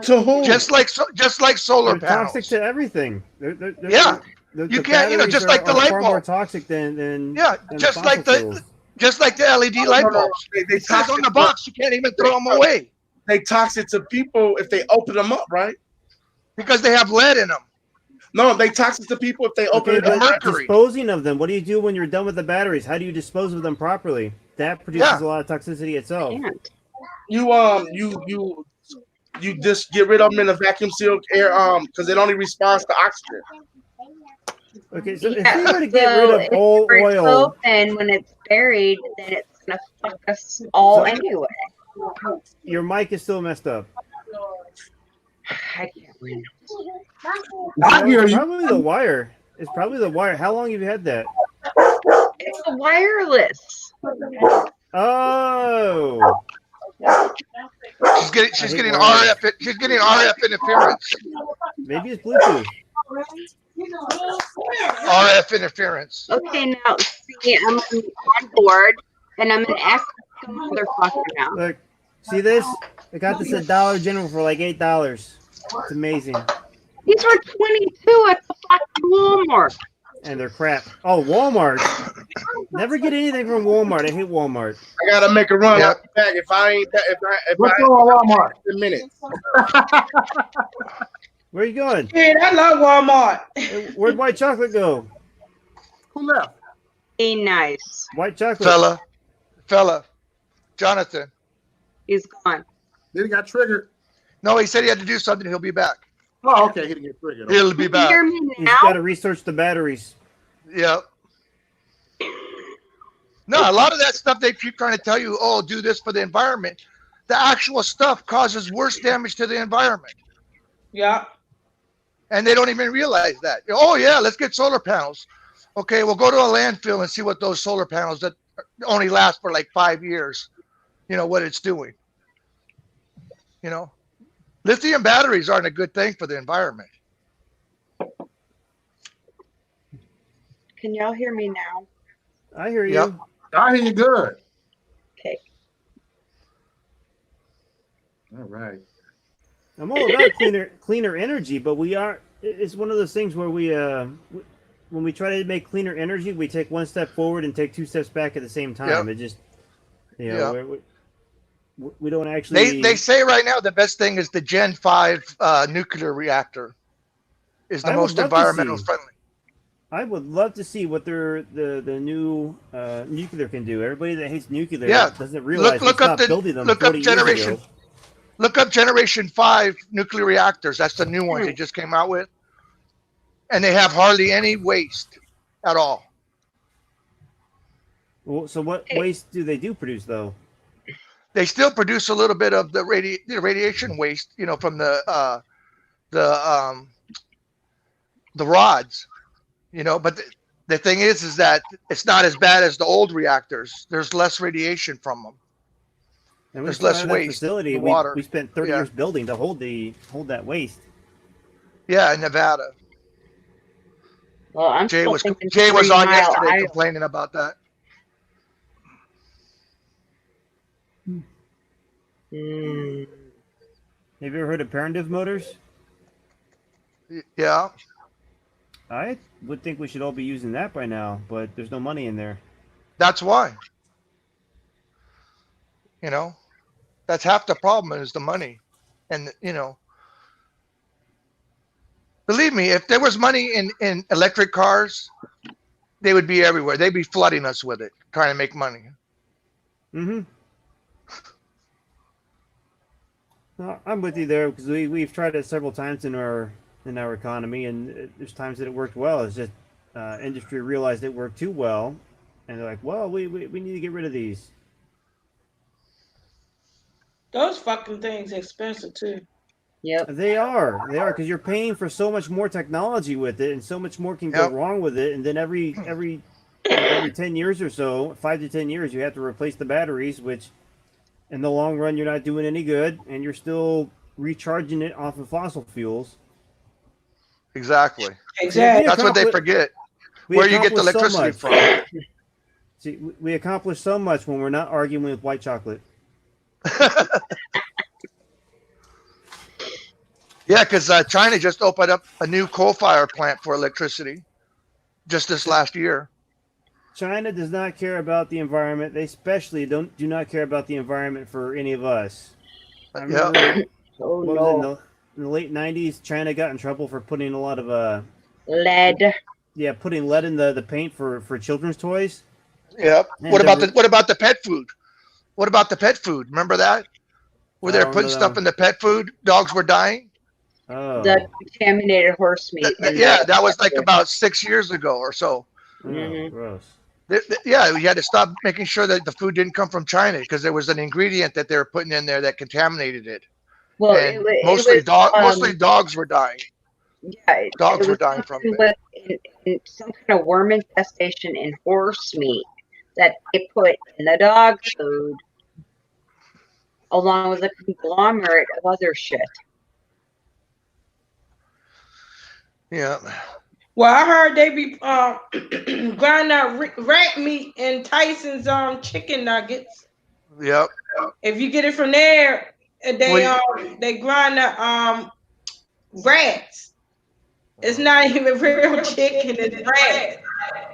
To whom? Just like solar They're panels. toxic to everything. Yeah. You can't, just like the light bulb. More toxic than just like the LED light bulbs. It says on the box you can't even throw them away. They toxic to people if they open them up, right? Because they have lead in them. No, they toxic to people if they open them up. Mercury. Disposing of them. What do you do when you're done with the batteries? How do you dispose of them properly? That produces a lot of toxicity itself. You just get rid of them in a vacuum sealed air because it only responds to oxygen. Okay, so if we were to get rid of all oil, and when it's buried, then it's gonna fuck us all anyway. Your mic is still messed up. I can't win. Probably the wire. It's probably the wire. How long have you had that? It's a wireless. Oh. She's getting RF interference. Maybe it's Bluetooth. RF interference. Okay, now see, I'm on board, and I'm an ask motherfucker now. Look, see this? I got this at Dollar General for like $8. It's amazing. These are 22 at the fucking Walmart. And they're crap. Oh, Walmart. Never get anything from Walmart. I hate Walmart. I gotta make a run. I'll be back if I ain't. What's going on Walmart? In a minute. Where are you going? Man, I love Walmart. Where'd white chocolate go? Who left? Be nice. White chocolate. Fella. Jonathan. He's gone. Then he got triggered. No, he said he had to do something. He'll be back. Oh, okay. He didn't get triggered. He'll be back. Hear me He's now? got to research the batteries. Yeah. No, a lot of that stuff they keep trying to tell you, oh, do this for the environment. The actual stuff causes worse damage to the environment. Yeah. And they don't even realize that. Oh, yeah, let's get solar panels. Okay, we'll go to a landfill and see what those solar panels that only last for like 5 years, what it's doing. Lithium batteries aren't a good thing for the environment. Can y'all hear me now? I hear you. Yep. I hear you good. Okay. All right. I'm all about cleaner energy, but it's one of those things where when we try to make cleaner energy, we take one step forward and take 2 steps back at the same time. Yep. It just, we don't actually. They say right now the best thing is the Gen 5 nuclear reactor is the most environmental friendly. I would love to see what the new nuclear can do. Everybody that hates nuclear doesn't realize look up building them. Look up Generation 5 nuclear reactors. That's the new one they just came out with, and they have hardly any waste at all. Well, so what waste do they produce though? They still produce a little bit of the radiation waste, from the rods, But the thing is that it's not as bad as the old reactors. There's less radiation from them. And there's less waste. Facility water. We spent 30 years building to hold that waste. Yeah, in Nevada. Well, I'm Jay was on 3 yesterday mile complaining about that. Have you ever heard of parentive motors? Yeah. I would think we should all be using that by now, but there's no money in there. That's why. That's half the problem is the money. And, believe me, if there was money in electric cars, they would be everywhere. They'd be flooding us with it, trying to make money. Mm-hmm. No, I'm with you there because we've tried it several times in our economy, and there's times that it worked well. It's just industry realized it worked too well, and they're like, "Well, we need to get rid of these." Those fucking things expensive too. Yep. They are because you're paying for so much more technology with it, and so much more can go wrong with it. And then every 10 years or so, 5 to 10 years, you have to replace the batteries, which in the long run you're not doing any good, and you're still recharging it off of fossil fuels. Exactly. Exactly. That's what they forget. Where you get the electricity from. See, we accomplish so much when we're not arguing with white chocolate. Yeah, because China just opened up a new coal-fired plant for electricity just this last year. China does not care about the environment. They especially do not care about the environment for any of us. I remember in the late 90s, China got in trouble for putting a lot of lead. Yeah, putting lead in the paint for children's toys. Yep. What about the pet food? What about the pet food? Remember that? Where they're putting stuff in the pet food, dogs were dying. Oh. The contaminated horse meat. Yeah, that was like about 6 years ago or so. Oh, gross. Yeah, we had to stop making sure that the food didn't come from China because there was an ingredient that they were putting in there that contaminated it. Well, and mostly dogs were dying. Yeah, dogs were dying from it. In some kind of worm infestation in horse meat that they put in the dog food, along with a conglomerate of other shit. Yeah. Well, I heard they be grinding out rat meat in Tyson's chicken nuggets. Yep. If you get it from there, they grind the rats. It's not even real chicken; it's rats.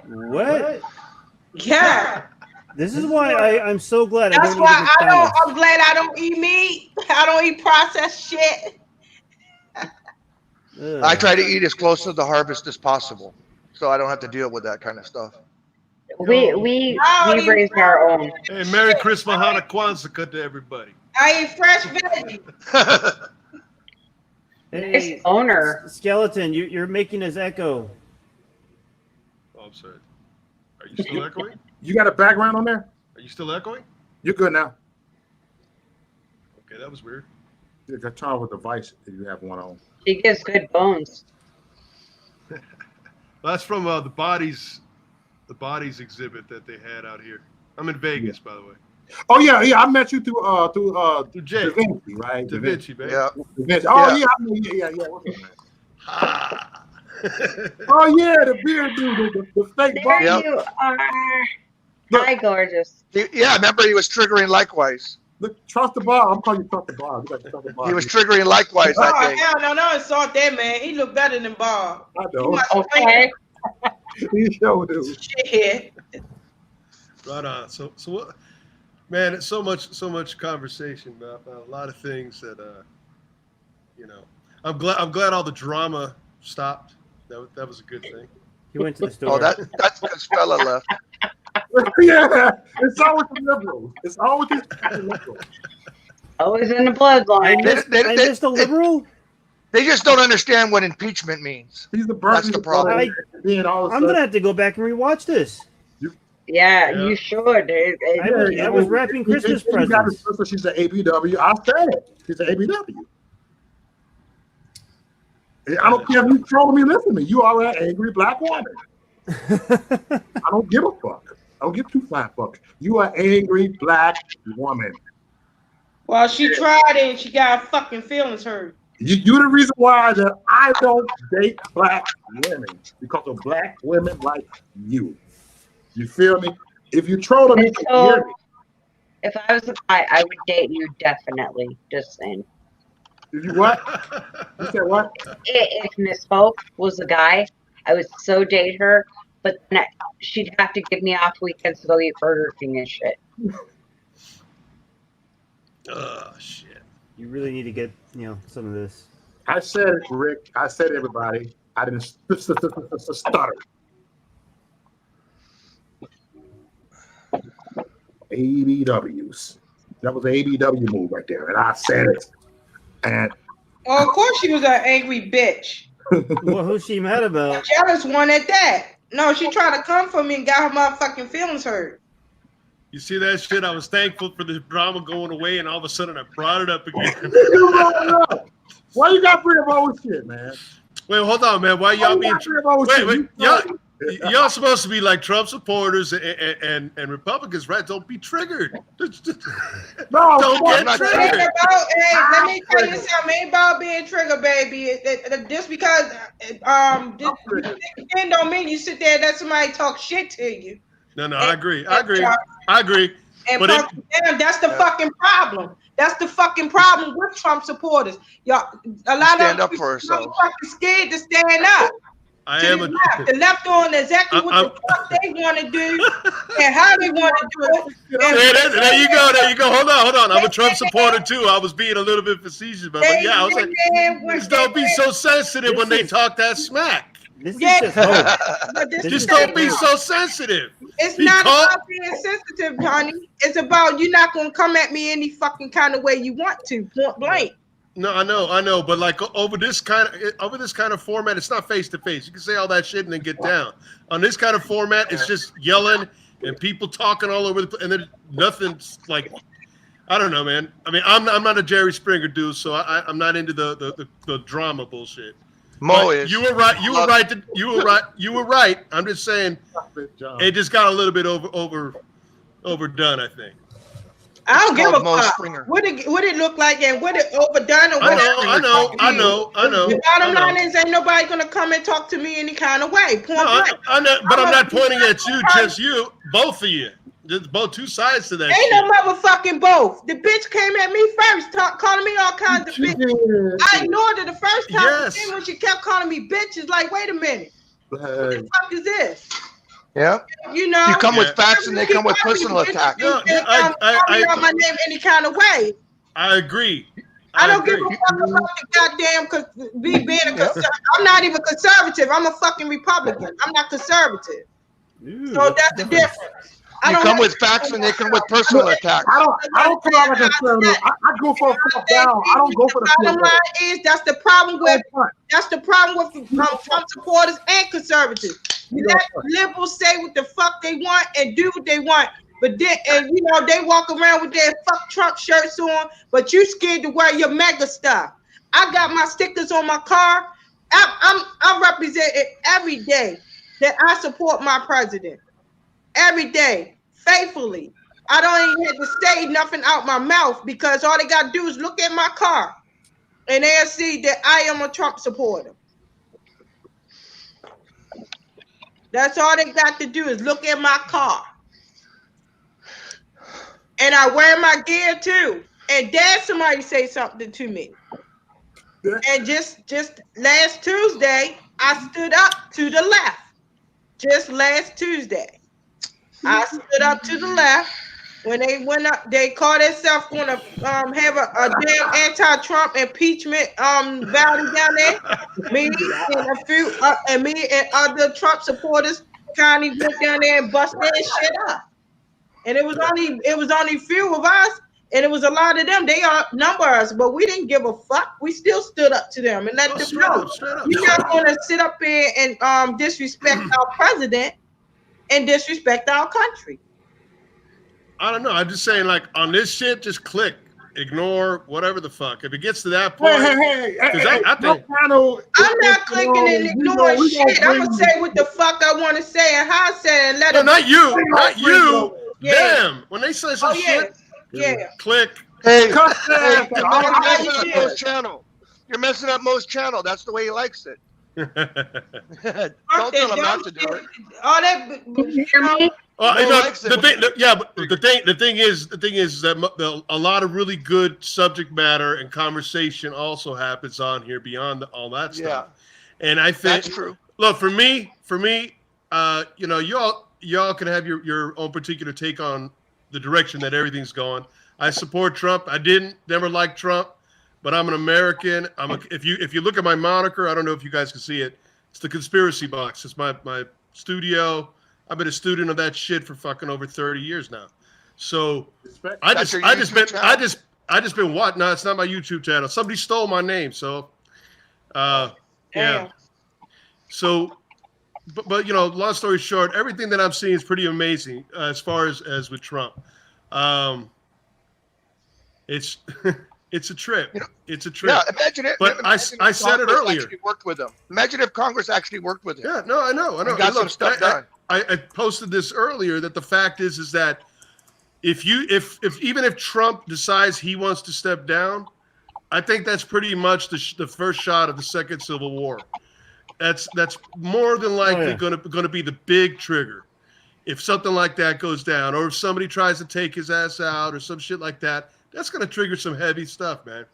What? Yeah. This is why I'm so glad. That's why I'm glad I don't eat meat. I don't eat processed shit. I try to eat as close to the harvest as possible, so I don't have to deal with that kind of stuff. We raise our own. Hey, Merry Christmas, Hana Kwanzaa to everybody. I eat fresh veggies. Hey, owner Skeleton, you're making us echo. Oh, I'm sorry. Are you still echoing? You got a background on there? Are you still echoing? You're good now. Okay, that was weird. You got to turn off a device if you have one on. She gives good bones. That's from the bodies exhibit that they had out here. I'm in Vegas, by the way. Oh yeah. I met you through Jay. Da Vinci, right? Da Vinci, baby. Yeah. Da Vinci. Oh yeah. What's up, man? Oh yeah, the beard dude, the fake There body. you are. Hi, gorgeous. Yeah, remember he was triggering likewise. Look, trust the bar. I'm calling you trust the bar. He was triggering likewise that day. Hell no, it's all that man. He look better than Bob. I know. Okay. He sure do. Shit. Right on. So what? Man, it's so much conversation about a lot of things that I'm glad all the drama stopped. That was a good thing. He went to the store. Oh, that's because fella left. Yeah, it's always the liberals. It's always the liberals. Always in the bloodline. I missed a liberal. They just don't understand what impeachment means. He's the That's the problem. I'm gonna have to go back and rewatch this. Yeah, you should. I was wrapping Christmas presents. She's an ABW. I said it. She's an ABW. I don't care if you trolling me, listen to me. You are an angry black woman. I don't give a fuck. I don't give two flying fucks. You are an angry black woman. Well, she tried it and she got her fucking feelings hurt. You're the reason why that I don't date black women, because of black women like you. You feel me? If you troll me, if I was a guy, I would date you definitely. Just saying. Did you what? You said what? If Miss Hope was a guy, I would so date her, but then she'd have to give me off weekends to go eat Burger King and shit. Oh shit! You really need to get some of this. I said it, Rick. I said everybody. I didn't stutter. ABWs. That was an ABW move right there, and I said it. And of course, she was an angry bitch. Well, who's she mad about? A jealous one at that. No, she tried to come for me and got her motherfucking feelings hurt. You see that shit? I was thankful for the drama going away, and all of a sudden I brought it up again. Why you got to bring up old shit, man? Wait, hold on, man. Why y'all being? Wait, y'all supposed to be like Trump supporters and Republicans, right? Don't be triggered. Don't get triggered. Let me tell you something. Ain't about being triggered, baby. Just because this don't mean you sit there and let somebody talk shit to you. No, I agree. And but damn, that's the fucking problem. That's the fucking problem with Trump supporters. Y'all, a lot stand of up for people ourselves. fucking scared to stand up. The left on exactly what the fuck they want to do and how they want to do it. There you go. Hold on. I'm a Trump supporter too. I was being a little bit facetious, but yeah, I was like, just don't be so sensitive when they talk that smack. Just don't be so sensitive. It's not about being sensitive, honey. It's about you not gonna come at me any fucking kind of way you want to, point blank. No, I know, but like over this kind of format, it's not face to face. You can say all that shit and then get down. On this kind of format, it's just yelling and people talking all over the place, and then nothing's like, I don't know, man. I mean, I'm not a Jerry Springer dude, so I'm not into the drama bullshit. Mo is. You were right. You were right. I'm just saying, it just got a little bit overdone, I think. I don't give a fuck. What it look like and what it overdone or what I know. The bottom line is ain't nobody gonna come and talk to me any kind of way. I know, but I'm not pointing at you, just you, both of you. There's both two sides to that. Ain't shit. no motherfucking both. The bitch came at me first, calling me all kinds of bitches. I ignored her the first time. Yes. Then when she kept calling me bitches, like, wait a minute, what the fuck is this? Yeah. You know, you come with facts and they come with personal attacks. Call me out my name any kind of way. I agree. I don't give a fuck about the goddamn being a conservative. I'm not even conservative. I'm a fucking Republican. I'm not conservative. So that's the difference. You come with facts and they come with personal attacks. I don't come out like a conservative. I go for a fuck down. I don't go for the bottom line is that's the problem with Trump supporters and conservatives. You let liberals say what the fuck they want and do what they want. But then, and you know, they walk around with their fuck Trump shirts on, but you scared to wear your MAGA stuff. I got my stickers on my car. I'm represented every day that I support my president. Every day, faithfully. I don't even have to say nothing out my mouth because all they got to do is look at my car and they'll see that I am a Trump supporter. That's all they got to do is look at my car. And I wear my gear too. And dare somebody say something to me. And just last Tuesday, I stood up to the left. Just last Tuesday. I stood up to the left when they went up. They called themselves going to have a damn anti-Trump impeachment rally down there. Me and other Trump supporters kind of went down there and busted that shit up. And it was only few of us, and it was a lot of them. They outnumber us, but we didn't give a fuck. We still stood up to them and let them know. You're not going to sit up here and disrespect our president and disrespect our country. I don't know. I'm just saying, like, on this shit, just click, ignore, whatever the fuck. If it gets to that point, I think I'm not clicking and ignoring shit. I'm gonna say what the fuck I want to say and how I say it. And let no, it not you. Yeah. Them. When they say some shit, click. Hey, you're messing up Mo's channel. You're messing up Mo's channel. That's the way he likes it. Don't tell him not to do it. All that. You hear me? The thing is that a lot of really good subject matter and conversation also happens on here beyond all that stuff. And I think that's true. Look, for me, you know, y'all can have your own particular take on the direction that everything's going. I support Trump. I never liked Trump, but I'm an American. If you look at my moniker, I don't know if you guys can see it. It's the conspiracy box. It's my studio. I've been a student of that shit for fucking over 30 years now. So I just been what? No, it's not my YouTube channel. Somebody stole my name. So, yeah. So but long story short, everything that I'm seeing is pretty amazing as far as with Trump. It's it's a trip. It's a trip. Yeah, imagine it. But I said it earlier. Worked with him. Imagine if Congress actually worked with him. Yeah, no, I know. And got some stuff done. I posted this earlier that the fact is that if even if Trump decides he wants to step down, I think that's pretty much the first shot of the second Civil War. That's more than likely going to be the big trigger. If something like that goes down, or if somebody tries to take his ass out, or some shit like that, that's going to trigger some heavy stuff, man.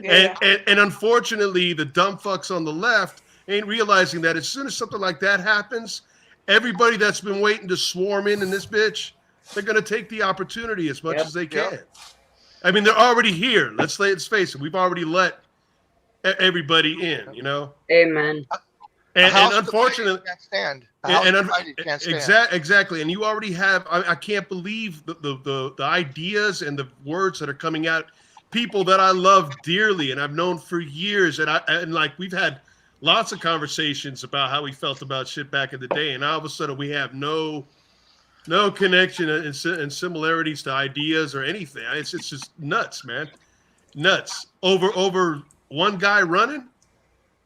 Yeah. And unfortunately, the dumb fucks on the left ain't realizing that as soon as something like that happens, everybody that's been waiting to swarm in this bitch, they're going to take the opportunity as much as they can. Yep. I mean, they're already here. Let's face it. We've already let everybody in, Amen. And unfortunately, can't stand. Exactly. And you already have. I can't believe the ideas and the words that are coming out. People that I love dearly and I've known for years, and like we've had lots of conversations about how we felt about shit back in the day, and all of a sudden we have no connection and similarities to ideas or anything. It's just nuts, man. Nuts over one guy running.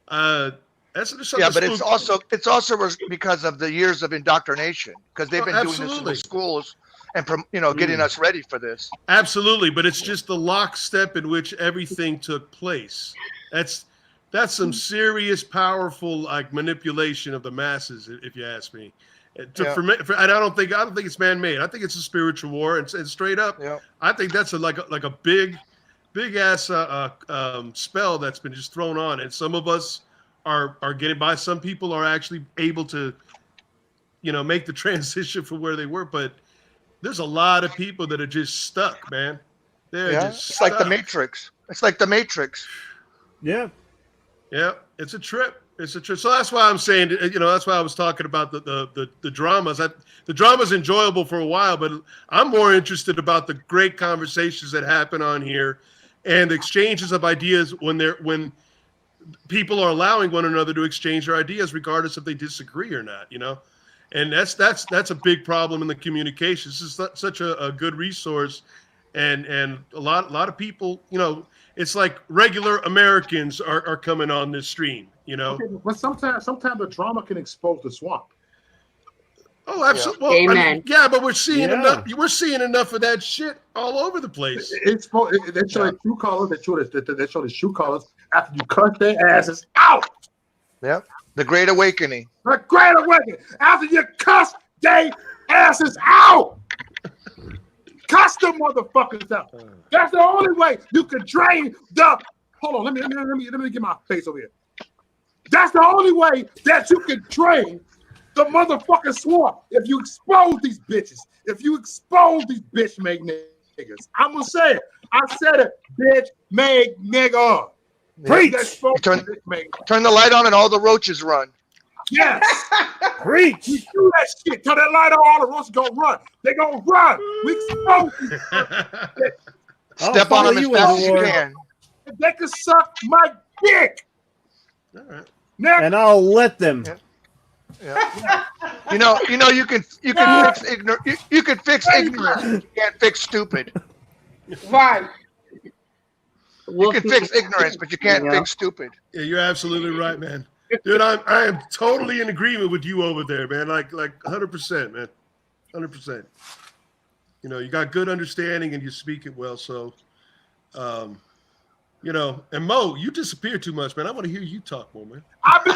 But it's also because of the years of indoctrination, because they've been doing this in the schools and getting us ready for this. Absolutely, but it's just the lockstep in which everything took place. That's some serious, powerful manipulation of the masses, if you ask me. I don't think it's man-made. I think it's a spiritual war, and straight up, I think that's like a big ass spell that's been just thrown on, and some of us are getting by. Some people are actually able to, make the transition from where they were, but there's a lot of people that are just stuck, man. They're just it's stuck. Like the Matrix. It's like the Matrix. Yeah. Yeah. It's a trip. It's a trip. So that's why I'm saying, that's why I was talking about the dramas. The drama's enjoyable for a while, but I'm more interested about the great conversations that happen on here and exchanges of ideas when people are allowing one another to exchange their ideas, regardless if they disagree or not, and that's a big problem in the communications. This is such a good resource, and a lot of people, it's like regular Americans are coming on this stream, Okay, but sometimes the drama can expose the swamp. Oh, absolutely. Well, Amen. But we're seeing enough. We're seeing enough of that shit all over the place. They show the true colors. They show the true colors after you cut their asses out. Yep. The Great Awakening. The Great Awakening. After you cuss their asses out. Cuss the motherfuckers out. That's the only way you can drain the. Hold on. Let me get my face over here. That's the only way that you can drain the motherfucking swamp. If you expose these bitches, if you expose these bitch-made niggas, I'm gonna say it. I said it, bitch-made nigga. Preach. Turn the light on and all the roaches run. Yes. Preach. You do that shit. Turn that light on, all the roaches gonna run. They gonna run. We expose these bitches. Step on them as fast as you can. They can suck my dick. All right. And I'll let them. Yeah. You can fix ignorance. You can fix ignorance. You can't fix stupid. Right. You can fix ignorance, but you can't fix stupid. Yeah, you're absolutely right, man. Dude, I am totally in agreement with you over there, man. Like 100%, man. 100%. You got good understanding and you speak it well. So, and Mo, you disappear too much, man. I want to hear you talk more, man. I've been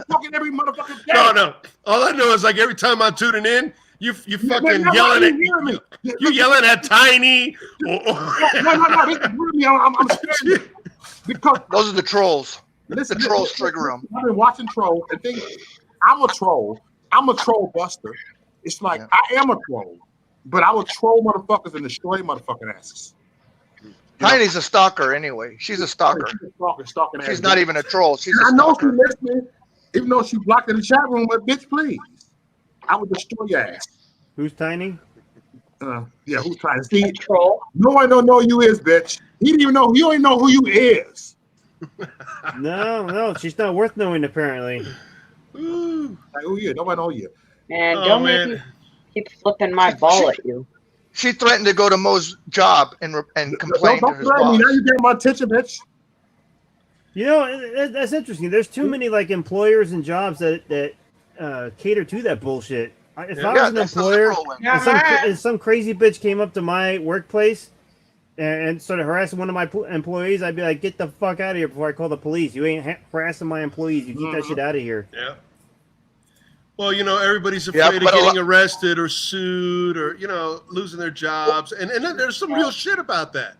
talking every motherfucking day. No. All I know is every time I'm tuning in, you fucking yelling at you yelling at Tiny. No. This is really, I'm scared because those are the trolls. Listen, the trolls trigger them. I've been watching trolls and think I'm a troll. I'm a troll buster. It's like I am a troll, but I will troll motherfuckers and destroy motherfucking asses. Tiny's a stalker anyway. She's a stalker. Stalking She's not even a troll. She's a I know stalker. she's listening, even though she blocked in the chat room. But bitch, please, I would destroy your ass. Who's Tiny? Who's Tiny? See, troll. No one don't know you is, bitch. He didn't even know. You don't even know who you is. No, she's not worth knowing apparently. Ooh, Like, oh yeah, nobody know you. Man, don't make me keep flipping my ball at you. She threatened to go to Mo's job and complain to his boss. Now you get my attention, bitch. You know, that's interesting. There's too many like employers and jobs that cater to that bullshit. If I was an employer and some crazy bitch came up to my workplace and started harassing one of my employees, I'd be like, get the fuck out of here before I call the police. You ain't harassing my employees. You keep that shit out of here. Yeah. Well, you know, everybody's afraid of getting arrested or sued or, you know, losing their jobs. And then there's some real shit about that.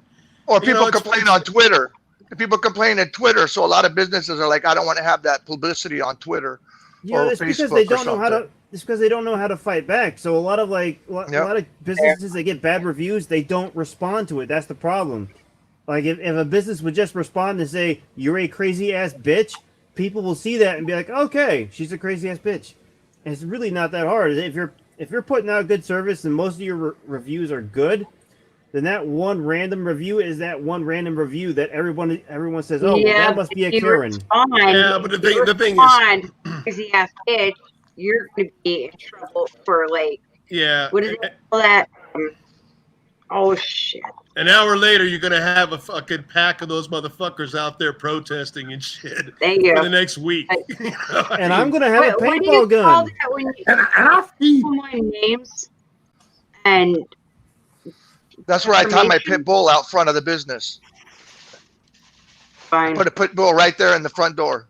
Or people complain on Twitter. People complain at Twitter. So a lot of businesses are like, I don't want to have that publicity on Twitter. Yeah, it's because they don't know how to. It's because they don't know how to fight back. So a lot of a lot of businesses that get bad reviews, they don't respond to it. That's the problem. Like if a business would just respond and say, "You're a crazy ass bitch," people will see that and be like, "Okay, she's a crazy ass bitch." And it's really not that hard. If you're putting out good service and most of your reviews are good, then that one random review is that one random review that everyone says, "Oh, well, that must be a Karen." Yeah, but the thing is, crazy ass bitch, you're gonna be in trouble for like. Yeah. What is it call that? Oh shit. An hour later, you're gonna have a fucking pack of those motherfuckers out there protesting and shit for the next week. And I'm gonna have a paintball gun. And I feed my names, and that's where I tie my pit bull out front of the business. Fine. Put a pit bull right there in the front door.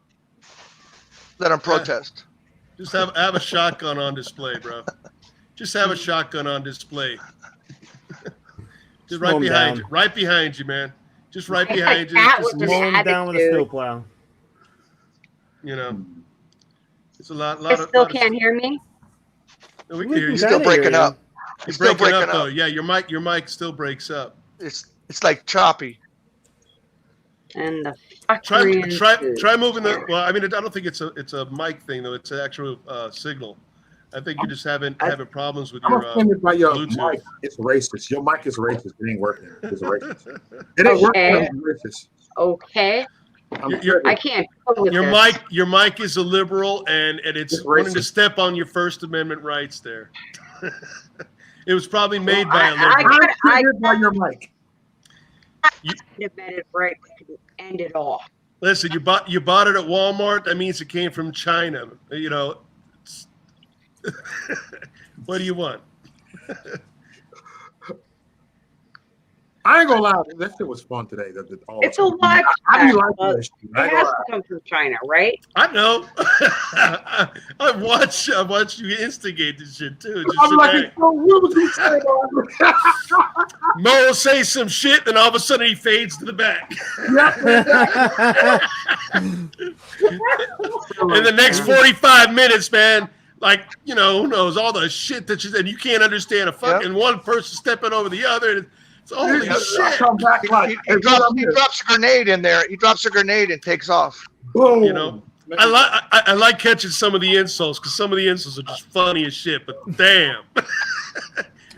Let them protest. Just have a shotgun on display, bro. Just have a shotgun on display. Just right behind you, man. Just right behind you. Just mow him down with a snowplow. You know, it's a lot. You still can't hear me? No, we can hear you. You're still breaking up. You're breaking up though. Yeah, your mic still breaks up. It's like choppy. And the try moving the. Well, I mean, I don't think it's a mic thing though. It's an actual signal. I think you're just having problems with your offended by your Bluetooth. mic. It's racist. Your mic is racist. It ain't working. It's racist. It ain't working. It's racist. Okay. I can't. Your mic is a liberal, and it's wanting to step on your First Amendment rights there. It was probably made by a liberal. I by your mic. You it right to end it all. Listen, you bought it at Walmart. That means it came from China. You know. What do you want? I ain't gonna lie, that shit was fun today. It's a lot. I be like that shit. It has to come from China, right? I know. I've watched you instigate this shit too. I'm like, what was he saying? Mo will say some shit, and all of a sudden he fades to the back. In the next 45 minutes, man. Like, you know, who knows all the shit that and you can't understand a fucking one person stepping over the other. And it's holy shit. He drops a grenade in there. He drops a grenade and takes off. Boom. You know, I like catching some of the insults because some of the insults are just funny as shit. But damn,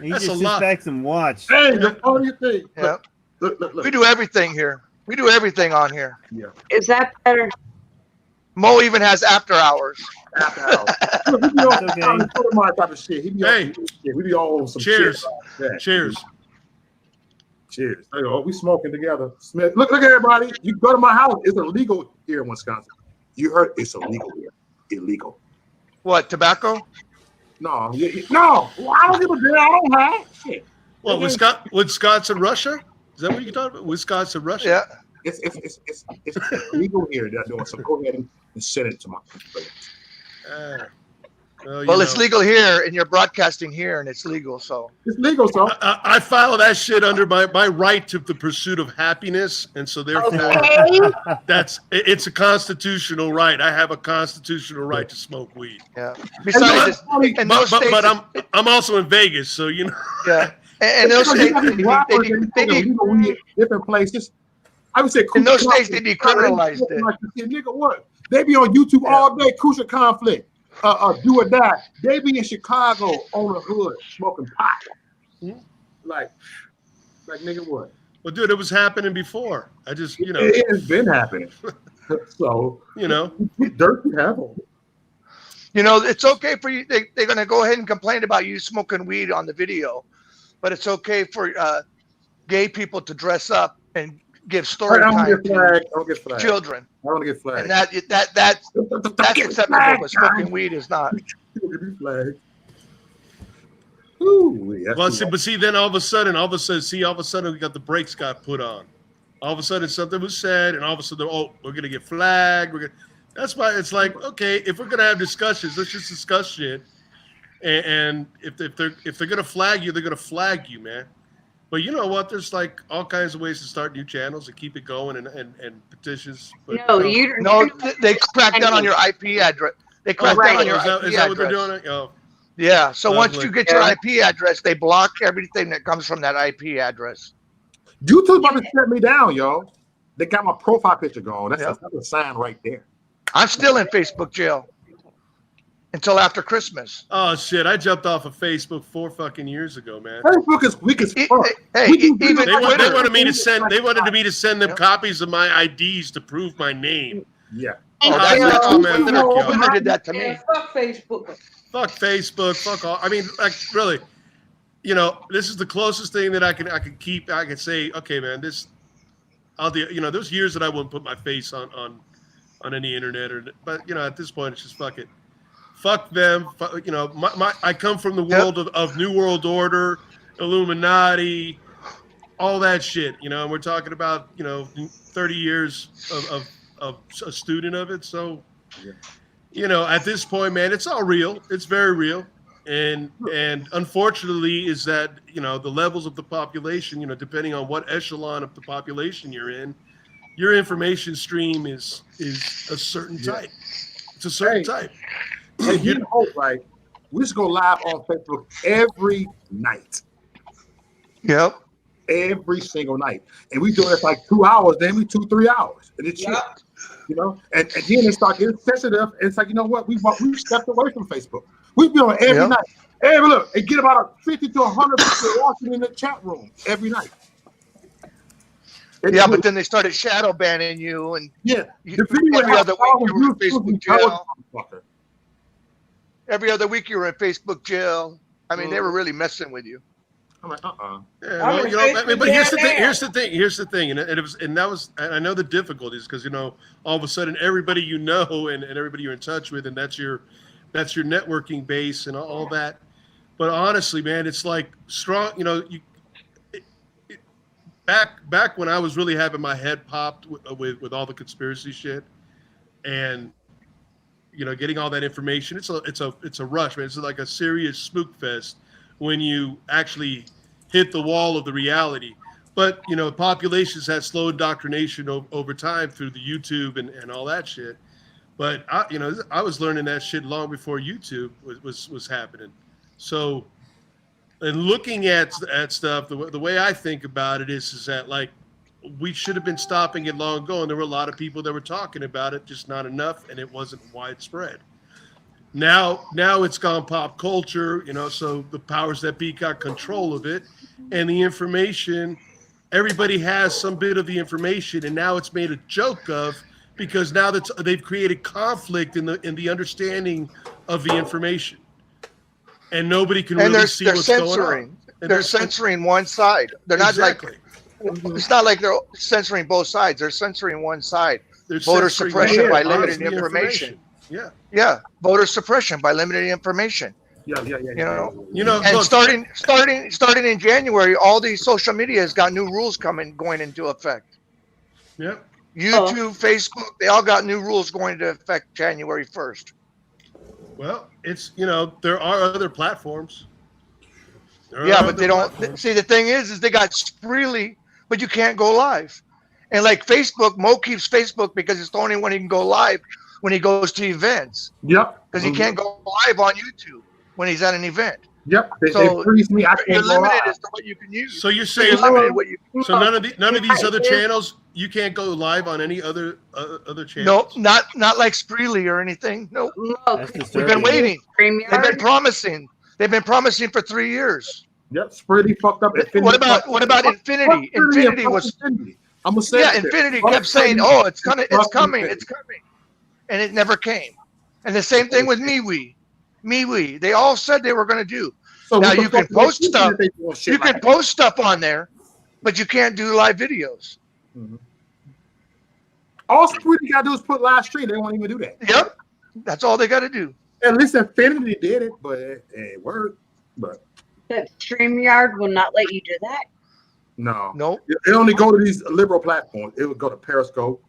you just sit back and watch. Hey, the funny thing. Yeah. Look. We do everything here. We do everything on here. Yeah. Is that better? Mo even has after hours. After hours. We be on my type of shit. We be all on some cheers. Shit. Cheers. Cheers. Oh, we smoking together. Smith, look, everybody. You go to my house. It's illegal here in Wisconsin. You heard it's illegal here. Illegal. What, tobacco? No. No. Well, I don't give a damn. I don't have shit. Well, Wisconsin, Russia? Is that what you're talking about? Wisconsin, Russia? Yeah. It's illegal here. They're doing so. Go ahead and send it to my place. Well, it's legal here, and you're broadcasting here, and it's legal. So it's legal. So I follow that shit under my right to the pursuit of happiness, and so therefore, it's a constitutional right. I have a constitutional right to smoke weed. Yeah. Besides, but I'm also in Vegas, so you know. Yeah. And those states, they need different places. I would say in those states they decriminalized it. Nigga, what? They be on YouTube all day. Crucial conflict. Do or die. They be in Chicago on the hood smoking pot. Like nigga, what? Well, dude, it was happening before. I just, you know, it has been happening. So you know, dirt you have on. You know, it's okay for you. They're going to go ahead and complain about you smoking weed on the video, but it's okay for gay people to dress up and give story time to children. I don't get flagged. And that's acceptable, but smoking weed is not. But see, then all of a sudden, we got the brakes got put on. All of a sudden, something was said, and all of a sudden, we're gonna get flagged. That's why it's like, okay, if we're gonna have discussions, let's just discuss shit. And if they're gonna flag you, they're gonna flag you, man. But you know what? There's like all kinds of ways to start new channels and keep it going and petitions. But, they crack down on your IP address. They crack down on your IP address. Is that what they're doing? Oh. Yeah. So once you get your IP address, they block everything that comes from that IP address. YouTube about to shut me down, yo. They got my profile picture going. That's a sign right there. I'm still in Facebook jail until after Christmas. Oh shit! I jumped off of Facebook 4 fucking years ago, man. Facebook is weak as fuck. They wanted me to send them copies of my IDs to prove my name. Yeah. They did that to me. Yeah, fuck Facebook. Fuck Facebook. Fuck all. I mean, like, really, you know, this is the closest thing that I can keep. I can say, okay, man, I'll do. You know, there's years that I wouldn't put my face on any internet, but you know, at this point, it's just fuck it. Fuck them. You know, I come from the world of New World Order, Illuminati, all that shit. You know, and we're talking about 30 years of a student of it. So, you know, at this point, man, it's all real. It's very real. And unfortunately is that, you know, the levels of the population, you know, depending on what echelon of the population you're in, your information stream is a certain type. It's a certain type. And you know, right? We just go live on Facebook every night. Yep. Every single night. And we do it for like 2 hours, then we 2-3 hours. And it's shit. You know, and then they start getting sensitive. And it's like, you know what? We've stepped away from Facebook. We've been on every night. Hey, look, and get about 50 to 100 people watching in the chat room every night. Yeah, but then they started shadow banning you, and every other week you were in Facebook jail. Every other week you were in Facebook jail. I mean, they were really messing with you. I'm like, Yeah, well, you know, but here's the thing, and I know the difficulties because, you know, all of a sudden everybody you know and everybody you're in touch with, and that's your networking base and all that. But honestly, man, it's like strong. You know, back when I was really having my head popped with all the conspiracy shit, and you know, getting all that information, it's a rush, man. It's like a serious spook fest when you actually hit the wall of the reality. But, you know, populations had slow indoctrination over time through the YouTube and all that shit. But, I was learning that shit long before YouTube was happening. So, and looking at stuff, the way I think about it is that, like, we should have been stopping it long ago, and there were a lot of people that were talking about it, just not enough, and it wasn't widespread. Now it's gone pop culture, you know, so the powers that be got control of it, and the information, everybody has some bit of the information, and now it's made a joke of, because now they've created conflict in the understanding of the information, and nobody can really see what's going on. And they're censoring one side. They're not like, it's not like they're censoring both sides. They're censoring one side. Voter suppression by limited information. Yeah. Voter suppression by limited information. Yeah. You know, and starting in January, all these social media has got new rules going into effect. Yep. YouTube, Facebook, they all got new rules going into effect January 1st. Well, it's, you know, there are other platforms. But they don't see, the thing is they got Spreely, but you can't go live. And like Facebook, Mo keeps Facebook because it's the only one he can go live when he goes to events. Yep. Because he can't go live on YouTube when he's at an event. Yep. They freeze me. I you're can't go limited live. as to what you can use. So you're saying so none of these other channels, you can't go live on any other channels? No, not like Spreely or anything. No. We've been waiting. They've been promising. They've been promising for 3 years. Yep, Spreely fucked up. What about Infinity? Infinity was. I'm gonna say. Yeah, Infinity kept saying, "Oh, it's coming, and it never came." And the same thing with MeWe. They all said they were going to do. So now what the you fuck can post they stuff. they doing shit You like can post stuff on there, but you can't do live videos. Mhm. All Squiddy got to do is put live stream. They won't even do that. Yep, that's all they got to do. At least Infinity did it, but it worked. But That StreamYard will not let you do that. no, it only go to these liberal platforms. It would go to Periscope,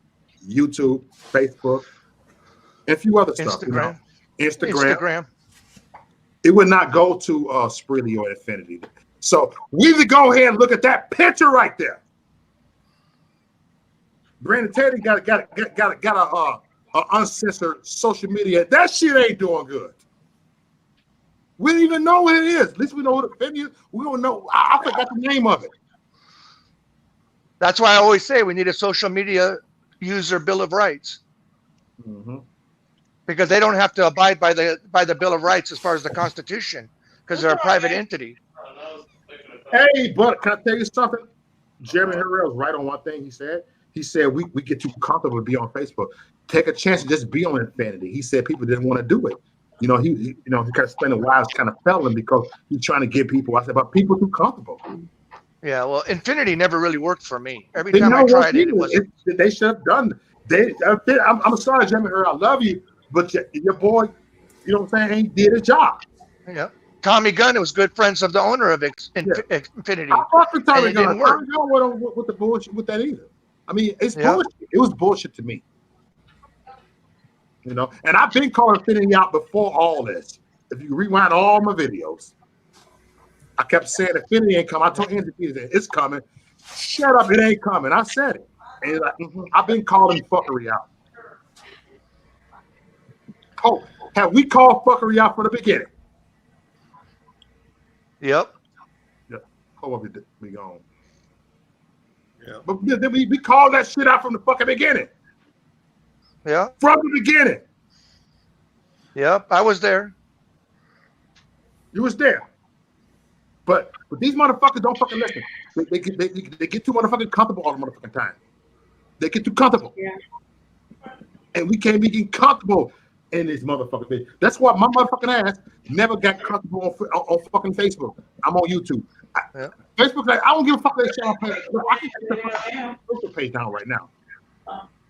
YouTube, Facebook, and a few other stuff. Instagram. Instagram. It would not go to Spreely or Infinity. So we need to go ahead and look at that picture right there. Brandon Teddy got a uncensored social media. That shit ain't doing good. We don't even know what it is. At least we know what it is. We don't know. I forgot the name of it. That's why I always say we need a social media user bill of rights. Mm-hmm. Because they don't have to abide by the Bill of Rights as far as the Constitution, because they're a private entity. Hey, but can I tell you something? Jeremy Harrell's right on one thing he said. He said we get too comfortable to be on Facebook. Take a chance and just be on Infinity. He said people didn't want to do it. He kind of explained why it's kind of failing because he's trying to get people. I said, but people too comfortable. Yeah, well, Infinity never really worked for me. Every time I tried it, they should have done. I'm sorry, Jeremy Harrell. I love you, but your boy, you know what I'm saying, ain't did his job. Yeah. Tommy Gunn was good friends of the owner of Infinity. I fuck with Tommy Gunn. Didn't work. I don't know what the bullshit with that either. I mean, it's bullshit. It was bullshit to me. And I've been calling Infinity out before all this. If you rewind all my videos, I kept saying Infinity ain't coming. I told Andy Peters it's coming. Shut up, it ain't coming. I said it. And I've been calling fuckery out. Oh, have we called fuckery out from the beginning? Yep. Hold up, we gone. Yeah. But then we called that shit out from the fucking beginning. Yeah. From the beginning. Yep, I was there. You was there. But these motherfuckers don't fucking listen. They get too motherfucking comfortable all the motherfucking time. They get too comfortable. Yeah. And we can't be getting comfortable in this motherfucking thing. That's why my motherfucking ass never got comfortable on fucking Facebook. I'm on YouTube. Facebook, I don't give a fuck that shit on page. I can take the Facebook page down right now.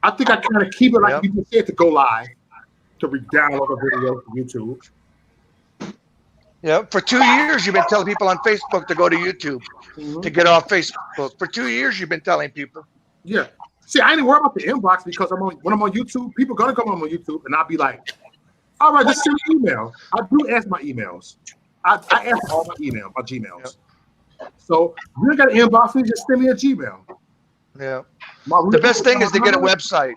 I think I kind of keep it like you just said to go live, to download a video from YouTube. Yeah, for 2 years you've been telling people on Facebook to go to YouTube to get off Facebook. For 2 years you've been telling people. Yeah. See, I ain't worried about the inbox because when I'm on YouTube, people gonna come on my YouTube and I'll be like, all right, just send me an email. I do ask my emails. I ask all my Gmails. So if you got an inbox, you just send me a Gmail. Yeah. The best thing is to get a website.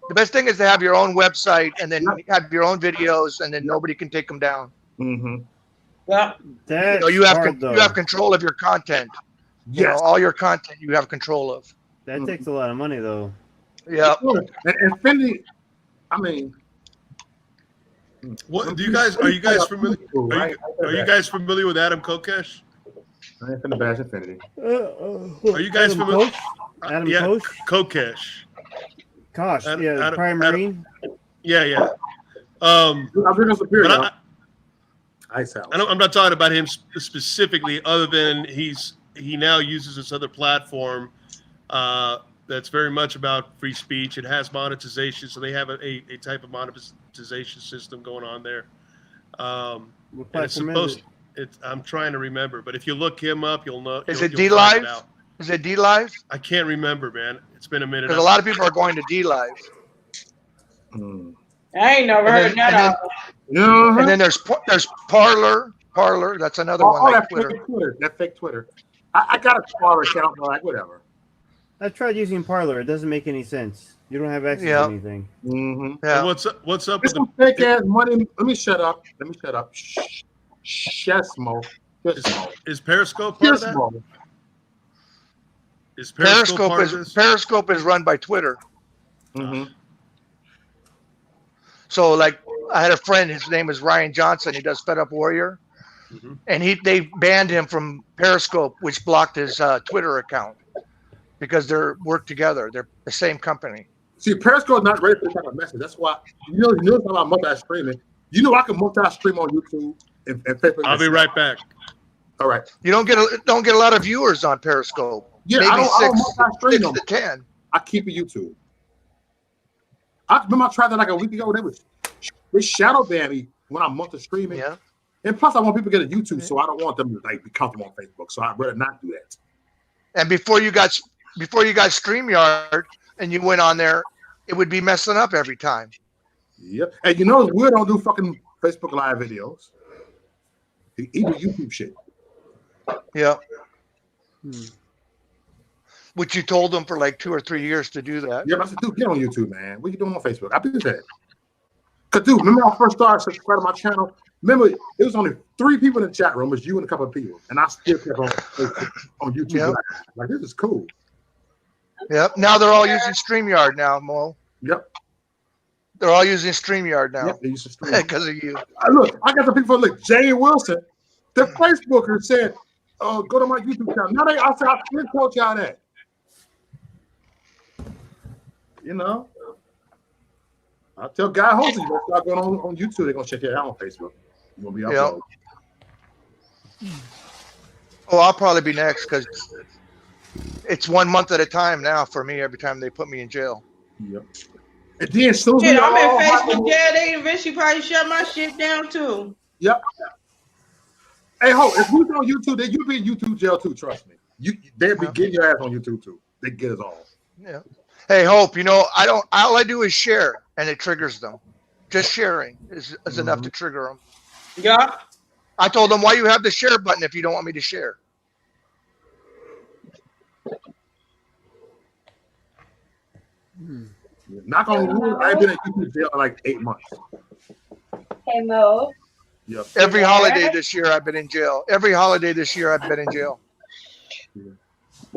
The best thing is to have your own website and then have your own videos, and then nobody can take them down. Mm-hmm. Yeah. You have control of your content. Yes. All your content you have control of. That takes a lot of money, though. Yeah. And Infinity, I mean, what do you guys? Are you guys familiar? Are you guys familiar with Adam Kokesh? I ain't finna bash Infinity. Are you guys familiar? Adam Kokesh. Kosh, Prime Marine. Yeah. I'm not talking about him specifically, other than he now uses this other platform that's very much about free speech. It has monetization, so they have a type of monetization system going on there. It's supposed. I'm trying to remember, but if you look him up, you'll know. Is it D-Live? Is it D-Live? I can't remember, man. It's been a minute. Because a lot of people are going to D-Live. I ain't never heard that. And then there's Parler. Parler, that's another one like Twitter. That fake Twitter. I got a Parler account, like whatever. I tried using Parler. It doesn't make any sense. You don't have access to anything. Mm-hmm. Yeah. What's up with the fake ass money? Let me shut up. Shesmo. Is Periscope part of that? Is Periscope is run by Twitter. Mm-hmm. So, like, I had a friend. His name is Ryan Johnson. He does Fed Up Warrior, and they banned him from Periscope, which blocked his Twitter account because they work together. They're the same company. See, Periscope is not ready for this type of message. That's why you know about multi-streaming. You know I can multi-stream on YouTube and Facebook. I'll be right back. All right. You don't get a lot of viewers on Periscope. Yeah, maybe I don't 6 to 10. I keep it YouTube. I remember I tried that like a week ago. They shadow ban me when I'm multi-streaming. Yeah. And plus, I want people to get a YouTube, so I don't want them to like be comfortable on Facebook. So I'd rather not do that. And before you got StreamYard and you went on there, it would be messing up every time. Yep. And you know, we don't do fucking Facebook Live videos. Even YouTube shit. Yeah. Which you told them for like 2 or 3 years to do that. Yeah, but I said, dude, get on YouTube, man. What you doing on Facebook? I do that. Because, dude, remember when I first started subscribing to my channel? Remember, it was only 3 people in the chat room. It was you and a couple of people. And I still kept on Facebook, on YouTube. Yep. Like, this is cool. Yep. Now they're all using StreamYard now, Mo. Yep. They're all using StreamYard now. Yep, they used to stream. Because of you. Look, I got some people like Jay Wilson. The Facebooker said, go to my YouTube channel. Now I said, I still told y'all that. You know, I tell Guy Holton, you're going to start going on YouTube. They're going to check it out on Facebook. You're going to be uploaded. Oh, I'll probably be next because it's 1 month at a time now for me every time they put me in jail. Yep. And then soon Shit, I'm in Facebook jail. They eventually probably shut my shit down too. Yep. Hey, Ho, if we on YouTube, then you be in YouTube jail too, trust me. They'll be getting your ass on YouTube too. They get us all. Yeah. Hey, Hope, all I do is share and it triggers them. Just sharing is enough to trigger them. Yeah. I told them, why you have the share button if you don't want me to share? Knock on wood, I've been in YouTube jail in like 8 months. Hey, Mo. Yep. Every holiday this year I've been in jail. Every holiday this year I've been in jail.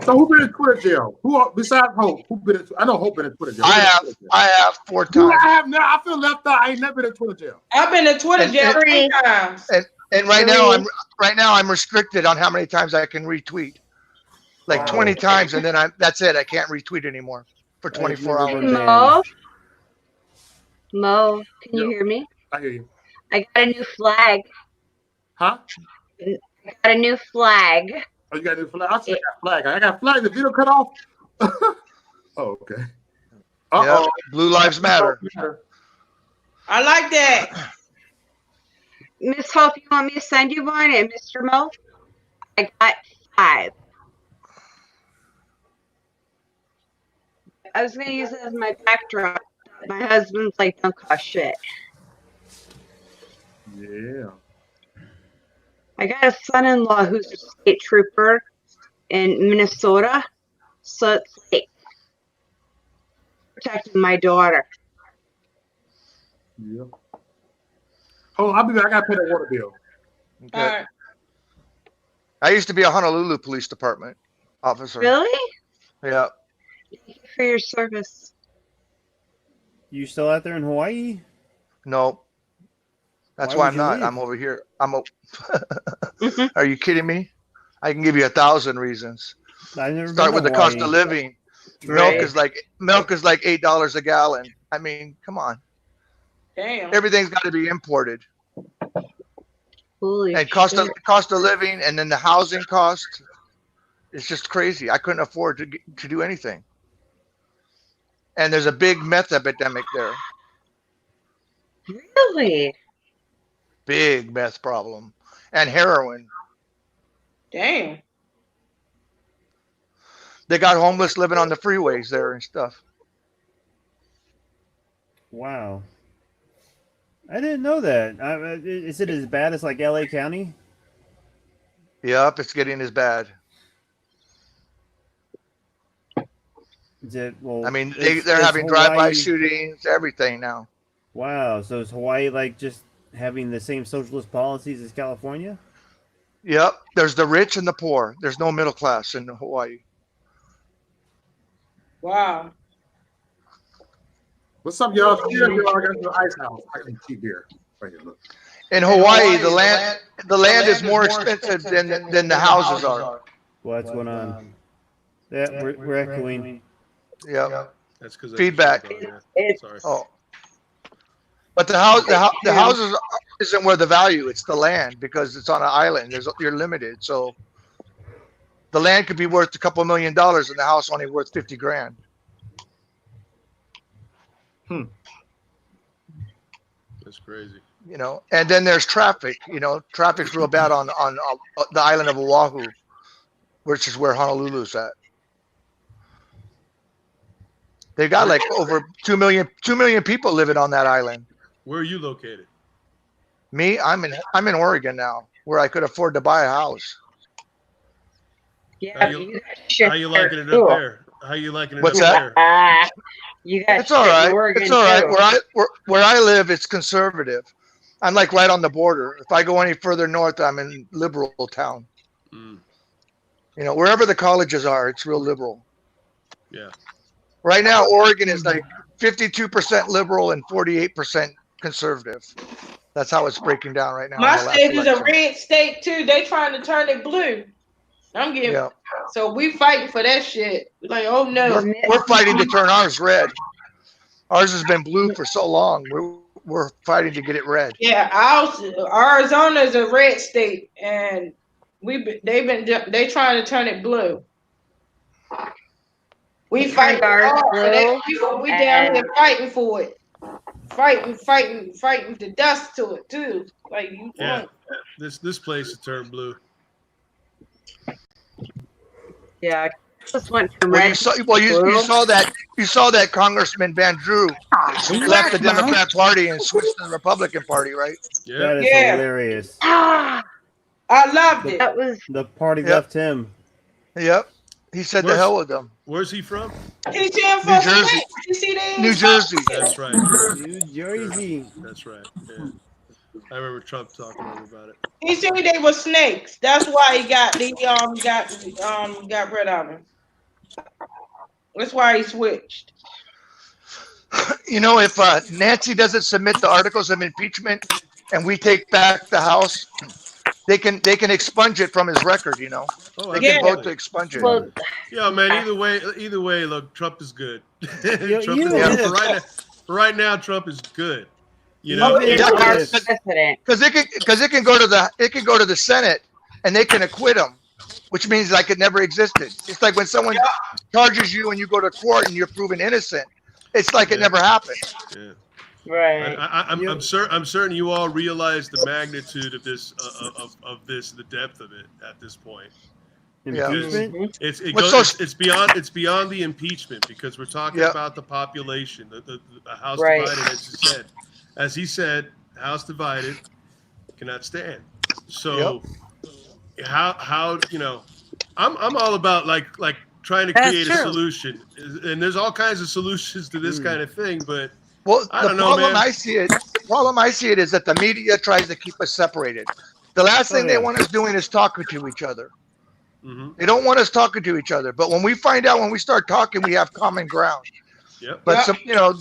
So who been in Twitter jail? Who besides Hope? Who been in? I know Hope been in Twitter jail. I have 4 times. I have now. I feel left out. I ain't never been in Twitter jail. I've been in Twitter jail 3 times. And right now I'm restricted on how many times I can retweet. Like 20 times, and then that's it. I can't retweet anymore for 24 hours. Mo, can you hear me? I hear you. I got a new flag. Huh? I got a new flag. Oh, you got a new flag? I got flag. I got flag. The video cut off. Oh, okay. Yeah, Blue Lives Matter. I like that. Miss Hope, you want me to send you one? And Mr. Mo, I got 5. I was going to use it as my backdrop. My husband's like, don't cost shit. Yeah. I got a son-in-law who's a state trooper in Minnesota, so it's like protecting my daughter. Yeah. Oh, I'll be back. I got to pay the water bill. Okay. All right. I used to be a Honolulu Police Department officer. Really? Yeah. Thank you for your service. You still out there in Hawaii? No. That's why I'm not. Leave? I'm over here. Are you kidding me? I can give you 1,000 reasons. I've never Start with the cost of living. Right. Milk is like $8 a gallon. I mean, come on. Damn. Everything's got to be imported. Holy and cost of living, and then the housing cost. It's just crazy. I couldn't afford to do anything. And there's a big meth epidemic there. Really? Big meth problem. And heroin. Damn. They got homeless living on the freeways there and stuff. Wow. I didn't know that. Is it as bad as like LA County? Yep, it's getting as bad. Is it, well, I mean, they're having drive-by shootings, everything now. Wow. So is Hawaii like just having the same socialist policies as California? Yep. There's the rich and the poor. There's no middle class in Hawaii. Wow. What's up, y'all? I got the ice house. I got cheap beer. Right here, look. In Hawaii, the land is more expensive than the houses are. What's going on? Yeah, we're echoing. Yeah. That's because feedback. Sorry. Oh, but the houses isn't where the value. It's the land because it's on an island. You're limited, so the land could be worth a couple $1 million, and the house only worth $50,000. That's crazy. You know, and then there's traffic. You know, traffic's real bad on the island of Oahu, which is where Honolulu's at. They got like over 2 million people living on that island. Where are you located? Me, I'm in Oregon now, where I could afford to buy a house. Yeah, how you liking it up there? How you liking it What's up that? there? You got it's all right. Oregon It's all right. too. Where I live, it's conservative. I'm like right on the border. If I go any further north, I'm in liberal town. Mm. You know, wherever the colleges are, it's real liberal. Yeah. Right now, Oregon is like 52% liberal and 48% conservative. That's how it's breaking down right now. My state is a red state too. They trying to turn it blue. I'm getting so we fighting for that shit. We're like, oh no, we're fighting to turn ours red. Ours has been blue for so long. We're fighting to get it red. Yeah, Arizona is a red state, and they trying to turn it blue. We fight hard for that. We down here fighting for it. Fighting the dust to it too. Like you want. This place is turned blue. Yeah, just went from well, red. You saw that Congressman Van Drew left the Democrat Party and switched to the Republican Party, right? Yeah, that is hilarious. I loved it. That was the party left him. Yep, he said the hell with them. Where's he from? He's here from New Jersey. You see that? New Jersey. That's right. New Jersey. That's right. Yeah. I remember Trump talking about it. He said they were snakes. That's why he got rid of him. That's why he switched. You know, if Nancy doesn't submit the articles of impeachment and we take back the House, they can expunge it from his record. You know, they can vote to expunge it. Well, yeah, man. Either way, look, Trump is good. Right now, Trump is good. You know, because it can go to the Senate and they can acquit him, which means like it never existed. It's like when someone charges you and you go to court and you're proven innocent, it's like it never happened. Yeah. Right. I'm certain you all realize the magnitude of this the depth of it at this point. Impeachment? It's beyond the impeachment because we're talking about the population, the House divided, as he said, House divided cannot stand. So how you know, I'm all about like trying to create a solution, and there's all kinds of solutions to this kind of thing, but I don't know, man. The problem I see it is that the media tries to keep us separated. The last thing they want us doing is talking to each other. Mm-hmm. They don't want us talking to each other, but when we start talking, we have common ground. Yep. But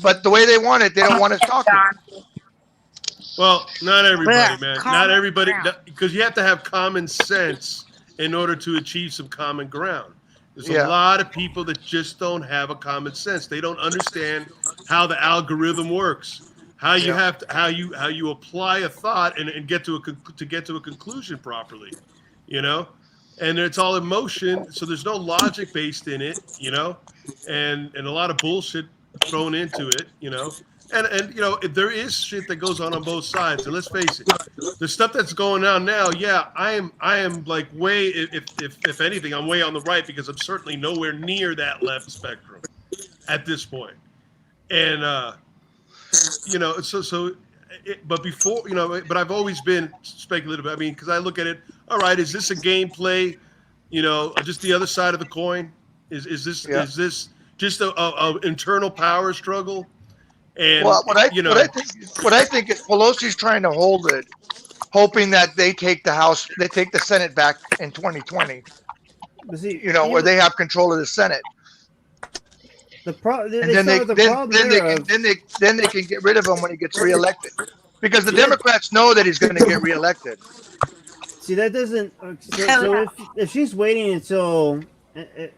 but the way they want it, they don't want us talking. Well, not everybody, man. Not everybody, because you have to have common sense in order to achieve some common ground. There's a lot of people that just don't have a common sense. They don't understand how the algorithm works, how you have to, how you apply a thought and get to a conclusion properly, you know. And it's all emotion, so there's no logic based in it, you know, and a lot of bullshit thrown into it, you know. And you know, there is shit that goes on both sides. And let's face it, the stuff that's going on now, I am like way, if anything, I'm way on the right because I'm certainly nowhere near that left spectrum at this point. And you know, but before, you know, but I've always been speculative. I mean, because I look at it, all right, is this a gameplay? You know, just the other side of the coin? Is this just a internal power struggle? And what I think is Pelosi's trying to hold it, hoping that they take the Senate back in 2020. You know, where they have control of the Senate. Then they can get rid of him when he gets reelected, because the Democrats know that he's going to get reelected. See, that doesn't. So if she's waiting until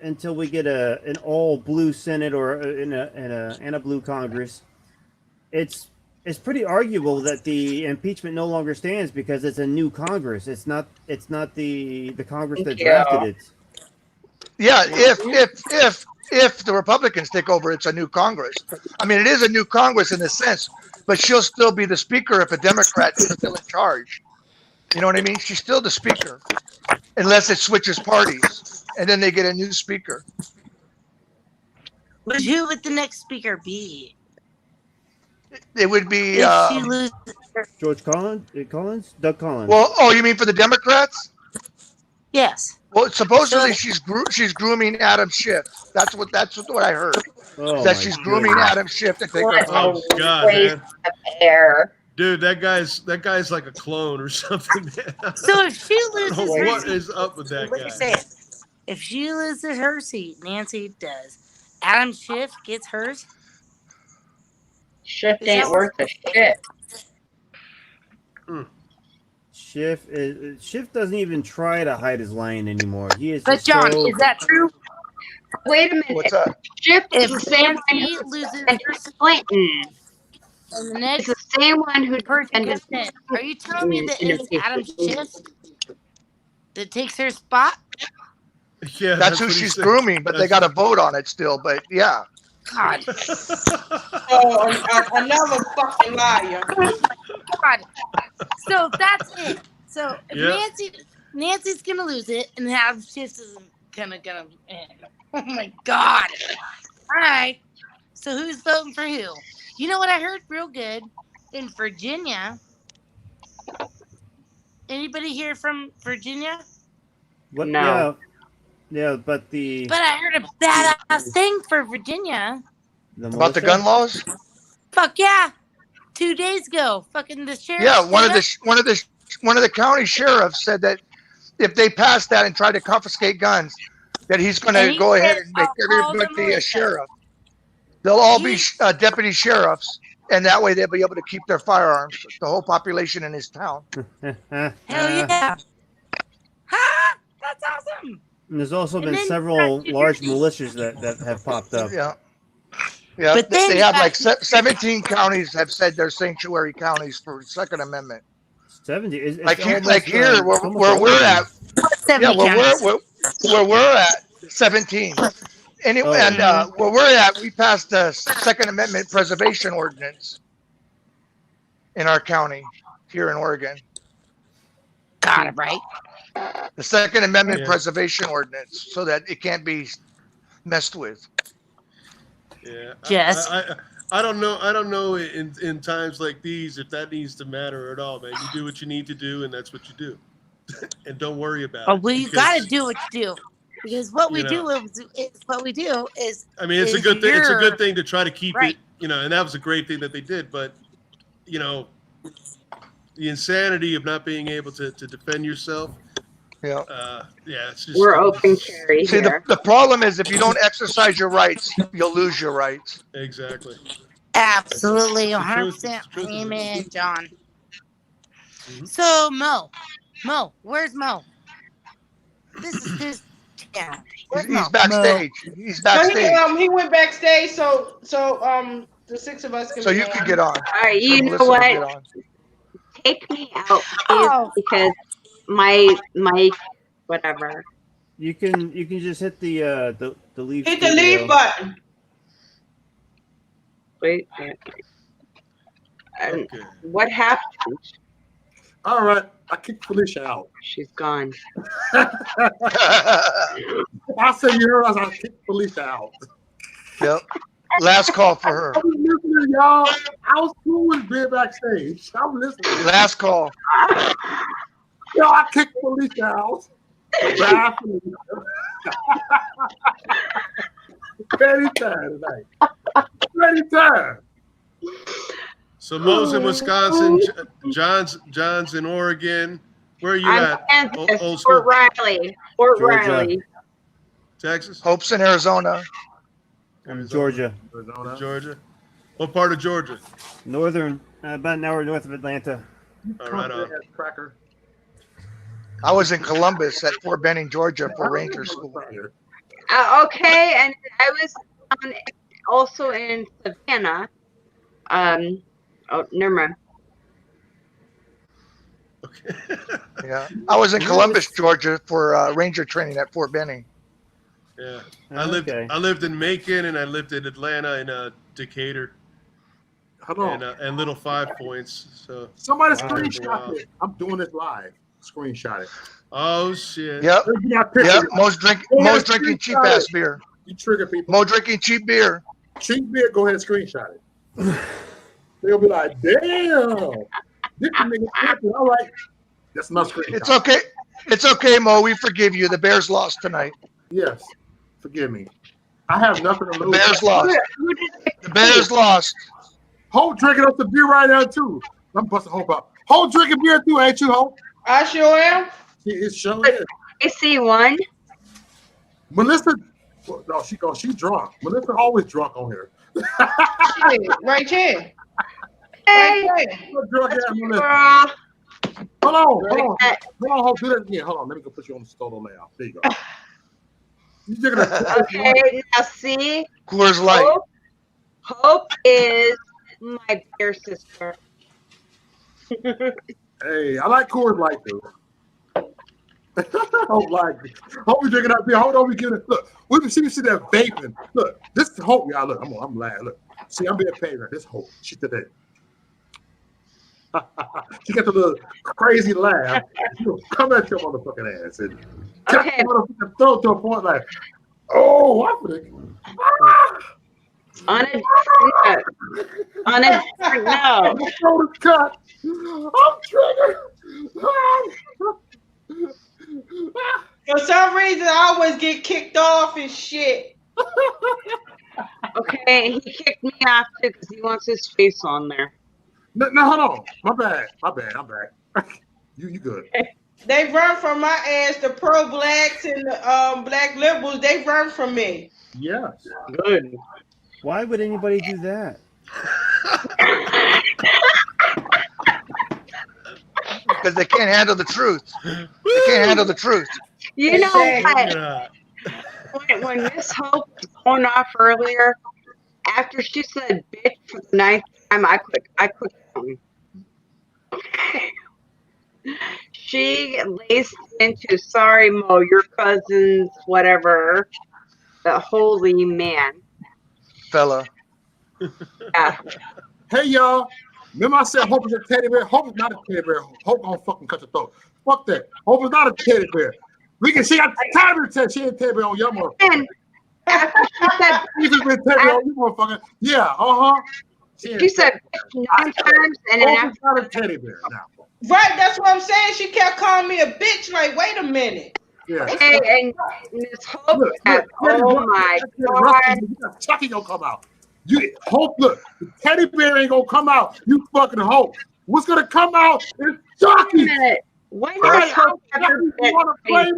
until we get an all blue Senate or in a blue Congress, it's pretty arguable that the impeachment no longer stands because it's a new Congress. It's not the Congress that drafted it. Yeah, if the Republicans take over, it's a new Congress. I mean, it is a new Congress in a sense, but she'll still be the speaker if a Democrat is still in charge. You know what I mean? She's still the speaker, unless it switches parties, and then they get a new speaker. But who would the next speaker be? It would be If she loses. George Collins, Doug Collins. Well, oh, you mean for the Democrats? Yes. Well, supposedly she's grooming Adam Schiff. That's what I heard. Oh, that she's grooming Adam Schiff to take her place. Oh God, man. Air. Dude, that guy's like a clone or something. So if she loses her what seat, is up with that what guy? you're saying, if she loses her seat, Nancy does. Adam Schiff gets hers. Schiff ain't worth a shit. Schiff doesn't even try to hide his line anymore. He is. But John, is that true? Wait a minute. What's up? Schiff is If the same Nancy one who loses defended her Clinton. And the next It's the same one who person defended gets in, are you telling me that it's Adam Schiff that takes her spot? Yeah, that's who she's grooming, but they got to vote on it still. But yeah. God. Oh, another fucking liar. God. So that's it. So if Yeah. Nancy's gonna lose it, and Adam Schiff isn't gonna. Oh my God. All right. So who's voting for who? You know what I heard real good in Virginia. Anybody here from Virginia? What? No. Yeah, but I heard a badass thing for Virginia. About the gun laws? Fuck yeah! 2 days ago, fucking the sheriff. Yeah, one of the county sheriffs said that if they pass that and try to confiscate guns, that he's going to go ahead and make everybody a sheriff. They'll all be deputy sheriffs, and that way they'll be able to keep their firearms. The whole population in his town. Hell yeah! Ha! That's awesome. And there's also been several large militias that have popped up. Yeah. Yeah, but they have like 17 counties have said they're sanctuary counties for Second Amendment. 70, like here, where we're at. Yeah, where we're at, 17. Anyway, and where we're at, we passed the Second Amendment preservation ordinance in our county here in Oregon. Got it right. The Second Amendment preservation ordinance, so that it can't be messed with. Yeah. Yes. I don't know. I don't know in times like these if that needs to matter at all, man. You do what you need to do, and that's what you do, and don't worry about it. Well, you got to do what you do, because what we do is what we do is. I mean, it's a good thing. It's a good thing to try to keep it, and that was a great thing that they did. But, the insanity of not being able to defend yourself. Yeah. It's just, we're open carry. See, the problem is if you don't exercise your rights, you'll lose your rights. Exactly. Absolutely, 100%. Amen, John. Mm-hmm. So Mo, where's Mo? This is his. Yeah. He's backstage. Mo? He's backstage. He went backstage, so the six of us can. So you can get on. All right, you know what? Take me out, please, because my whatever. You can just hit the leave. Hit the leave button. Wait. What happened? All right, I kicked Felicia out. She's gone. I said you heard us. I kicked Felicia out. Yep. Last call for her. I was listening, y'all. I was cool with being backstage. I was listening. Last call. Yo, I kicked Felicia out. Bye, Felicia. Ready time tonight. Ready time. So Mo's in Wisconsin, John's in Oregon. Where are you at? Old Fort Riley. Fort Riley. Texas. Hope's in Arizona. Georgia. Georgia. What part of Georgia? Northern, about an hour north of Atlanta. All right. Cracker. I was in Columbus at Fort Benning, Georgia for Ranger School. Okay, and I was also in Savannah. Oh, never mind. Yeah, I was in Columbus, Georgia, for Ranger training at Fort Benning. Yeah, Okay. I lived in Macon, and I lived in Atlanta, and Decatur, and Little 5 Points. So Somebody I was there for a screenshot while. it. I'm doing this live. Screenshot it. Oh shit. Yep. Yep. Most ahead, drinking cheap screenshot ass it. beer. You trigger people. Mo drinking cheap beer. Cheap beer. Go ahead and screenshot it. They'll be like, "Damn, this nigga tripping." All right, that's my screenshot. It's okay. It's okay, Mo. We forgive you. The Bears lost tonight. Yes, forgive me. I have nothing to lose. The Bears lost. The Bears lost. Hope drinking up the beer right now too. I'm busting Hope up. Hope drinking beer too, ain't you, Hope? I sure am. It sure is. I see one. Melissa, well, no, she's drunk. Melissa always drunk on here. Shit, right here. Hey, Drunk ass Melissa. girl. Hold on, Hope, do that again. Hold on, let me go put you on the solo layout. There you go. You drinking Okay, now see. Coors Light. Hope is my beer sister. Hey, I like Coors Light too. Hope we drinking out beer. Hold on, we get it. Look, we can see that vaping. Look, this is Hope, y'all. Look, I'm laughing. Look, see, I'm being paid right. This Hope. She did that. She got the little crazy laugh. She'll come at your motherfucking ass and Okay. throw to a point like, oh, I think. On a different note. On a different note. My throat is cut. I'm triggered. For some reason, I always get kicked off and shit. Okay, he kicked me off too because he wants his face on there. No, hold on. My bad. I'm back. You good. They run from my ass. The pro-blacks and the black liberals, they run from me. Yes. Good. Why would anybody do that? Because they can't handle the truth. They can't handle the truth. You know what? When Miss Hope was going off earlier, after she said bitch for the 9th time, I quit counting. She laced into sorry Mo, your cousin's whatever, the holy man. Fella. Yeah. Hey y'all. Remember I said Hope is a teddy bear? Hope is not a teddy bear. Hope gonna fucking cut your throat. Fuck that. Hope is not a teddy bear. She got time to tell she ain't teddy bear on your motherfucker. After she said She just been teddy bear on your motherfucker. Yeah, She said 9 times and then Hope is not a teddy bear now. Right, that's what I'm saying. She kept calling me a bitch. Like, wait a minute. Yeah. Okay, and Miss Hope said, oh my God. Chucky gonna come out. You Hope, look, the teddy bear ain't gonna come out. You fucking Hope. What's gonna come out is Chucky. Wait a minute. When has Hope ever been Wait.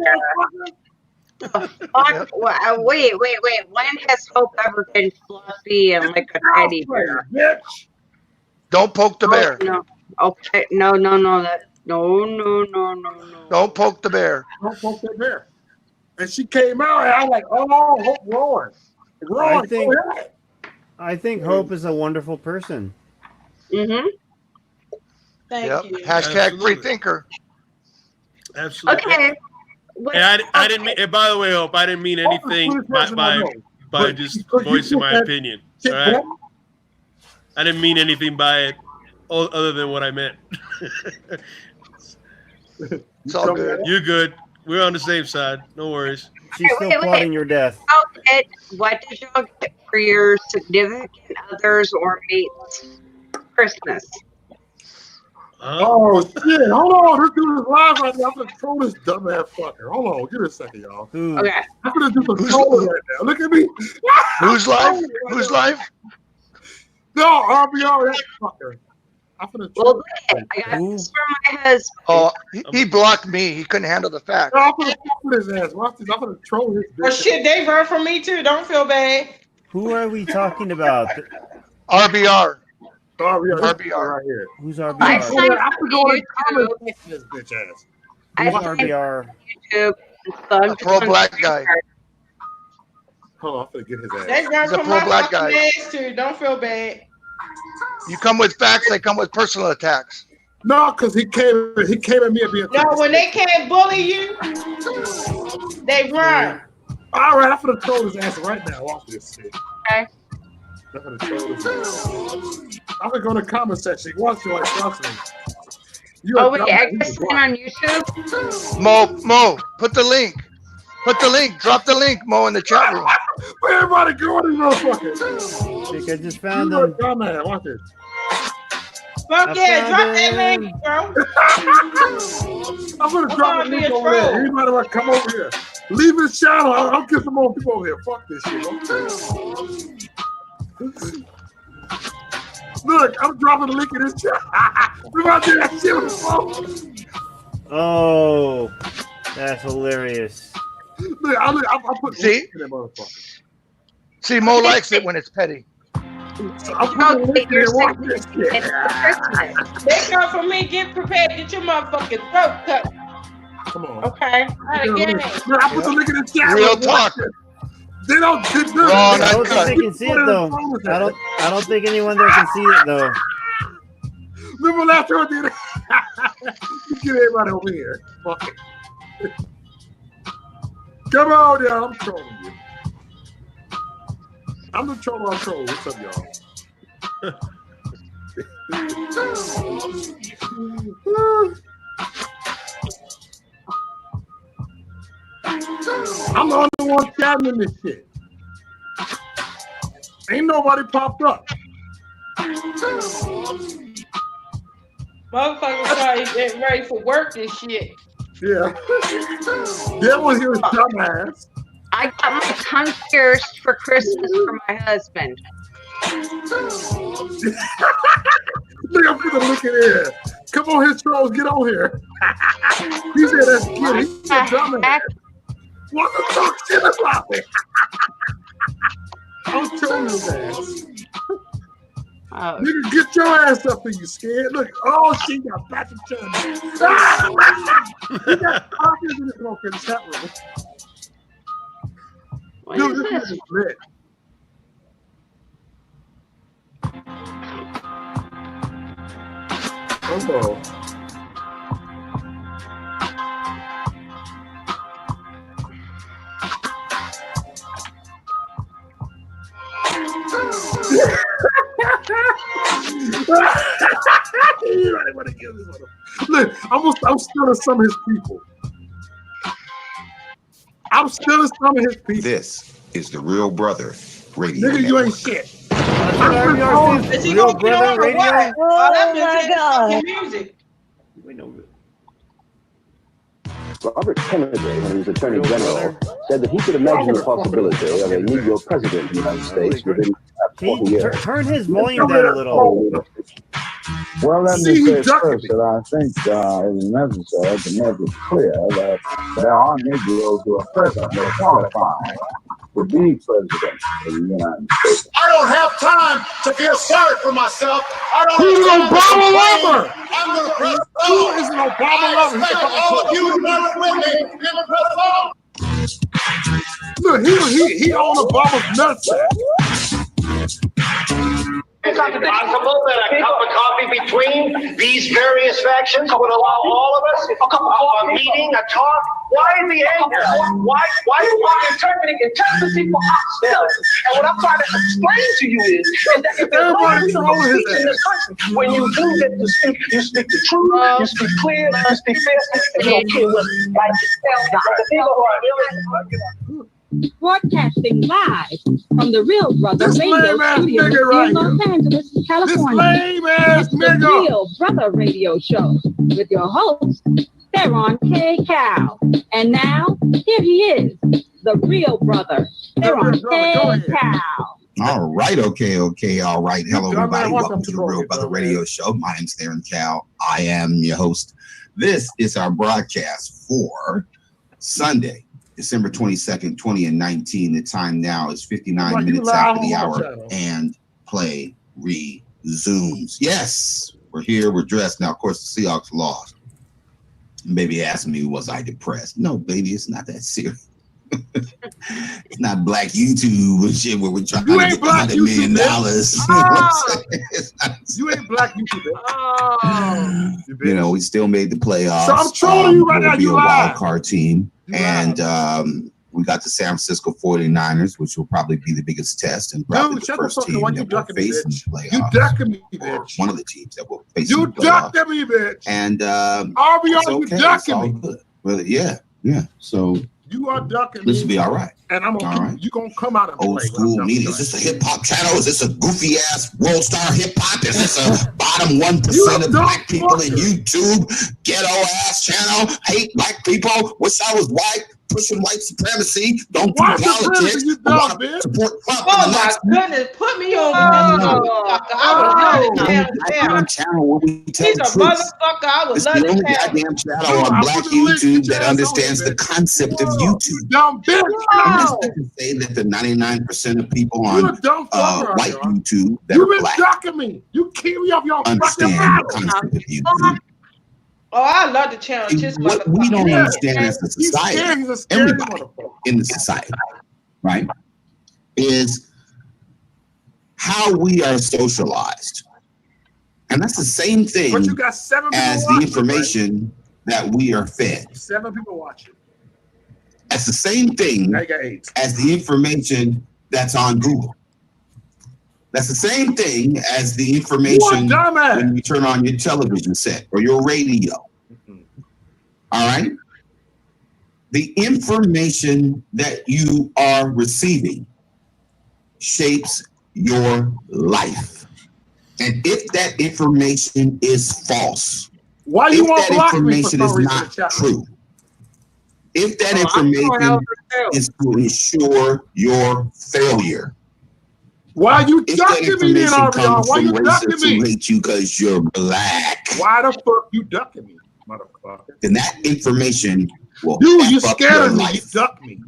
When has Hope ever been fluffy and like a teddy bear? Bitch. Don't poke the bear. No. Okay. No. No. Don't poke the bear. Don't poke that bear. And she came out, and I was like, oh, Hope roaring. I think Hope is a wonderful person. Mm-hmm. Thank you. Hashtag free thinker. Absolutely. Okay. And I didn't mean. And by the way, Hope, I didn't mean anything by just voicing my opinion. All right. I didn't mean anything by it other than what I meant. It's all good. You're good. We're on the same side. No worries. She's still plotting your death. What did y'all get for your significant others or mates Christmas? Oh shit! Hold on, this dude is live right now. I'm gonna troll this dumbass fucker. Hold on, give me a second, y'all. Okay. I'm gonna do some trolling right now. Look at me. Who's live? Who's live? No, RBR, that fucker. I'm gonna troll. I got this for my husband. Oh, he blocked me. He couldn't handle the fact. No, I'm gonna fuck with his ass. Watch this. I'm gonna troll his. Well, shit, they run from me too. Don't feel bad. Who are we talking about? RBR. RBR right here. Who's RBR? I signed I'm for going to YouTube. comment this bitch ass. I Who's signed RBR? for YouTube. A pro black guy. Hold on, I'm gonna get his ass. They gonna He's a come pro-black out guy. the ass too. Don't feel bad. You come with facts, they come with personal attacks. No, because he came at me and being. No, when they can't bully you, they run. All right, I'm gonna troll his ass right now. Watch this shit. Okay. I'm gonna troll his ass. I'm gonna go in the comment section. Watch me, trust me. Oh wait, I guess it's on YouTube. Mo, put the link. Put the link. Drop the link, Mo, in the chat room. Where everybody going, motherfuckers? I just found them. Dumbass, watch it. Fuck yeah, drop that link, bro. I'm gonna drop the link over there. Anybody want to come over here? Leave his channel. I'll get some more people over here. Fuck this shit. Look, I'm dropping the link in this chat. We about to do that shit on the phone. Oh, that's hilarious. Look, I'll put the link in that motherfucker. See, Mo likes it when it's petty. So I'm putting the link in there. Watch this shit. They come for me. Get prepared. Get your motherfucking throat cut. Come on. Okay. All right, get it. Look, I put the link in the chat. Real talk. They don't. I don't think they can see it though. I don't think anyone there can see it though. Remember last time I did it? Get everybody over here. Fuck it. Come on, y'all. I'm trolling you. I'm the troll on troll. What's up, y'all? I'm the only one chatting in this shit. Ain't nobody popped up. Motherfuckers started getting ready for work and shit. Yeah. That one here is dumbass. I got my tongue pierced for Christmas for my husband. Look, I'm putting the link in here. Come on here, trolls, get on here. He said that's cute. He said dumbass. What the fuck shit about it? I'm trolling his ass. Nigga, get your ass up here, you scared. Look, oh, she got Patrick Chung. He got pockets in this motherfucking chat room. Dude, this is lit. Oh. Look, I'm stealing some of his people. I'm stealing some of his people. This is the Real Brother Radio. Nigga, you ain't shit. Is he gonna get on or what? Oh my God. Music. Robert Kennedy, when he was Attorney General, said that he could imagine the possibility of a Negro president of the United States within 40 years. Turn his volume down a little. Well, let me say first that I think it is necessary to make it clear that there are Negroes who are presently qualified to be president of the United States. I don't have time to feel sorry for myself. I don't He's an have time Obama to lover. I'm going to press Who is an Obama lover? I expect all of you to run with me in the press on. Look, he on Obama's nutsack. It's possible that a cup of coffee between these various factions would allow all of us a meeting, a talk. Why the anger? Why interpreting people hostile? And what I'm trying to explain to you is that if there's no peace in this country, when you do get to speak, you speak the truth, you speak clear, you speak fair, and you don't care what like the people who are broadcasting live from the Real Brother This Radio lame-ass Studio nigga right in Los here. Angeles, California. This lame-ass It's the nigga. Real Brother Radio Show with your host, Theron K. Cal. And now, here he is, the Real Brother, Theron K. Cal. All right, okay, all right. Hello, everybody. Welcome to the Real Brother Radio Show. My name's Theron Cal. I am your host. This is our broadcast for Sunday, December 22nd, 2019. The time now is 59 minutes after the hour, and play resumes. Yes, we're here. We're dressed. Now, of course, the Seahawks lost. Baby asked me, was I depressed? No, baby, it's not that serious. It's not black YouTube and shit where we're trying to get $100 million. You ain't black YouTube. You know, we still made the playoffs. So I'm trolling you right now. We'll be You a lied. wild card team. And we got the San Francisco 49ers, which will probably be the biggest test and probably the first team that will face in the playoffs. You ducking me, bitch. One of the teams that will face you in the playoffs. ducking me, bitch. And RBR, you ducking me. Good. Well, yeah. So you are ducking this me. will be all right. And I'm gonna you gonna come out and old play. school media. Is this a hip hop channel? Is this a goofy ass world star hip hop? Is this a bottom 1% of black people in YouTube ghetto ass channel? Hate black people? Wish I was white. Pushing white supremacy. Don't do politics. You dumb, bitch. Support Trump. Oh my goodness, put me on goddamn channel where we tell He's the a truth. motherfucker. I would It's love the to only have. goddamn channel on black YouTube that understands the concept of YouTube. Dumb bitch. I'm just to say that the 99% of people on white YouTube that You've are been black ducking me. You keep me off your understand fucking the concept of YouTube. Oh, I love the channel. Just What we don't understand as a society, everybody in the society, right, is how we are socialized. And that's the same thing But you got 7 people as the watching, information that we are fed. 7 people watching. That's the same thing as the information that's on Google. That's the same thing as the information when you turn on your television set or your radio. All right? The information that you are receiving shapes your life. And if that information is false, why you want that block me information for is some not reason, true, if that information is to ensure your failure, why you if that ducking me then, information RBR? comes Why from you ducking racists who me? hate you because you're black, Why the fuck you ducking me, motherfucker? then that information will You F up scared your of me. You life. duck me.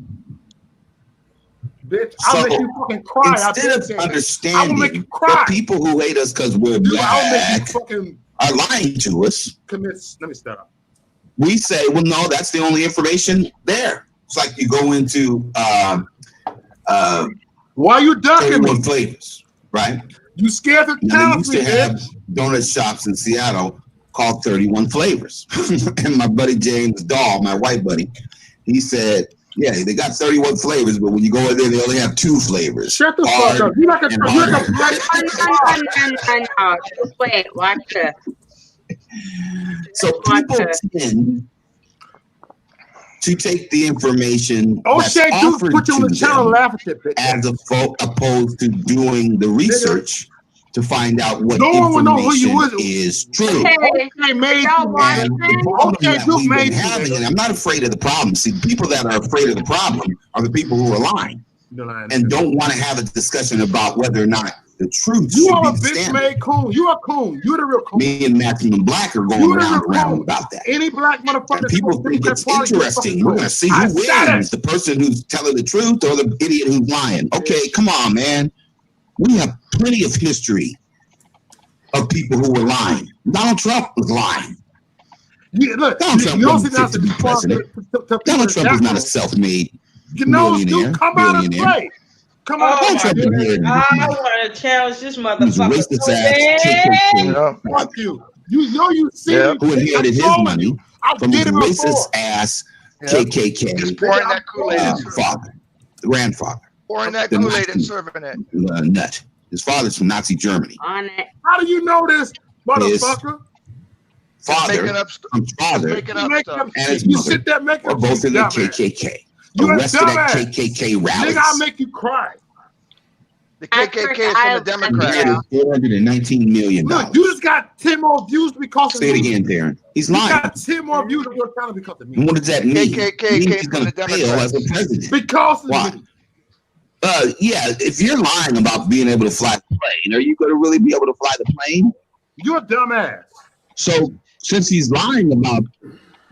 Bitch, I'll make you fucking cry. Instead of understanding the people who hate us because we're black are lying to us, let me start. we say, well, no, that's the only information there. It's like you go into why you ducking me? Flavors, right? You scared to Now, they tell used me, to have bitch. donut shops in Seattle called 31 Flavors. And my buddy James Dahl, my white buddy, he said, yeah, they got 31 flavors, but when you go in there, they only have 2 flavors. Shut the fuck up. You like a No. Just wait. Watch this. So people tend to take the information that's O'Shea Duke offered put you on to the channel them laughing at that bitch. as opposed to doing the research to find out what No one would know who you information was. is true. Okay, made And the problem Okay, that Duke we've made been you, having, nigga. and I'm not afraid of the problem. See, people that are afraid of the problem are the people who are lying and don't want to have a discussion about whether or not the truth You should are be a the bitch standard. made coon. You a coon. You the real coon. Me and Matthew and Black are going You the real around coon. about that. Any black motherfucker. And people think it's interesting. We're going to see who wins, the person who's telling the truth or the idiot who's lying. Okay, come on, man. We have plenty of history of people who were lying. Donald Trump was lying. Yeah, look, Donald Trump you wasn't don't fit to be president. Donald Trump is not a self-made You know, millionaire. Duke, come out and billionaire. play. Come on, Donald Trump didn't inherit I anything. want to challenge this He's a motherfucker. racist ass Fuck you. You know you see me. who inherited his money from his racist ass KKK Pouring that Kool-Aid father, grandfather. Pouring that The Kool-Aid and Nazi, serving it. nut. His father's from Nazi Germany. On it. How do you know this, motherfucker? Father, Making up Making up and his you mother sit there making were up both shit, in the dumbass. KKK. You a Arrested at dumbass. KKK rallies. Nigga, I'll make you cry. The KKK is from the Democrats. $419 million. Look, you just got 10 more views because of Say it me. again, Darren. He's You lying. got 10 more views than you're trying to because of me. And what does that mean? KKK It means came he's from going the to fail as a president. Because of Why? me. Yeah, if you're lying about being able to fly the plane, are you going to really be able to fly the plane? You're a dumbass. So since he's lying about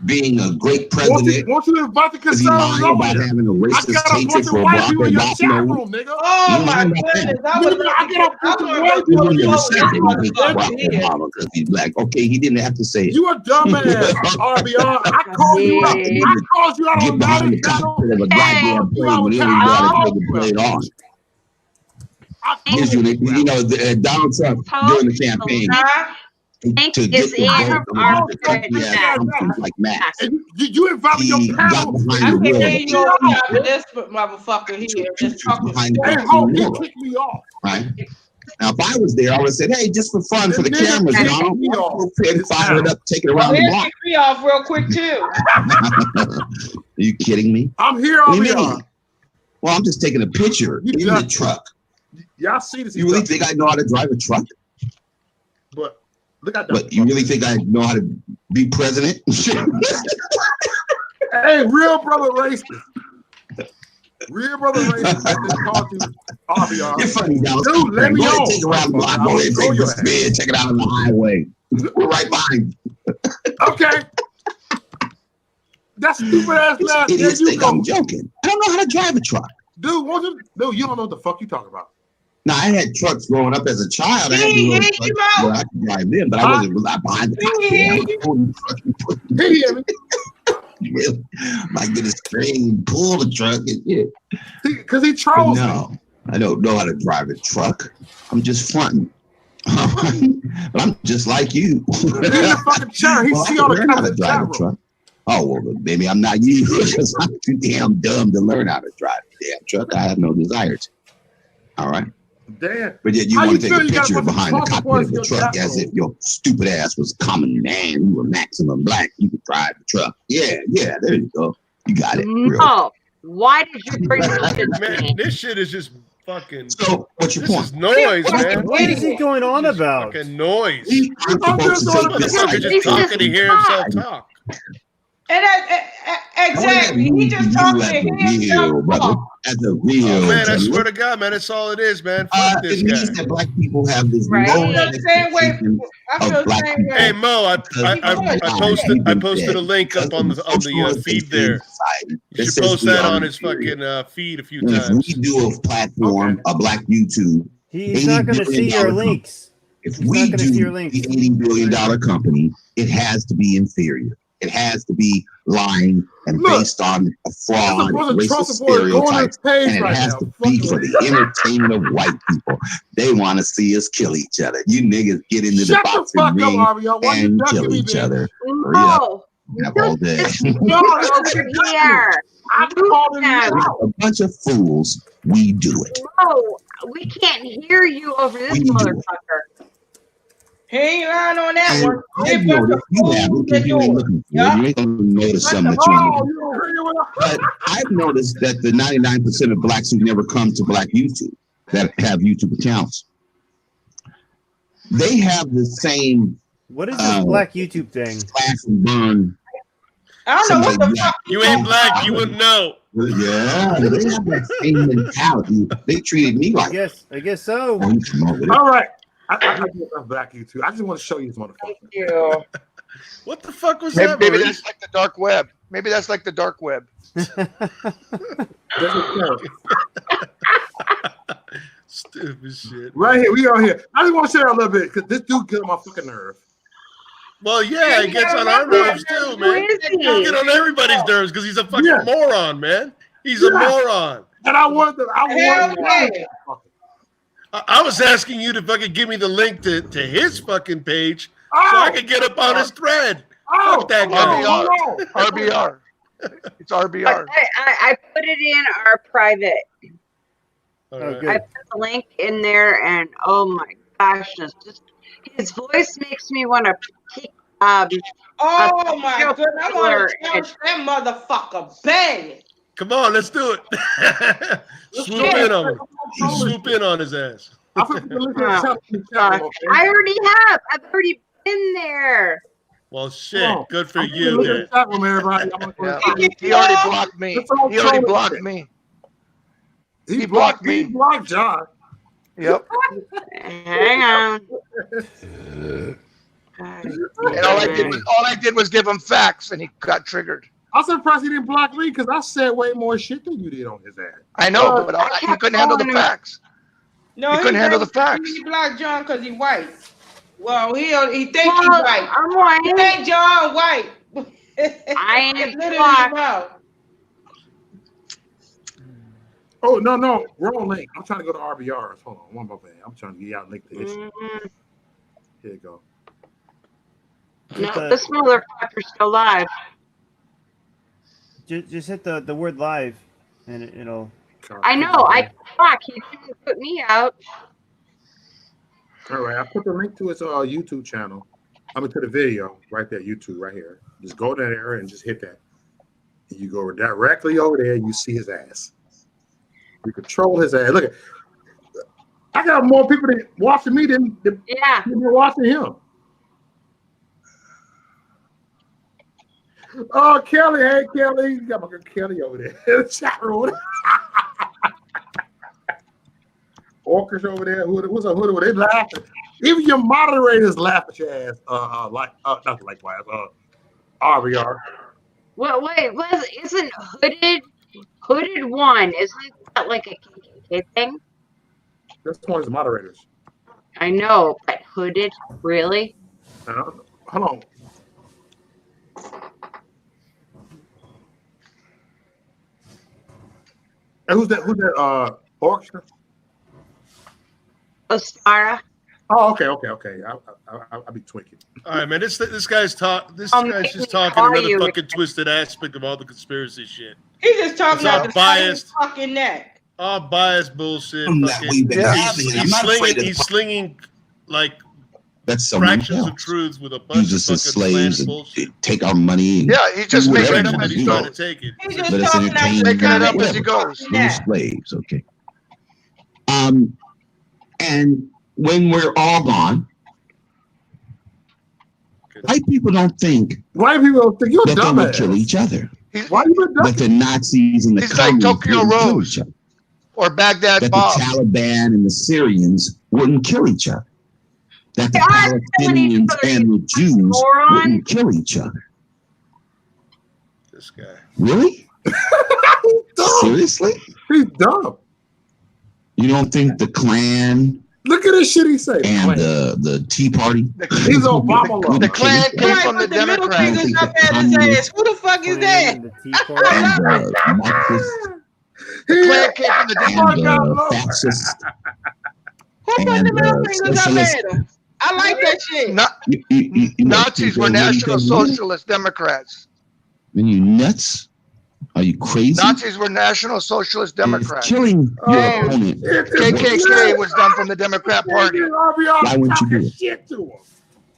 being a great president. Won't you invite the conservatives about over here? having a I racist got a bunch hatred of for white Barack people in your chat Obama? room, nigga. Oh my goodness! I would love I got a bunch of white You people. never said that he hates love Barack to hear. Obama because he's black. Okay, he didn't have to say it. You a dumbass, RBR. I called you out. I called you out Get on behind Night the Rant. cockpit of a goddamn plane when he don't even know how to take the plane on. Gives you, you know, Donald Trump during the campaign to get the vote of a bunch of country ass functions like Max. You invited your He got panel. behind the I wheel can of hear you over top of this motherfucker here. Just talking. behind the Hey, vaccine Hope, he wall, kicked me off. right? Now, if I was there, I would have said, "Hey, just for fun, for the nigga cameras, kicked Donald, me off. fire it up, take it around Oh, the he'll block." kick me off real quick too. Are you kidding me? I'm here, What do you RBR. mean? Well, I'm just taking a picture in the truck. Y'all see this? You really think I know how to drive a truck? But look at that. But you really think I know how to be president? Hey, real brother racist. Real brother racist. They called you RBR. You're funny, Donald. Dude, let me Go ahead, on. take it around the block. Go ahead, take the speed, check it out on the highway. We're right behind you. Okay. That stupid ass laugh. There Idiots you think go. I'm joking. I don't know how to drive a truck. Dude, you don't know what the fuck you talking about. Now, I had trucks growing up as a child. I had little trucks where I could drive them, but I wasn't behind the cockpit. He hear me. My goodness, train, pull the truck and shit. Because he trolls me. No, I don't know how to drive a truck. I'm just fronting. But I'm just like you. He's in the fucking chair. He see all the comments in the chat room. Truck. Oh, well, maybe I'm not you because I'm too damn dumb to learn how to drive a damn truck. I have no desire to. All right. Damn. But yet you How want to you take a feel you got picture a bunch of behind the talking cockpit points of in the your truck chat as room? if your stupid ass was a common man. You were maximum black. You could drive the truck. Yeah, there you go. You got it. No. Why did you bring this shit to Man, me? this shit is just fucking. So, what's your This point? is noise, man. What is he going on about? Fucking noise. I'm just doing This motherfucker just talking to hear himself talk. And exactly, he just talking to himself. Brother. As a real Oh, man, I gentleman. swear to God, man, that's all it is, man. Fuck this It means guy. that black people have this Right. low I feel the same way. expectation I feel of the black same people. way. Hey Mo, I posted a link up on the feed there. You should post that on his fucking feed a few And if times. we do a platform, a black YouTube, He's not going to see your links. if He's we not gonna see do your the links. $80 billion company, it has to be inferior. It has to be lying and Look, based on a fraud, bunch of racist Trump supporters going on his stereotypes, page and it right has now. to be for the entertainment of white people. They want to see us kill each other. You niggas get into the Shut the boxing fuck up, ring RBR. Why you and ducking kill me, each man? other. Hurry up. No. Have all day. No, Over here. I'm calling you out. A bunch of fools. We do it. No, we can't hear you over this We do it. motherfucker. He ain't lying on that And one. I've noticed you haven't because you ain't looking for it. You ain't gonna notice something that you ain't looking for. But I've noticed that the 99% of blacks who never come to black YouTube that have YouTube accounts, they have the same. What is this black YouTube thing? Slash and burn. I don't know what the fuck. You ain't black, you wouldn't know. Yeah, they have that same mentality. They treated me like. I guess so. All right. I got black YouTube. I just want to show you this motherfucker. Thank you. What the fuck was Maybe, that, maybe Maurice? that's like the dark web. Maybe that's like the dark web. Stupid shit. Right here, we are here. I just want to share a little bit because this dude gets on my fucking nerve. Well, yeah, it gets on our nerves too, man. is he? He'll get on everybody's nerves because he's a fucking moron, man. He's a moron. And I want I was asking you to fucking give me the link to his fucking page so I could get up on his thread. Fuck that guy. RBR. It's RBR. I put it in our private. Right. I put the link in there, and oh my gosh, his voice makes me want to kick. Oh my goodness! I want to punch that motherfucker bad. Come on, let's do it. Swoop in on him. Swoop in on his ass. I already have. I've already been there. Well, shit. Good for you, then. He already blocked me. He already blocked me. He blocked me. He blocked John. Yep. Hang on. And all I did was give him facts, and he got triggered. I'm surprised he didn't block me because I said way more shit than you did on his ass. I know, but he couldn't handle the facts. No, he couldn't handle the facts. He blocked John because he's white. Well, he think he's white. I'm white. He think John white. I ain't literally black. about. Oh no, wrong link. I'm trying to go to RBRs. Hold on, one more thing. I'm trying to get out link to this. Here you go. No, this motherfucker's still alive. Just hit the word live, and it'll. I know. I fuck. He didn't put me out. All right, I put the link to his YouTube channel. I'm to the video right there, YouTube right here. Just go there and just hit that. And you go directly over there. You see his ass. You control his ass. Look at. I got more people that watching me than watching him. Oh, Kelly, hey Kelly, you got my girl Kelly over there in the chat room. Orcas over there. Who's a hood? They laughing. Even your moderators laugh at your ass. Not likewise. RBR. Well, wait, isn't hooded one? Isn't that like a KKK thing? That's one of the moderators. I know, but hooded, really? Hold on. And who's that? Orchestra? Ostara. Oh, okay. I'll be twinking. All right, man. This guy's talk. This guy's just talking another fucking twisted aspect of all the conspiracy shit. He's just talking all out the biased, fucking neck. all biased bullshit. He's slinging like that's fractions of truths with a bunch use us of as fucking slaves and bullshit. take our money. And he just makes it it up up as he's trying to take it. He's just let us talking entertain taking it up as he goes. We're slaves, okay. And when we're all gone, white people don't think you're that they will dumbass. kill each other. Why you that the Nazis and the He's like communists Tokyo wouldn't kill Rose each other. or Baghdad That Bob. the Taliban and the Syrians wouldn't kill each other. That the Palestinians and the Jews wouldn't kill each other. This guy. Really? Seriously? He's dumb. You don't think the Klan? Look at this shit he say. And the Tea Party? He's Obama. The Klan came from the Democrats. Who the fuck is that? And the Marxists The Klan came from the and Democrats. fascists Who put and the middle fingers up socialists. at him? I like that shit. Nazis were National Socialist Democrats. Are you nuts? Are you crazy? Nazis were National Socialist Democrats. Killing your opponent. KKK was done from the Democrat Party. Why wouldn't you do it? Shit to him,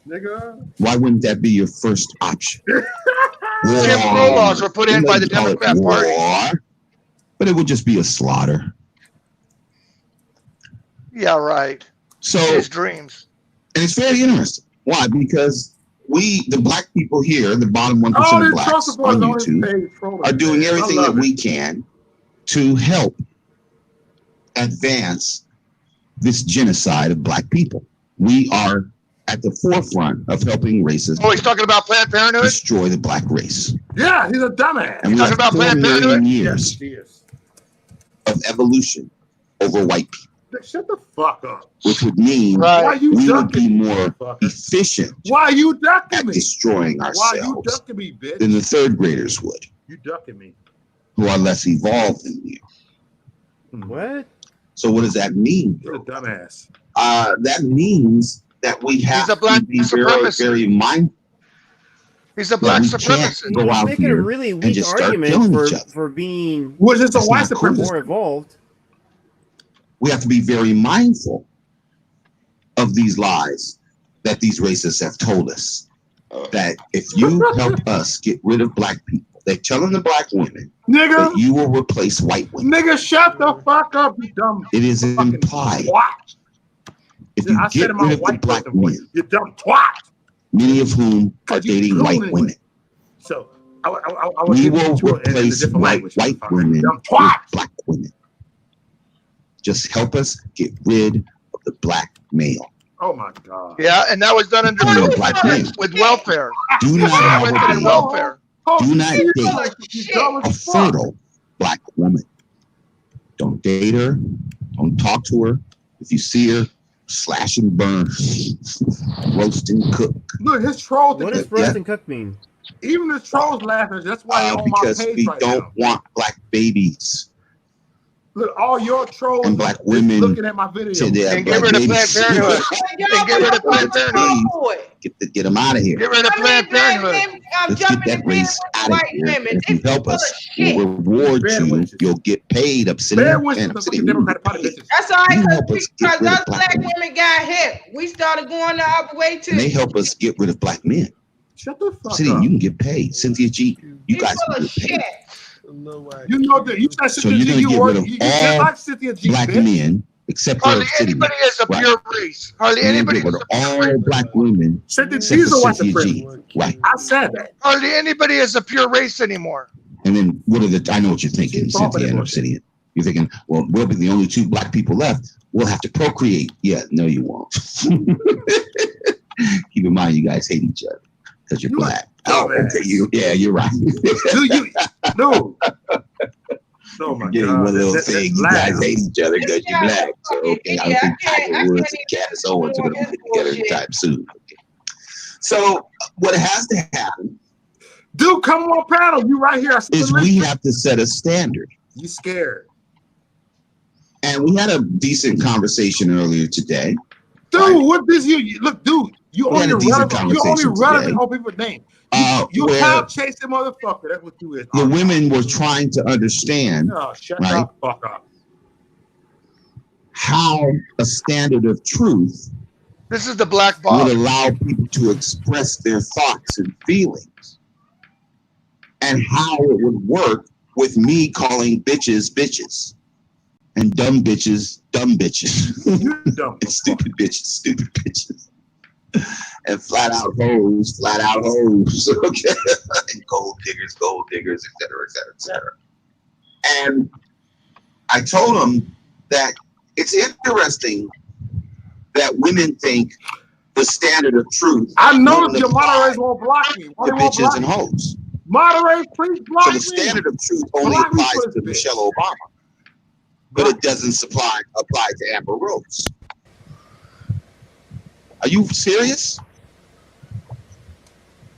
nigga. Why wouldn't that be your first option? Jim Crow laws were put in by the Democrat Party. War, but it would just be a slaughter. Yeah, right. So his dreams. And it's very interesting. Why? Because we, the black people here, the bottom 1% of blacks on YouTube, are doing everything that we can to help advance this genocide of black people. We are at the forefront of helping racists. Oh, he's talking about Planned Parenthood? Destroy the black race. Yeah, he's a dumbass. And we talking have about 4 Planned million Parenthood? years of evolution over white people. Shut the fuck up. Which would mean we would be more efficient Why you ducking at me? destroying Why you ourselves ducking me, bitch? than the 3rd graders would, You ducking me. who are less evolved than you. What? So what does that mean? You're a dumbass. That means that we have to be very, very mindful. He's a black that we can't supremacist. go out Making a here really and weak just start argument killing each other. for being Was this a That's white not cool. supremacist? more evolved. We have to be very mindful of these lies that these racists have told us. That if you help us get rid of black people, they're telling the black women Nigga. that you will replace white women. Nigga, shut the fuck up, you dumb. It is implied. Twat. If you I said get it in my rid of the white black person voice. men, You dumb twat. many of whom are dating white gooning women, So I was we giving will it to her in a replace different language. white women Dumb with twat. black women. Just help us get rid of the black male. Oh my God. Yeah, and that was done under with welfare. Do not have a baby. Welfare. Do not date a fertile black woman. Don't date her. Don't talk to her. If you see her, slash and burn, roast and cook. Look, his trolls. What does roast and cook mean? Even his trolls laughing. That's why they're on my because page we right don't now. want black babies Look, all your trolls and black women looking at my video. to their And black get rid of babies. Planned Parenthood. And get rid of Planned Parenthood. Get them out of here. Get rid of Planned Parenthood. Let's get that race out of here. And if you help us, we'll reward you. You'll get paid. Obsidian. That's all You right, help us get because rid us of black black women. women got hip. We started going the other way too. And they help us get rid of black men. Shut the fuck Obsidian, up. you can get paid. Cynthia G, you guys full can of get paid. You know that you said So you're Cynthia G. going to get rid of You just all like Cynthia G. black bitch. men except for Hardly Obsidian. anybody is a pure race. Hardly You're anybody going is to get rid of all black women Cynthia except G's a for white Cynthia G. supremacist. Right. I said that. Hardly anybody is a pure race anymore. And then what are the? I know what you're thinking, Cynthia and Obsidian. You're thinking, well, we'll be the only two black people left. We'll have to procreate. Yeah, no, you won't. Keep in mind, you guys hate each other because you're black. Oh, okay, yeah, you're right. Do you? No. Oh my Getting God. one little thing. You guys hate each other because you're black. So okay, I don't think Tiger Woods and Candace Owens are going to get together anytime soon. Okay. So what has to happen? Dude, come on, panel. You right here. Is we have to set a standard. You scared? And we had a decent conversation earlier today. Dude, what this you look, dude? You We had only a decent relevant. You only conversation relevant today. on people's name. You Where cow chasing motherfucker. That's what you is. the women were trying to understand, Oh, shut right, the fuck up. how a standard of truth This is the black would box. allow people to express their thoughts and feelings, and how it would work with me calling bitches bitches and dumb bitches dumb bitches and stupid bitches and flat out hoes okay, and gold diggers, etc. And I told them that it's interesting that women think the standard of truth. I know your moderators won't block me. Why The they won't bitches block and me? hoes. Moderators, please block So me. the standard of truth only Block me applies for to this bitch. Michelle Obama, but it doesn't apply to Amber Rose. Are you serious?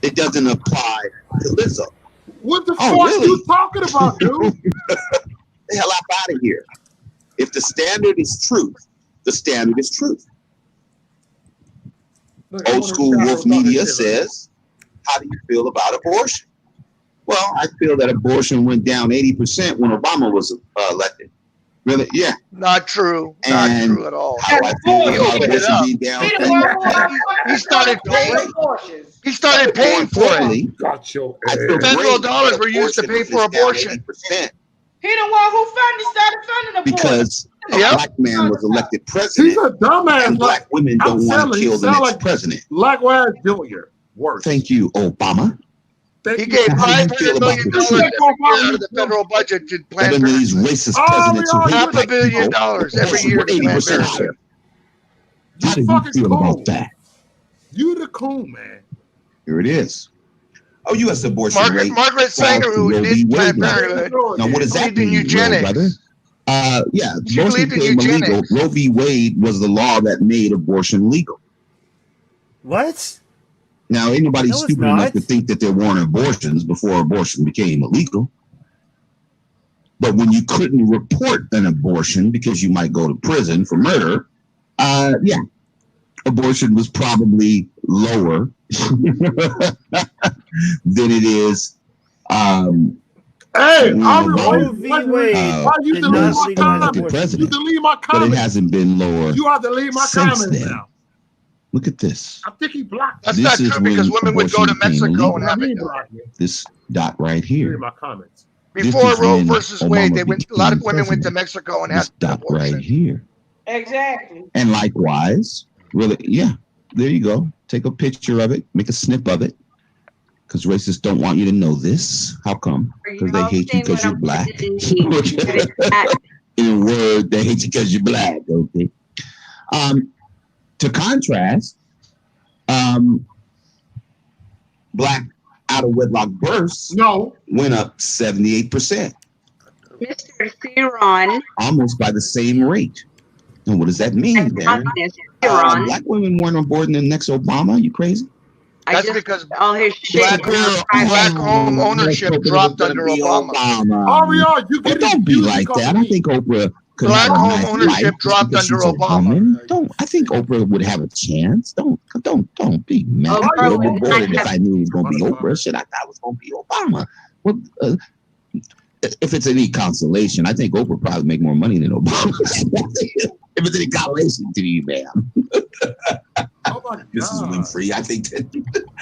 It doesn't apply to Lizzo. What the Oh, fuck really? you talking about, dude? The hell up out of here. If the standard is truth, the standard is truth. Look, Old school Wolf Media says, how do you feel about abortion? Well, I feel that abortion went down 80% when Obama was elected. Really? Yeah. Not true. And Not true at all. how do I feel He about opened it abortion up. being down? He started paying. He started paying for it. Got your I feel Federal great dollars that were used to pay abortion for is down abortion. 80% He the one who started funding the because a Yep. black man was elected He's president, a dumbass. and black women don't want to kill the next president. Likewise, Junior. Worse. Thank you, Obama. Thank He you. gave How do you feel $500 about million the every truth? year out of the federal budget to Better Planned than these Parenthood. racist Oh, presidents who we hate are- $500 black million people. every Abortion year went to Planned 80% higher. Parenthood. How do you fucking feel cool. about that? You the cool man. Here it is. Oh, U.S. abortion rate. Margaret Sanger, who Roe v. did Planned Wade level. Parenthood, Now, what does that believed in mean, little eugenics. brother? Yeah, She abortion believed in became illegal. eugenics. Roe v. Wade was the law that made abortion legal. What? Now, ain't nobody No, it's stupid enough not. to think that there weren't abortions before abortion became illegal. But when you couldn't report an abortion because you might go to prison for murder, yeah, abortion was probably lower than it is. Hey, Roe v. Wade why you did delete not my legalize comments? abortion. You president, delete my but it comments. hasn't been lower You are deleting my since comments then. now. Look at this. I think he blocked That's me. This not is true because when women would go to abortion became Mexico and illegal. have He it done. blocked me. This dot right Delete here. my comments. Before is Roe when versus Wade, Obama a lot of became women went to president. Mexico and This had an dot right abortion. here. Exactly. And likewise, really, yeah, there you go. Take a picture of it, make a snip of it. Because racists don't want you to know this. How come? Because they hate you because you're black. In a word, they hate you because you're black. Okay. To contrast, black out of wedlock births went up 78%. Mr. Theron. Almost by the same rate. And what does that mean, Darren? Black women weren't on board in the next Obama? You crazy? That's because all his black home ownership dropped under Obama. Don't be like that. I think Oprah could black have a home nice ownership life dropped because under she's a Obama. woman. I think Oprah would have a chance. Don't be mad. I would have voted if I knew it was going to be Oprah. Shit, I thought it was going to be Obama. Well, if it's any consolation, I think Oprah probably make more money than Obama. If it's any consolation to you, ma'am. Mrs. Winfrey, I think that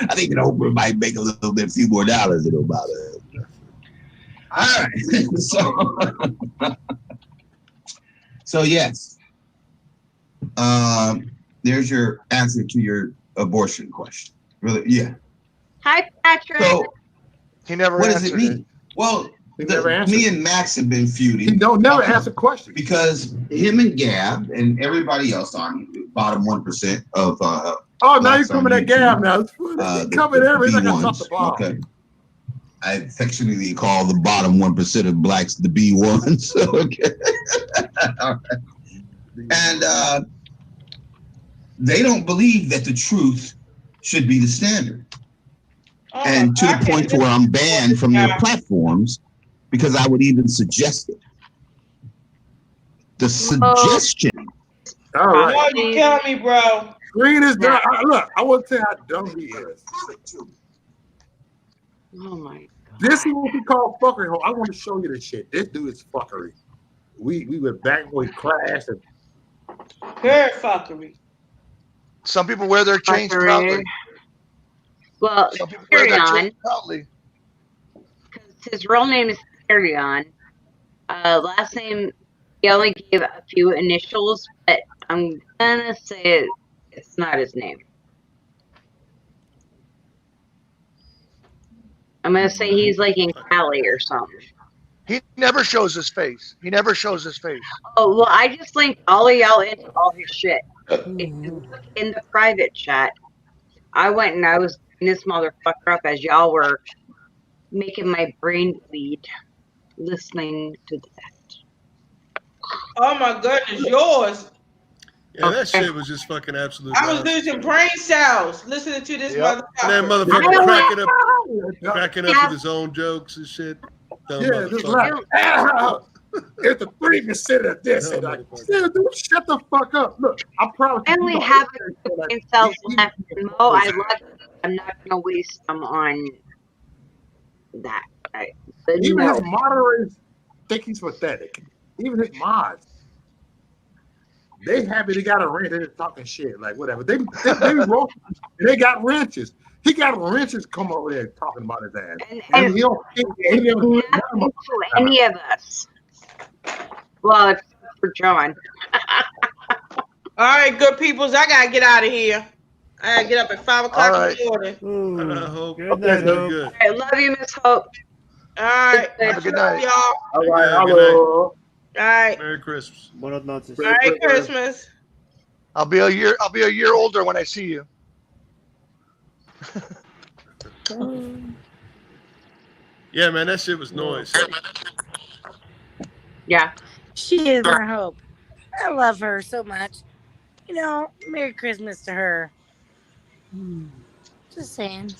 Oprah might make a few more dollars than Obama. All right. So yes. There's your answer to your abortion question. Really? Yeah. Hi, Patrick. So he never what does it mean? Well, me and Max have been feuding. He never answer questions because him and Gab and everybody else on bottom 1% of now you're coming at Gab now. Coming everything. Okay. I affectionately call the bottom 1% of blacks the B1s. Okay. All right. And they don't believe that the truth should be the standard. And to the point to where I'm banned from their platforms because I would even suggest it. The suggestion. All right. You killing me, bro. Green is done. Look, I want to say how dumb he is. Oh my God. This is what we call fuckery. I want to show you this shit. This dude is fuckery. We went back with class and very fuckery. Some people wear their chains proudly. Well, some people wear their chains proudly. Because his real name is Carry-On. Last name, he only gave a few initials, but I'm gonna say it's not his name. I'm gonna say he's like in Cali or something. He never shows his face. He never shows his face. Oh, well, I just linked all of y'all into all his shit. If you look in the private chat, I went and I was beating this motherfucker up as y'all were making my brain bleed listening to that. Oh my goodness, yours. Yeah, that shit was just fucking absolute. I was losing brain cells listening to this motherfucker. And that motherfucker cracking up with his own jokes and shit. Yeah, just like, it's the 3% of this. And like, yeah, dude, shut the fuck up. Look, I promise I only have a few brain cells left. Mo, I love it. I'm not gonna waste them on that. Even his moderators think he's pathetic. Even his mods. They happy they got a wrench. They're just talking shit, like whatever. They wrote, they got wrenches. He got wrenches come over there talking about his ass. And he don't to any of us. Well, except for John. All right, good peoples. I gotta get out of here. I gotta get up at 5 o'clock in the morning. I hope. Good night, good. I love you, Miss Hope. All right. Have a good night, y'all. All right, hello. All right. Merry Christmas. Buenas noches. Merry Christmas. I'll be a year older when I see you. Yeah, man, that shit was noise. Yeah. She is my hope. I love her so much. You know, Merry Christmas to her. Just saying.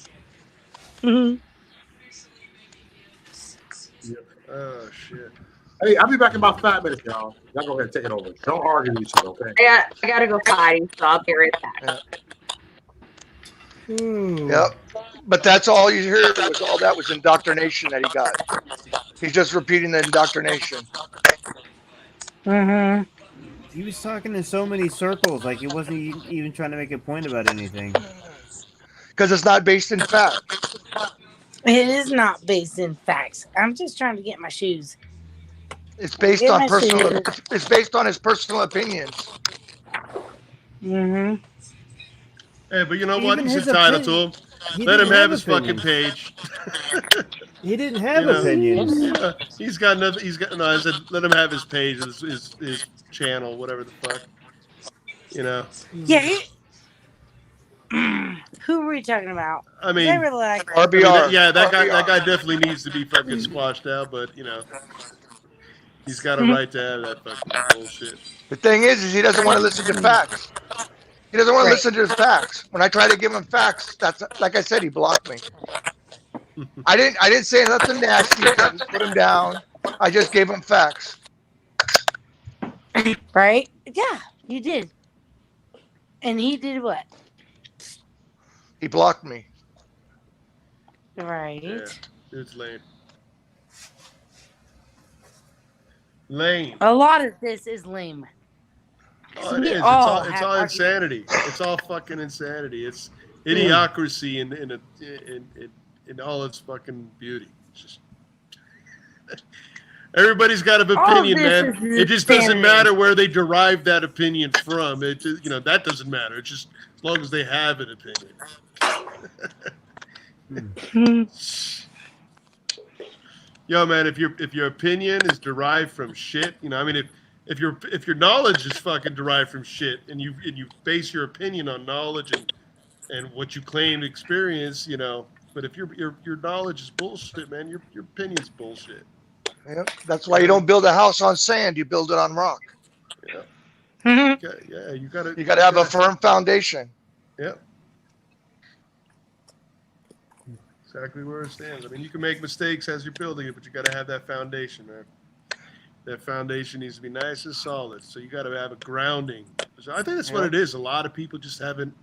Oh, shit. Hey, I'll be back in about 5 minutes, y'all. Y'all go ahead and take it over. Don't argue with each other, okay? I gotta go potty, so I'll be right back. Yep. But that's all you heard was all that was indoctrination that he got. He's just repeating the indoctrination. Mm-hmm. He was talking in so many circles, like he wasn't even trying to make a point about anything. Because it's not based in fact. It is not based in facts. I'm just trying to get my shoes. It's based on personal. It's based on his personal opinions. Mm-hmm. Hey, but you know what? He's entitled to him. Let him have his fucking page. He didn't have opinions. Yeah, he's got nothing. No, I said let him have his page, his channel, whatever the fuck. You know. Yeah. Who were we talking about? I mean, I really like that. I mean, RBR. that guy definitely needs to be fucking squashed out. But you know, he's got a right to have that fucking bullshit. The thing is he doesn't want to listen to facts. He doesn't want to Right. listen to the facts. When I try to give him facts, that's like I said, he blocked me. I didn't say nothing nasty. I just put him down. I just gave him facts. Right? Yeah, you did. And he did what? He blocked me. Right. Yeah, it's lame. Lame. A lot of this is lame. Oh, it is. It's all insanity. It's all fucking insanity. It's idiocracy in all its fucking beauty. It's just everybody's got an opinion, man. It just doesn't matter where they derive that opinion from. It just, that doesn't matter. It's just as long as they have an opinion. Yo, man, if your opinion is derived from shit, I mean, if your knowledge is fucking derived from shit, and you base your opinion on knowledge and what you claim to experience, but if your knowledge is bullshit, man, your opinion's bullshit. Yeah, that's why you don't build a house on sand. You build it on rock. Yeah. Yeah, you gotta have a firm foundation. Yep. Exactly where it stands. I mean, you can make mistakes as you're building it, but you got to have that foundation, man. That foundation needs to be nice and solid. So you got to have a grounding. So I think that's what it is. A lot of people just haven't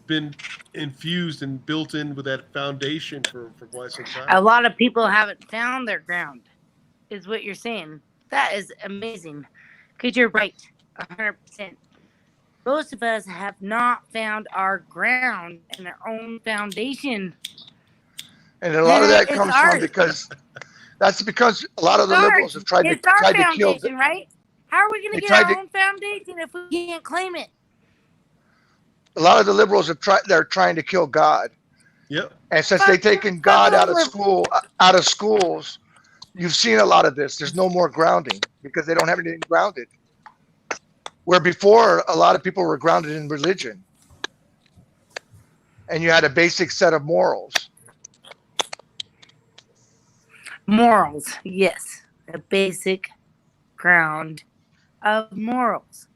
been infused and built in with that foundation for quite some time. A lot of people haven't found their ground, is what you're saying. That is amazing. Because you're right, 100%. Most of us have not found our ground and our own foundation. And a lot of that comes from because a lot of the liberals have tried to kill it, right? How are we going to get our own foundation if we can't claim it? A lot of the liberals they're trying to kill God. Yep. And since they've taken God out of schools, you've seen a lot of this. There's no more grounding because they don't have anything grounded. Where before, a lot of people were grounded in religion. And you had a basic set of morals. Morals, yes. A basic ground of morals.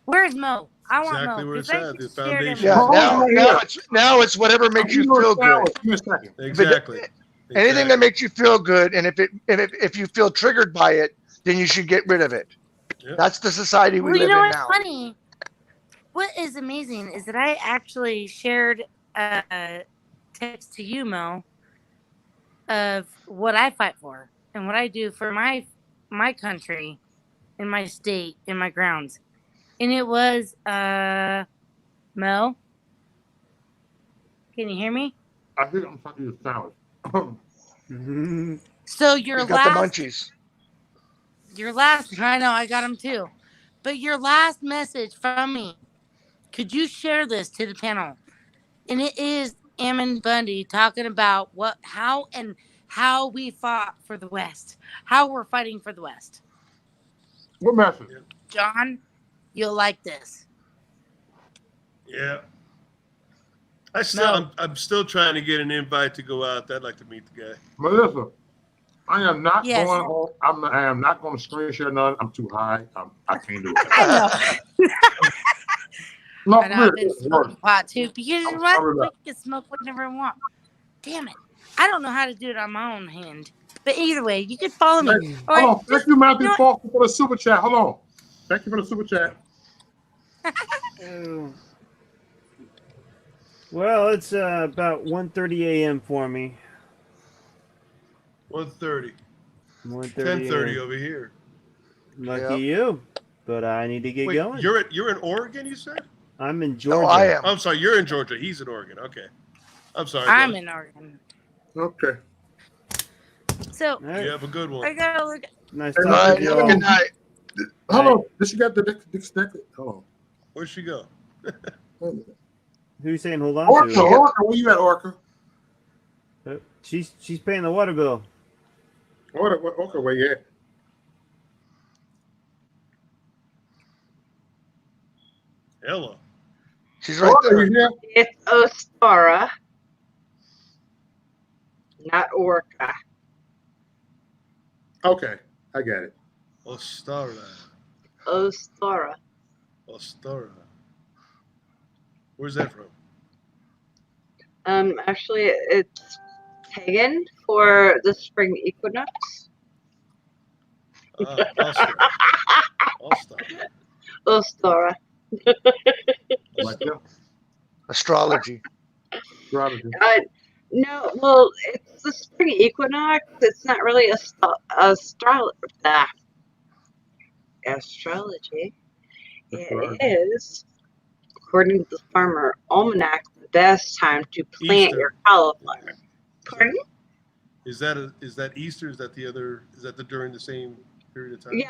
Where's Mo? I want exactly Mo. Where it's at, the foundation. Yeah, now it's whatever makes you feel good. Exactly. Anything that makes you feel good, and if you feel triggered by it, then you should get rid of it. Yeah. That's the society we live in now. What's funny? What is amazing is that I actually shared a text to you, Mo, of what I fight for and what I do for my country, in my state, in my grounds. And it was Mo. Can you hear me? I think I'm talking to the So your you got the munchies. Your last, I know, I got them too. But your last message from me, could you share this to the panel? And it is Ammon Bundy talking about how we fought for the West, how we're fighting for the West. What message? John, you'll like this. Yeah. I'm still trying to get an invite to go out. I'd like to meet the guy. Melissa, I am not going on. I am not going to screen share none. I'm too high. I can't do it. I know. I've been smoking pot too. Because what? We can smoke whatever we want. Damn it. I don't know how to do it on my own hand. But either way, you can follow me. Hold on. Thank you, Matthew Falk, for the super chat. Hold on. Thank you for the super chat. Well, it's about 1:30 a.m. for me. 1:30. 10:30 over here. Lucky you, but I need to get going. You're in Oregon, you said? I'm in Georgia. I am. I'm sorry, you're in Georgia. He's in Oregon. Okay. I'm sorry. I'm in Oregon. Okay. So you have a good one. I gotta look. Nice talking to you. Good night. Hold on. Did she get the next? Hold on. Where'd she go? Who you saying hold on Orca, to? Orca, where you at, Orca? She's paying the water bill. Orca, where you at? Ella. She's right there. It's Ostara, not Orca. Okay, I got it. Ostara. Ostara. Ostara. Where's that from? Actually, it's pagan for the spring equinox. Ostara. Astrology. No, well, it's the spring equinox. It's not really astrology. It is, according to the Farmer Almanac, the best time to plant your cauliflower. Pardon? Is that Easter? Is that the other? Is that during the same period of time? Yeah.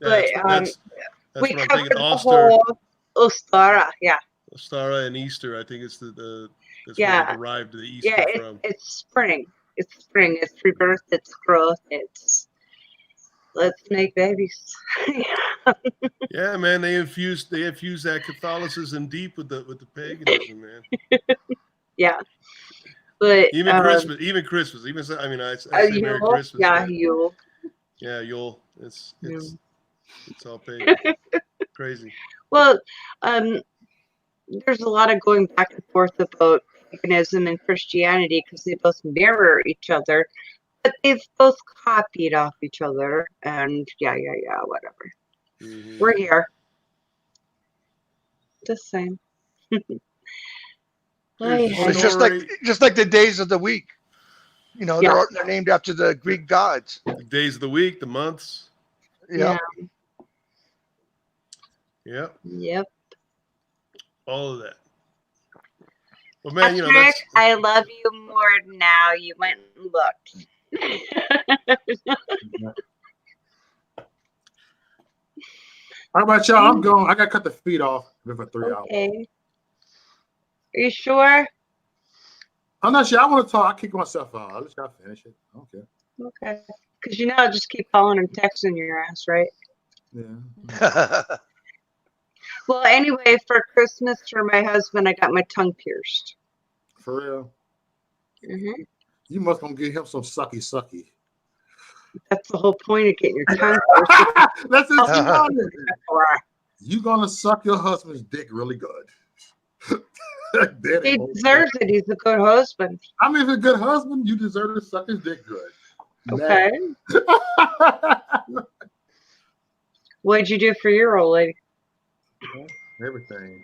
But that's we what I'm covered thinking. the whole Ostara. Yeah. Ostara and Easter. I think it's that's Yeah. where it derived the Easter from. It's spring. It's spring. It's rebirth. It's growth. It's let's make babies. Yeah, man. They infused that Catholicism deep with the paganism, man. Yeah. But even Christmas, I mean, I say Merry Christmas. Yeah, Yule. Yeah, Yule. It's all pagan. Crazy. Well, there's a lot of going back and forth about paganism and Christianity because they both mirror each other, but they've both copied off each other. And whatever. Mm-hmm. We're here. The same. It's just like the days of the week. You know, they're named after the Greek gods. The days of the week, the months. Yeah. Yep. All of that. Well, man, Patrick, I love you more now. You went and looked. How about y'all? I'm going. I got to cut the feed off for 3 hours. Okay. Are you sure? I'm not sure. I want to talk. I kick myself out. I'll let y'all finish it. Okay. Okay. Because I'll just keep calling and texting your ass, right? Yeah. Well, anyway, for Christmas for my husband, I got my tongue pierced. For real? Mm-hmm. You must gonna get him some sucky. That's the whole point of getting your tongue pierced. That's it. You gonna suck your husband's dick really good. He deserves it. He's a good husband. I mean, if you're a good husband, you deserve to suck his dick good. Okay. What'd you do for your old lady? Everything.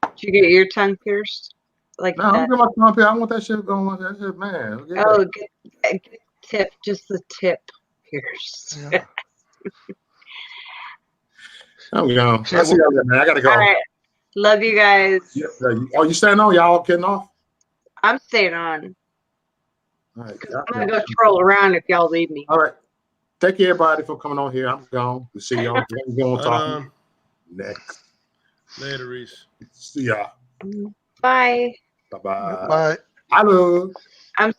Did you get your tongue pierced? Like no, I'm my tongue pierced. I want that shit going. That shit, man. Yeah. Oh, get tip, just the tip pierced. Yeah. I'm going. I see y'all, man. I gotta go. All right. Love you guys. Yeah. Are you staying on? Y'all getting off? I'm staying on. All right. I'm gonna go troll around if y'all leave me. All right. Thank you, everybody, for coming on here. I'm gone. We'll see y'all. We're going to talk next. Later, Reese. See y'all. Bye. Bye-bye. Bye. Hello. I'm